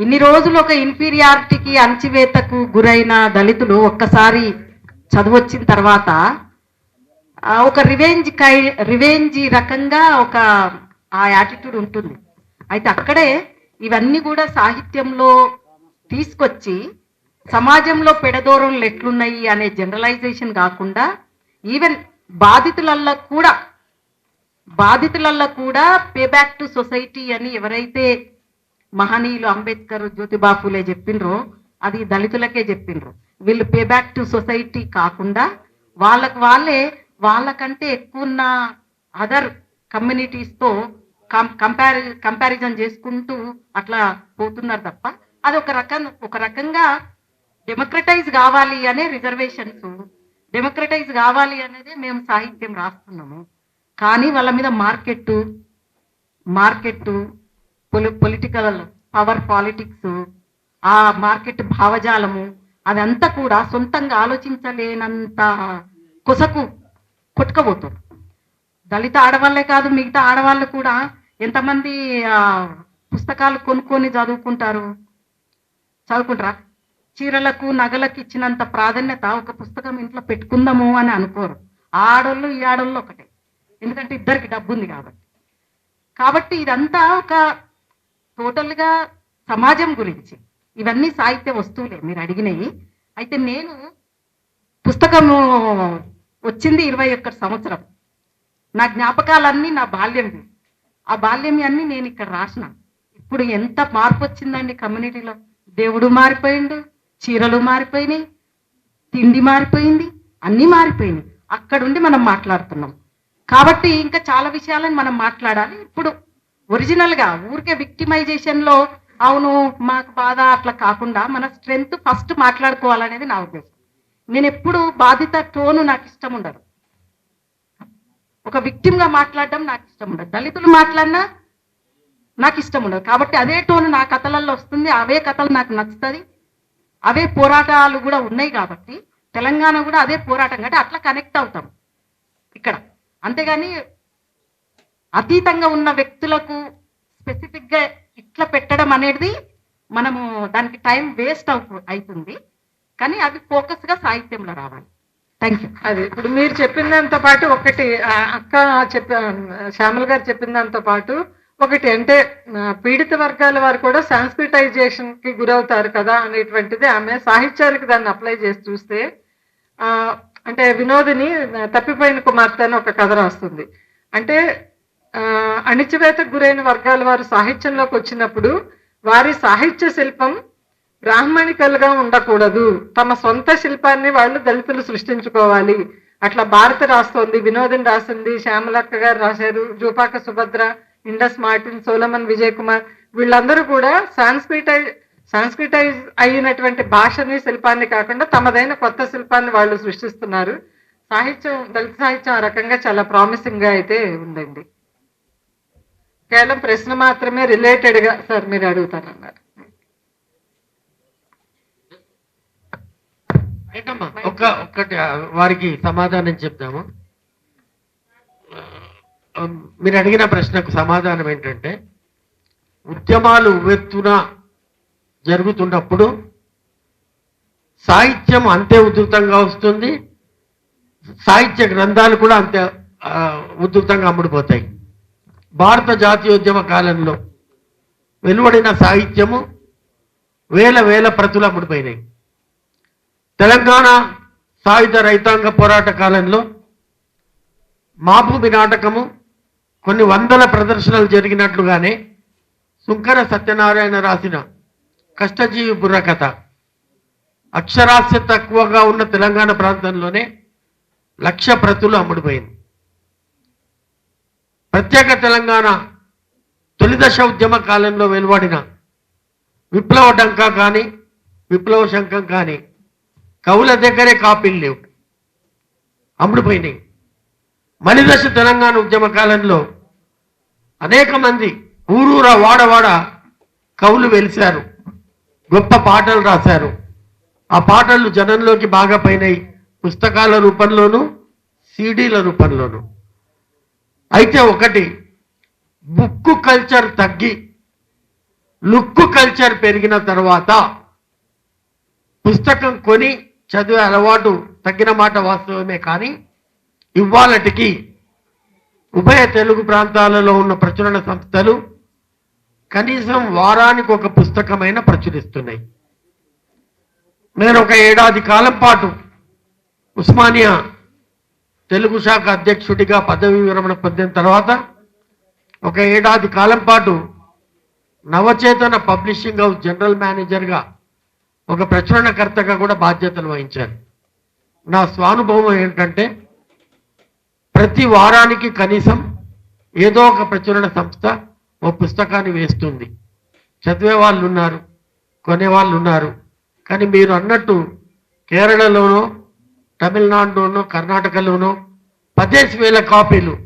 ఇన్ని రోజులు ఒక ఇన్ఫీరియారిటీకి, అణచివేతకు గురైన దళితులు ఒక్కసారి చదువు వచ్చిన తర్వాత ఒక రివెంజ్ రకంగా ఒక ఆ యాటిట్యూడ్ ఉంటుంది. అయితే అక్కడే ఇవన్నీ కూడా సాహిత్యంలో తీసుకొచ్చి సమాజంలో పెడదోరణలు ఎట్లున్నాయి అనే జనరలైజేషన్ కాకుండా ఈవెన్ బాధితులల్లో కూడా పే బ్యాక్ టు సొసైటీ అని ఎవరైతే మహనీయులు అంబేద్కర్, జ్యోతిబా ఫూలే చెప్పిండ్రో అది దళితులకే చెప్పిండ్రు. వీళ్ళు పే బ్యాక్ టు సొసైటీ కాకుండా వాళ్ళకంటే ఎక్కువ ఉన్న అదర్ కమ్యూనిటీస్తో కంపారిజన్ చేసుకుంటూ అట్లా పోతున్నారు తప్ప అది ఒక రకంగా డెమోక్రటైజ్ కావాలి అనే రిజర్వేషన్స్, డెమోక్రటైజ్ కావాలి అనేది మేము సాహిత్యం రాస్తున్నాము. కానీ వాళ్ళ మీద మార్కెట్ పొలిటికల్ పవర్ పాలిటిక్స్, ఆ మార్కెట్ భావజాలము అదంతా కూడా సొంతంగా ఆలోచించలేనంత కొసకు కొట్టుకపోతుంది. దళిత ఆడవాళ్ళే కాదు, మిగతా ఆడవాళ్ళు కూడా ఎంతమంది పుస్తకాలు కొనుక్కొని చదువుకుంటారా? చీరలకు, నగలకు ఇచ్చినంత ప్రాధాన్యత ఒక పుస్తకం ఇంట్లో పెట్టుకుందాము అని అనుకోరు. ఆడోళ్ళు ఈ ఆడోళ్ళు ఒకటే, ఎందుకంటే ఇద్దరికి డబ్బు ఉంది కాబట్టి ఇదంతా ఒక టోటల్గా సమాజం గురించి. ఇవన్నీ సాహిత్య వస్తువులే మీరు అడిగినవి. అయితే నేను పుస్తకము వచ్చింది 21 సంవత్సరం. నా జ్ఞాపకాలన్నీ నా బాల్యంవి. ఆ బాల్యం అన్నీ నేను ఇక్కడ రాసిన. ఇప్పుడు ఎంత మార్పు వచ్చిందండి కమ్యూనిటీలో. దేవుడు మారిపోయిండు, చీరలు మారిపోయినాయి, తిండి మారిపోయింది, అన్నీ మారిపోయినాయి. అక్కడుండి మనం మాట్లాడుతున్నాం కాబట్టి ఇంకా చాలా విషయాలను మనం మాట్లాడాలి. ఇప్పుడు ఒరిజినల్గా ఊరికే విక్టిమైజేషన్లో అవును మాకు బాధ అట్లా కాకుండా మన స్ట్రెంగ్త్ ఫస్ట్ మాట్లాడుకోవాలనేది నా ఉద్దేశం. నేను ఎప్పుడు బాధిత టోను నాకు ఇష్టం ఉండదు. ఒక విక్టిమ్గా మాట్లాడడం నాకు ఇష్టం ఉండదు. దళితులు మాట్లాడినా నాకు ఇష్టం ఉండదు. కాబట్టి అదే టోను నా కథలలో వస్తుంది, అవే కథలు నాకు నచ్చుతుంది, అవే పోరాటాలు కూడా ఉన్నాయి. కాబట్టి తెలంగాణ కూడా అదే పోరాటం కాబట్టి అట్లా కనెక్ట్ అవుతాం ఇక్కడ. అంతేగాని అతీతంగా ఉన్న వ్యక్తులకు స్పెసిఫిక్గా ఇట్లా పెట్టడం అనేది మనము దానికి టైం వేస్ట్ అవుతుంది. కానీ అది ఫోకస్గా సాహిత్యంలో రావాలి. Thank you. అది ఇప్పుడు మీరు చెప్పిన దాంతో పాటు ఒకటి అక్క శ్యామల గారు చెప్పిన దాంతో పాటు ఒకటి అంటే పీడిత వర్గాల వారు కూడా సాంస్క్రిటైజేషన్ కి గురవుతారు కదా అనేటువంటిది ఆమె సాహిత్యానికి దాన్ని అప్లై చేసి చూస్తే అంటే వినోదిని తప్పిపోయిన కుమార్తె అని ఒక కథ రాస్తుంది. అంటే అణిచివేతకు గురైన వర్గాల వారు సాహిత్యంలోకి వచ్చినప్పుడు వారి సాహిత్య శిల్పం బ్రాహ్మణికలుగా ఉండకూడదు, తమ సొంత శిల్పాన్ని వాళ్ళు దళితులు సృష్టించుకోవాలి. అట్లా భారతి రాస్తోంది, వినోదిని రాసింది, శ్యామలక్క గారు రాశారు, జూపాక సుభద్ర, ఇండస్ మార్టిన్, సోలమన్ విజయ్ కుమార్, వీళ్ళందరూ కూడా సాంస్క్రిటైజ్ అయినటువంటి భాషని, శిల్పాన్ని కాకుండా తమదైన కొత్త శిల్పాన్ని వాళ్ళు సృష్టిస్తున్నారు. సాహిత్యం, దళిత సాహిత్యం ఆ రకంగా చాలా ప్రామిసింగ్ గా అయితే ఉందండి. కేవలం ప్రశ్న మాత్రమే రిలేటెడ్ గా సార్ మీరు అడుగుతారన్నారు. ఏంటమ్మా ఒక్కటి వారికి సమాధానం చెప్తాము. మీరు అడిగిన ప్రశ్నకు సమాధానం ఏంటంటే, ఉద్యమాలు ఉవ్వెత్తున జరుగుతున్నప్పుడు సాహిత్యం అంతే ఉధృతంగా వస్తుంది, సాహిత్య గ్రంథాలు కూడా అంతే ఉధృతంగా అమ్ముడుపోతాయి. భారత జాతీయోద్యమ కాలంలో వెలువడిన సాహిత్యము వేల ప్రతులు అమ్ముడుపోయినాయి. తెలంగాణ సాయుధ రైతాంగ పోరాట కాలంలో మాభూమి నాటకము కొన్ని వందల ప్రదర్శనలు జరిగినట్లుగానే సుంకర సత్యనారాయణ రాసిన కష్టజీవి బుర్రకథ అక్షరాస్యత తక్కువగా ఉన్న తెలంగాణ ప్రాంతంలోనే 1,00,000 ప్రతులు అమ్ముడుపోయింది. ప్రత్యేక తెలంగాణ తొలి దశ ఉద్యమ కాలంలో వెలువడిన విప్లవ డంకా కానీ విప్లవ శంఖం కానీ కవుల దగ్గరే కాపీలు లేవు, అమ్ముడుపోయినాయి. మలిదశ తెలంగాణ ఉద్యమ కాలంలో అనేక మంది ఊరూర వాడవాడ కవులు వెలిశారు, గొప్ప పాటలు రాశారు. ఆ పాటలు జనంలోకి బాగా పోయినాయి, పుస్తకాల రూపంలోనూ సీడీల రూపంలోనూ. అయితే ఒకటి, బుక్కు కల్చర్ తగ్గి లుక్కు కల్చర్ పెరిగిన తర్వాత పుస్తకం కొని చదివే అలవాటు తగ్గిన మాట వాస్తవమే. కానీ ఇవాళటికి ఉభయ తెలుగు ప్రాంతాలలో ఉన్న ప్రచురణ సంస్థలు కనీసం వారానికి ఒక పుస్తకమైన ప్రచురిస్తున్నాయి. నేను ఒక ఏడాది కాలం పాటు ఉస్మానియా తెలుగు శాఖ అధ్యక్షుడిగా పదవి విరమణ పొందిన తర్వాత ఒక ఏడాది కాలం పాటు నవచేతన పబ్లిషింగ్ హౌస్ జనరల్ మేనేజర్గా, ఒక ప్రచురణకర్తగా కూడా బాధ్యతలు వహించాను. నా స్వానుభవం ఏంటంటే, ప్రతి వారానికి కనీసం ఏదో ఒక ప్రచురణ సంస్థ ఓ పుస్తకాన్ని వేస్తుంది. చదివే వాళ్ళు ఉన్నారు, కొనేవాళ్ళు ఉన్నారు. కానీ మీరు అన్నట్టు కేరళలోనో తమిళనాడులోనో కర్ణాటకలోనో 10,000 కాపీలు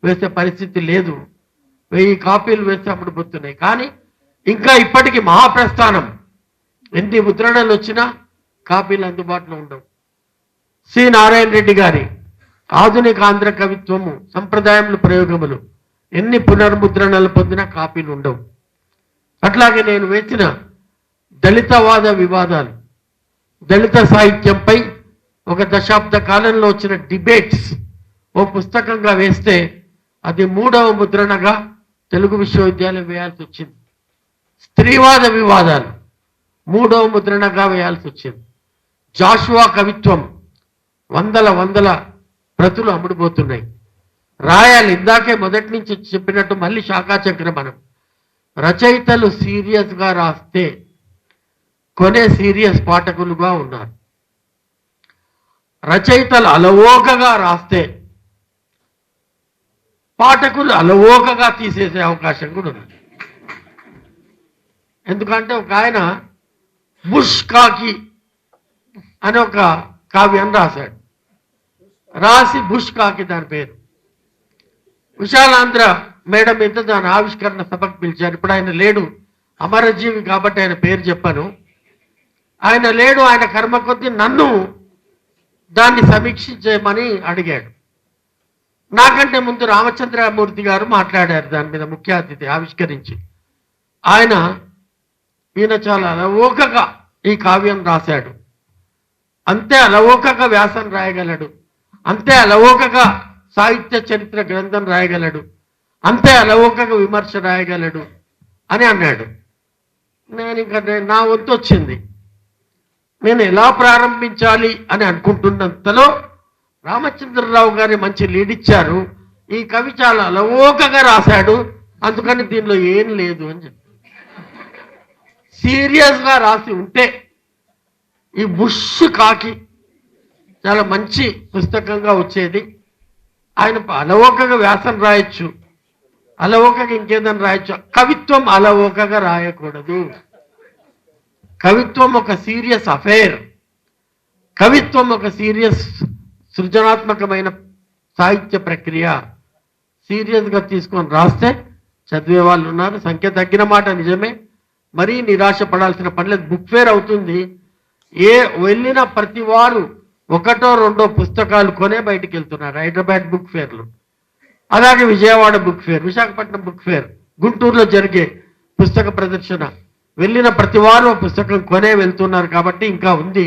వేసే పరిస్థితి లేదు. 1000 కాపీలు వేస్తే అమ్ముడుపోతున్నాయి. కానీ ఇంకా ఇప్పటికీ మహాప్రస్థానం ఎన్ని ముద్రణలు వచ్చినా కాపీలు అందుబాటులో ఉండవు. సి నారాయణ రెడ్డి గారి ఆధునిక ఆంధ్ర కవిత్వము సంప్రదాయములు ప్రయోగములు ఎన్ని పునర్ముద్రణలు పొందినా కాపీలు ఉండవు. అట్లాగే నేను వేసిన దళితవాద వివాదాలు, దళిత సాహిత్యంపై ఒక దశాబ్ద కాలంలో వచ్చిన డిబేట్స్ ఓ పుస్తకంగా వేస్తే అది 3వ ముద్రణగా తెలుగు విశ్వవిద్యాలయం వేయాల్సి వచ్చింది. స్త్రీవాద వివాదాలు 3వ ముద్రణగా వేయాల్సి వచ్చింది. జాషువా కవిత్వం వందల ప్రతులు అమ్ముడుపోతున్నాయి. రాయాలి, ఇందాకే మొదటి నుంచి చెప్పినట్టు మళ్ళీ శాఖాచక్రమణం. రచయితలు సీరియస్గా రాస్తే కొనే సీరియస్ పాఠకులుగా ఉన్నారు. రచయితలు అలవోకగా రాస్తే పాఠకులు అలవోకగా తీసేసే అవకాశం కూడా ఉంది. ఎందుకంటే ఒక ఆయన బుష్ కాకి అని ఒక కావ్యం రాశాడు. రాసి బుష్ కాకి దాని పేరు. విశాలాంధ్ర మేడం మీద దాని ఆవిష్కరణ సభకు పిలిచారు. ఇప్పుడు ఆయన లేడు, అమరజీవి కాబట్టి ఆయన పేరు చెప్పాను. ఆయన లేడు, ఆయన కర్మ కొద్దీ నన్ను దాన్ని సమీక్షించేయమని అడిగాడు. నాకంటే ముందు రామచంద్రమూర్తి గారు మాట్లాడారు దాని మీద, ముఖ్య అతిథి ఆవిష్కరించి. ఈయన చాలా అలవోకగా ఈ కావ్యం రాశాడు. అంతే అలవోకగా వ్యాసం రాయగలడు, అంతే అలవోకగా సాహిత్య చరిత్ర గ్రంథం రాయగలడు, అంతే అలవోకగా విమర్శ రాయగలడు అని అన్నాడు. నేను ఇంకా నా వంతు వచ్చింది. నేను ఎలా ప్రారంభించాలి అని అనుకుంటున్నంతలో రామచంద్రరావు గారి మంచి లీడ్ ఇచ్చారు. ఈ కవి చాలా అలవోకగా రాశాడు, అందుకని దీనిలో ఏం లేదు అని చెప్పి. సీరియస్గా రాసి ఉంటే ఈ బుష్ కాకి చాలా మంచి పుస్తకంగా వచ్చేది. ఆయన అలవోకగా వ్యాసం రాయొచ్చు, అలవోకగా ఇంకేదని రాయొచ్చు. కవిత్వం అలవోకగా రాయకూడదు. కవిత్వం ఒక సీరియస్ అఫైర్. కవిత్వం ఒక సీరియస్ సృజనాత్మకమైన సాహిత్య ప్రక్రియ. సీరియస్గా తీసుకొని రాస్తే చదివే వాళ్ళు ఉన్నారు. సంఖ్య తగ్గిన మాట నిజమే, మరీ నిరాశ పడాల్సిన పని లేదు. బుక్ ఫేర్ అవుతుంది, వెళ్ళిన ప్రతి వారు ఒకటో రెండో పుస్తకాలు కొనే బయటికి వెళ్తున్నారు. హైదరాబాద్ బుక్ ఫేర్లు, అలాగే Vijayawada book fair, Visakhapatnam book fair, గుంటూరులో జరిగే పుస్తక ప్రదర్శన, వెళ్ళిన ప్రతి వారు పుస్తకం కొనే వెళ్తున్నారు కాబట్టి ఇంకా ఉంది.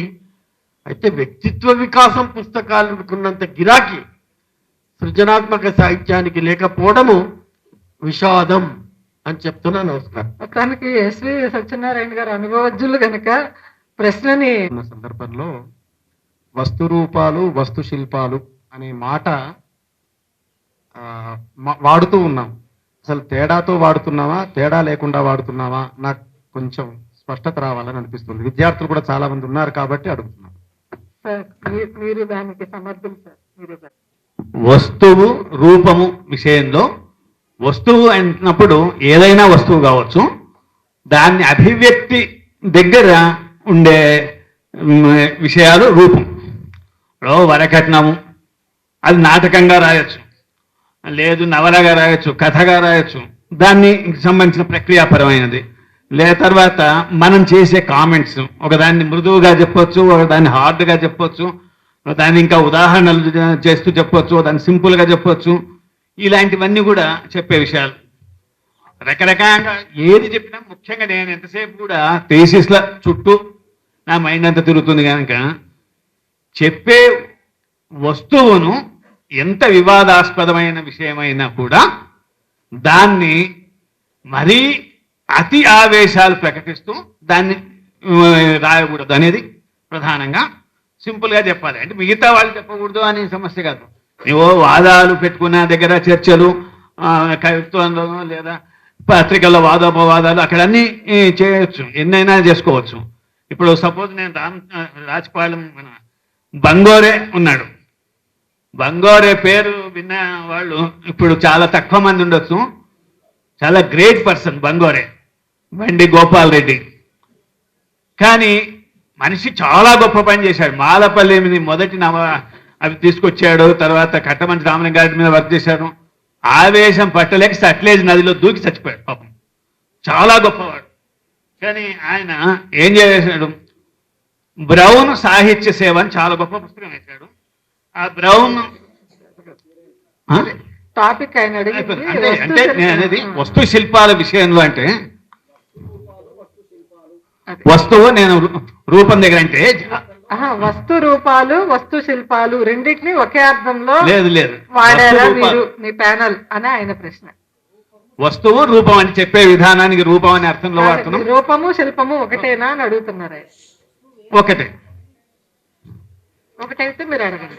అయితే వ్యక్తిత్వ వికాసం పుస్తకాలకున్నంత గిరాకీ సృజనాత్మక సాహిత్యానికి లేకపోవడము విషాదం అని చెప్తున్నా. నమస్కారం. మొత్తానికి ఎస్వి సత్యనారాయణ గారు అనుభవజ్ఞులు కనుక ప్రశ్నని ఉన్న సందర్భంలో వస్తు రూపాలు వస్తు శిల్పాలు అనే మాట వాడుతూ ఉన్నాం. అసలు తేడాతో వాడుతున్నావా, తేడా లేకుండా వాడుతున్నావా, నాకు కొంచెం స్పష్టత రావాలని అనిపిస్తుంది. విద్యార్థులు కూడా చాలా మంది ఉన్నారు కాబట్టి అడుగుతున్నాను. సార్ మీరు దానికి సమర్థులు సార్. మీరే సార్. వస్తువు రూపము విషయంలో వస్తువు అంటున్నప్పుడు ఏదైనా వస్తువు కావచ్చు, దాన్ని అభివ్యక్తి దగ్గర ఉండే విషయాలు రూపం. ఇప్పుడు వరకట్నము అది నాటకంగా రాయొచ్చు, లేదు నవలగా రాయొచ్చు, కథగా రాయొచ్చు, దాన్ని సంబంధించిన ప్రక్రియాపరమైనది. తర్వాత మనం చేసే కామెంట్స్, ఒకదాన్ని మృదువుగా చెప్పొచ్చు, ఒకదాన్ని హార్డ్గా చెప్పొచ్చు, దాన్ని ఇంకా ఉదాహరణలు చేస్తూ చెప్పొచ్చు, దాన్ని సింపుల్గా చెప్పొచ్చు. ఇలాంటివన్నీ కూడా చెప్పే విషయాలు. రకరకాలుగా ఏది చెప్పినా ముఖ్యంగా నేను ఎంతసేపు కూడా థీసిస్ల చుట్టూ నా మైండ్ అంతా తిరుగుతుంది కనుక చెప్పే వస్తువును ఎంత వివాదాస్పదమైన విషయమైనా కూడా దాన్ని మరీ అతి ఆవేశాలు ప్రకటిస్తూ దాన్ని రాయకూడదు అనేది ప్రధానంగా సింపుల్గా చెప్పాలి. అంటే మిగతా వాళ్ళు చెప్పకూడదు అనే సమస్య కాదు. నువ్వు వాదాలు పెట్టుకున్న దగ్గర చర్చలు, కవిత్వంలో లేదా పత్రికల్లో వాదోపవాదాలు అక్కడ అన్నీ చేయొచ్చు, ఎన్నైనా చేసుకోవచ్చు. ఇప్పుడు సపోజ్ నేను రాజపాలెం మన బంగోరే ఉన్నాడు. బంగోరే పేరు విన్న వాళ్ళు ఇప్పుడు చాలా తక్కువ మంది ఉండొచ్చు. చాలా గ్రేట్ పర్సన్ బంగోరే, బండి గోపాల్ రెడ్డి. కానీ మనిషి చాలా గొప్ప పని చేశాడు. మాలపల్లి మొదటి అవి తీసుకొచ్చాడు, తర్వాత కట్టమంచి రామలింగారెడ్డి మీద వర్క్ చేశాడు. ఆవేశం పట్టలేక సట్లేజ్ నదిలో దూకి చచ్చిపోయాడు పాపం. చాలా గొప్పవాడు. కానీ ఆయన ఏం చేశాడు, బ్రౌన్ సాహిత్య సేవ అని చాలా గొప్ప పుస్తకం వేశాడు. ఆ బ్రౌన్ టాపిక్ ఆయన అంటే నేను అనేది వస్తు శిల్పాల విషయంలో, అంటే వస్తువు నేను రూపం దగ్గర అంటే వస్తు రూపాలు వస్తు శిల్పాలు రెండింటినీ ఒకే అర్థంలో లేదు లేదు వాడారా మీరు మీ ప్యానల్ అని ఆయన ప్రశ్న. వస్తువు రూపం అని చెప్పే విధానానికి రూపం అనే అర్థంలో వాడుతున్నాం. రూపము శిల్పము ఒకటేనా అని అడుగుతున్నారు ఆయన. ఒకటే. ఒకటైతే మీరు అడగండి.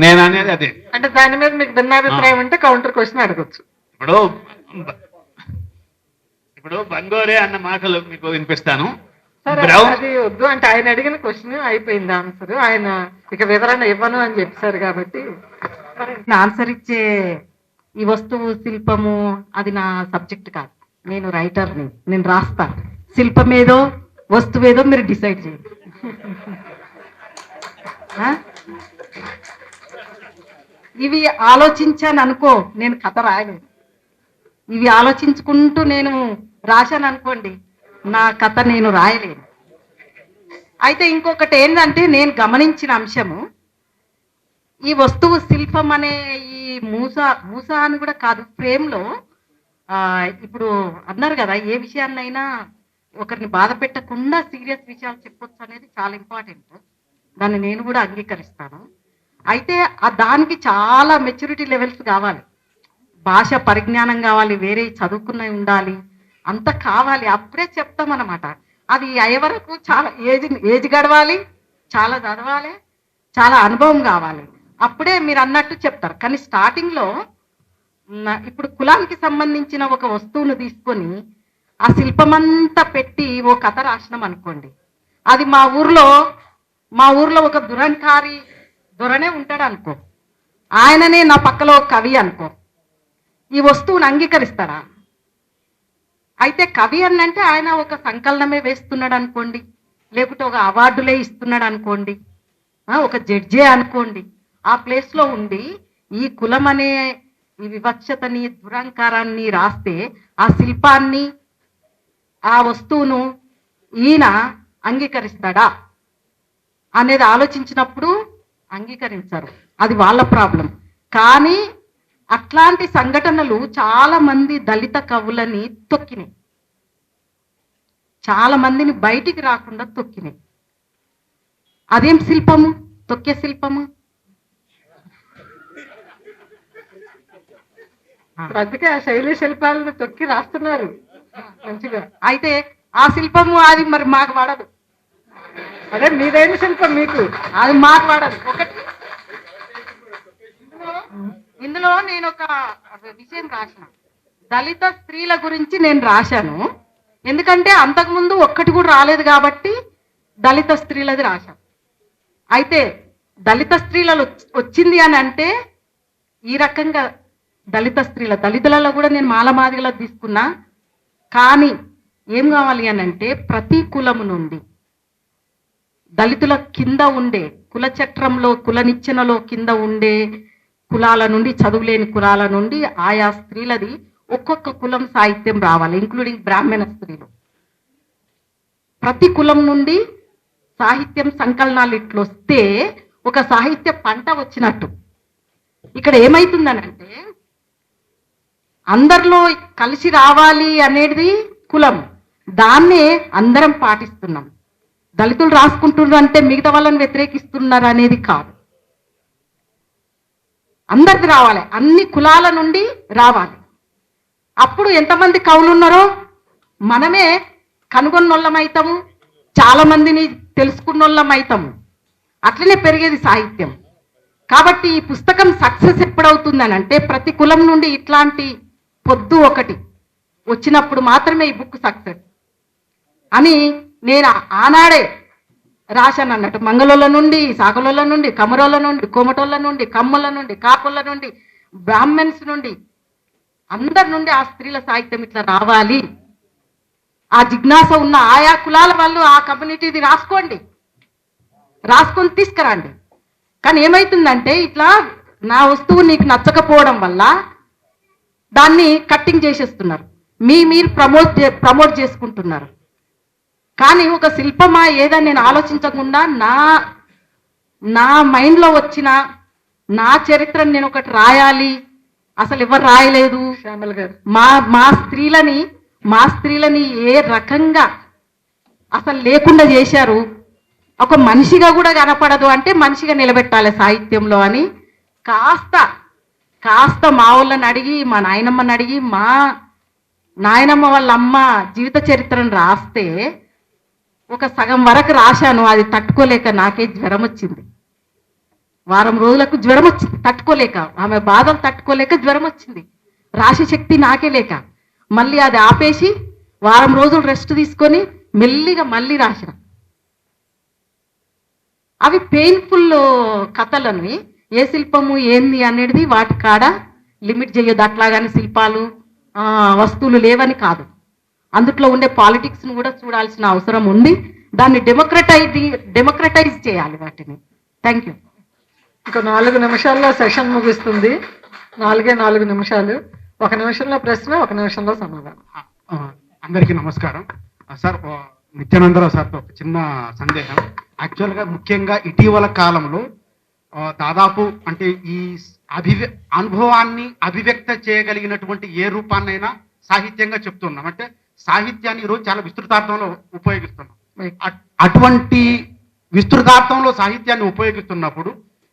నేను అనేది అదే. అంటే దాని మీద మీకు భిన్నాభిప్రాయం ఉంటే కౌంటర్ క్వశ్చన్ అడగచ్చు. ఇప్పుడు బంగోరే అన్న మాటలు మీకు వినిపిస్తాను. అది వద్దు అంటే ఆయన అడిగిన క్వశ్చన్ అయిపోయింది ఆన్సర్. ఆయన ఇక వివరణ ఇవ్వను అని చెప్పారు కాబట్టి ఆన్సర్ ఇచ్చే ఈ వస్తువు శిల్పము అది నా సబ్జెక్ట్ కాదు. నేను రైటర్ని, నేను రాస్తా. శిల్పం ఏదో వస్తువు ఏదో మీరు డిసైడ్ చేయండి. ఇవి ఆలోచించాను అనుకో, నేను కథ రాయలేదు. ఇవి ఆలోచించుకుంటూ నేను రాశాను అనుకోండి, నా కథ నేను రాయలేను. అయితే ఇంకొకటి ఏంటంటే నేను గమనించిన అంశము, ఈ వస్తువు శిల్పం అనే ఈ మూస అని కూడా కాదు, ఫ్రేమ్లో ఇప్పుడు అన్నారు కదా, ఏ విషయాన్నైనా ఒకరిని బాధ పెట్టకుండా సీరియస్ విషయాలు చెప్పొచ్చు అనేది చాలా ఇంపార్టెంట్. దాన్ని నేను కూడా అంగీకరిస్తాను. అయితే దానికి చాలా మెచ్యూరిటీ లెవెల్స్ కావాలి, భాష పరిజ్ఞానం కావాలి, వేరే చదువుకున్నవి ఉండాలి, అంత కావాలి. అప్పుడే చెప్తామన్నమాట. అది అయ్యే వరకు చాలా ఏజ్ గడవాలి, చాలా చదవాలి, చాలా అనుభవం కావాలి. అప్పుడే మీరు అన్నట్టు చెప్తారు. కానీ స్టార్టింగ్లో ఇప్పుడు కులానికి సంబంధించిన ఒక వస్తువును తీసుకొని ఆ శిల్పమంతా పెట్టి ఓ కథ రాసినాం అనుకోండి, అది మా ఊర్లో ఒక దురంకారి దొరనే ఉంటాడు అనుకో, ఆయననే నా పక్కలో కవి అనుకో, ఈ వస్తువును అంగీకరిస్తారా? అయితే కవి అన్నంటే ఆయన ఒక సంకలనమే వేస్తున్నాడు అనుకోండి, లేకుంటే ఒక అవార్డులే ఇస్తున్నాడు అనుకోండి, ఒక జడ్జే అనుకోండి. ఆ ప్లేస్లో ఉండి ఈ కులం అనే ఈ వివక్షతని దురంకారాన్ని రాస్తే ఆ శిల్పాన్ని ఆ వస్తువును ఈయన అంగీకరిస్తాడా? అనేది ఆలోచించినప్పుడు అంగీకరించారు. అది వాళ్ళ ప్రాబ్లం. కానీ అట్లాంటి సంఘటనలు చాలా మంది దళిత కవులని తొక్కినాయి, చాలా మందిని బయటికి రాకుండా తొక్కినాయి. అదేం శిల్పము, తొక్కే శిల్పము. అందుకే ఆ శైలి శిల్పాలను తొక్కి రాస్తున్నారు మంచిగా. అయితే ఆ శిల్పము అది మరి మాకు వాడదు, అదే మీదైన శిల్పం మీకు, అది మాకు వాడదు. ఒకటి ఇందులో నేను ఒక విషయం రాసిన, దళిత స్త్రీల గురించి నేను రాశాను. ఎందుకంటే అంతకుముందు ఒక్కటి కూడా రాలేదు కాబట్టి దళిత స్త్రీలది రాశాను. అయితే దళిత స్త్రీలలో వచ్చింది అని అంటే ఈ రకంగా దళిత స్త్రీల, దళితులలో కూడా నేను మాలమాదిగలో తీసుకున్నా. కానీ ఏం కావాలి అని అంటే ప్రతి కులము నుండి, దళితుల కింద ఉండే కుల చట్రంలో, కుల నిచ్చెనలో కింద ఉండే కులాల నుండి, చదువులేని కులాల నుండి ఆయా స్త్రీలది ఒక్కొక్క కులం సాహిత్యం రావాలి, ఇంక్లూడింగ్ బ్రాహ్మణ స్త్రీలు. ప్రతి కులం నుండి సాహిత్యం సంకలనాలు ఇట్లు వస్తే ఒక సాహిత్య పంట వచ్చినట్టు. ఇక్కడ ఏమైతుందనంటే అందరిలో కలిసి రావాలి అనేది కులం, దాన్నే అందరం పాటిస్తున్నాం. దళితులు రాసుకుంటున్నారు అంటే మిగతా వాళ్ళని వ్యతిరేకిస్తున్నారు అనేది కాదు. అందరిది రావాలి, అన్ని కులాల నుండి రావాలి. అప్పుడు ఎంతమంది కవులు ఉన్నారో మనమే కనుగొన్నోళ్ళమైతాము, చాలా మందిని తెలుసుకున్నోళ్ళమైతాము. అట్లనే పెరిగేది సాహిత్యం. కాబట్టి ఈ పుస్తకం సక్సెస్ ఎప్పుడవుతుందని అంటే ప్రతి కులం నుండి ఇట్లాంటి పొద్దు ఒకటి వచ్చినప్పుడు మాత్రమే ఈ బుక్ సక్సెస్ అని నేను ఆనాడే రాశాను అన్నట్టు. మంగళోళ్ళ నుండి, సాగలోళ్ళ నుండి, కమరోళ్ళ నుండి, కోమటోళ్ళ నుండి, కమ్మల నుండి, కాపుల నుండి, బ్రాహ్మణ్స్ నుండి, అందరి నుండి ఆ స్త్రీల సాహిత్యం ఇట్లా రావాలి. ఆ జిజ్ఞాస ఉన్న ఆయా కులాల వాళ్ళు ఆ కమ్యూనిటీది రాసుకోండి, రాసుకొని తీసుకురండి. కానీ ఏమవుతుందంటే ఇట్లా నా వస్తువు నీకు నచ్చకపోవడం వల్ల దాన్ని కట్టింగ్ చేసేస్తున్నారు, మీరు ప్రమోట్ చేసుకుంటున్నారు. కానీ ఒక శిల్పమా ఏదని నేను ఆలోచించకుండా నా మైండ్లో వచ్చిన నా చరిత్రను నేను ఒకటి రాయాలి. అసలు ఎవరు రాయలేదు. శ్యామల గారు, మా స్త్రీలని ఏ రకంగా అసలు లేకుండా చేశారు. ఒక మనిషిగా కూడా కనపడదు అంటే మనిషిగా నిలబెట్టాలి సాహిత్యంలో అని కాస్త మా వాళ్ళని అడిగి, మా నాయనమ్మని అడిగి, మా నాయనమ్మ వాళ్ళ అమ్మ జీవిత చరిత్రను రాస్తే ఒక సగం వరకు రాశాను. అది తట్టుకోలేక నాకే జ్వరం వచ్చింది. వారం రోజులకు జ్వరం వచ్చింది, తట్టుకోలేక, ఆమె బాధలు తట్టుకోలేక జ్వరం వచ్చింది. రాసే శక్తి నాకే లేక మళ్ళీ అది ఆపేసి వారం రోజులు రెస్ట్ తీసుకొని మెల్లిగా మళ్ళీ రాసిన. అవి పెయిన్ఫుల్ కథలని, ఏ శిల్పము ఏంది అనేది వాటి కాడ లిమిట్ చేయొద్దు. అట్లాగానే శిల్పాలు వస్తువులు లేవని కాదు, అందుట్లో ఉండే పాలిటిక్స్ను కూడా చూడాల్సిన అవసరం ఉంది. దాన్ని డెమోక్రటైజ్ చేయాలి వాటిని. Thank you. ఇంకా 4 నిమిషాల్లో సెషన్ ముగుస్తుంది. 4 నిమిషాలు. 1 నిమిషంలో ప్రశ్న, 1 నిమిషంలో సమాధానం. అందరికీ నమస్కారం. సార్, నిత్యానందరావు సార్తో ఒక చిన్న సందేహం. యాక్చువల్గా ముఖ్యంగా ఇటీవల కాలంలో దాదాపు అంటే ఈ అనుభవాన్ని అభివ్యక్త చేయగలిగినటువంటి ఏ రూపాన్నైనా సాహిత్యంగా చెప్తున్నాం. అంటే సాహిత్యాన్ని ఈరోజు చాలా విస్తృతార్థంలో ఉపయోగిస్తున్నాం. అటువంటి విస్తృతార్థంలో సాహిత్యాన్ని ఉపయోగిస్తున్నప్పుడు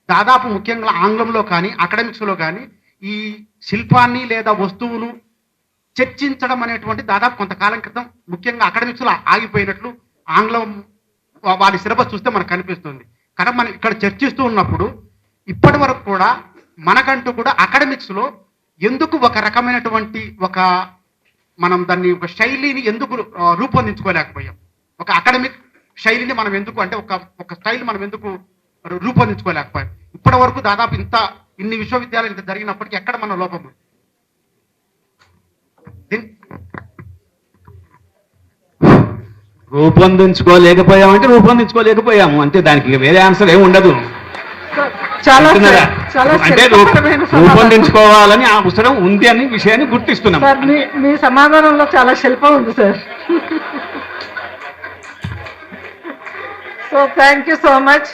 దాదాపు ముఖ్యంగా ఆంగ్లంలో కానీ అకాడమిక్స్లో కానీ ఈ శిల్పాన్ని లేదా వస్తువును చర్చించడం అనేటువంటి దాదాపు కొంతకాలం క్రితం ముఖ్యంగా అకాడమిక్స్లో ఆగిపోయినట్లు ఆంగ్లం వారి సిలబస్ చూస్తే మనకు కనిపిస్తుంది. కానీ మనం ఇక్కడ చర్చిస్తూ ఉన్నప్పుడు ఇప్పటి వరకు కూడా మనకంటూ కూడా అకాడమిక్స్లో ఎందుకు ఒక రకమైనటువంటి మనం దాన్ని ఒక శైలిని ఎందుకు రూపొందించుకోలేకపోయాం? ఒక అకాడమిక్ శైలిని మనం ఎందుకు అంటే ఒక స్టైల్ మనం ఎందుకు రూపొందించుకోలేకపోయాం? ఇప్పటి వరకు దాదాపు ఇన్ని విశ్వవిద్యాలయాలు ఇంత జరిగినప్పటికీ ఎక్కడ మన లోపం? రూపొందించుకోలేకపోయాము అంటే దానికి వేరే ఆన్సర్ ఏమి ఉండదు. చాలా అంటే రూపొందించుకోవాలని ఆ పుస్తకం ఉంది అని విషయాన్ని గుర్తిస్తున్నాం. సార్, మీ సమాధానంలో చాలా శిల్పం ఉంది sir. So thank you so much.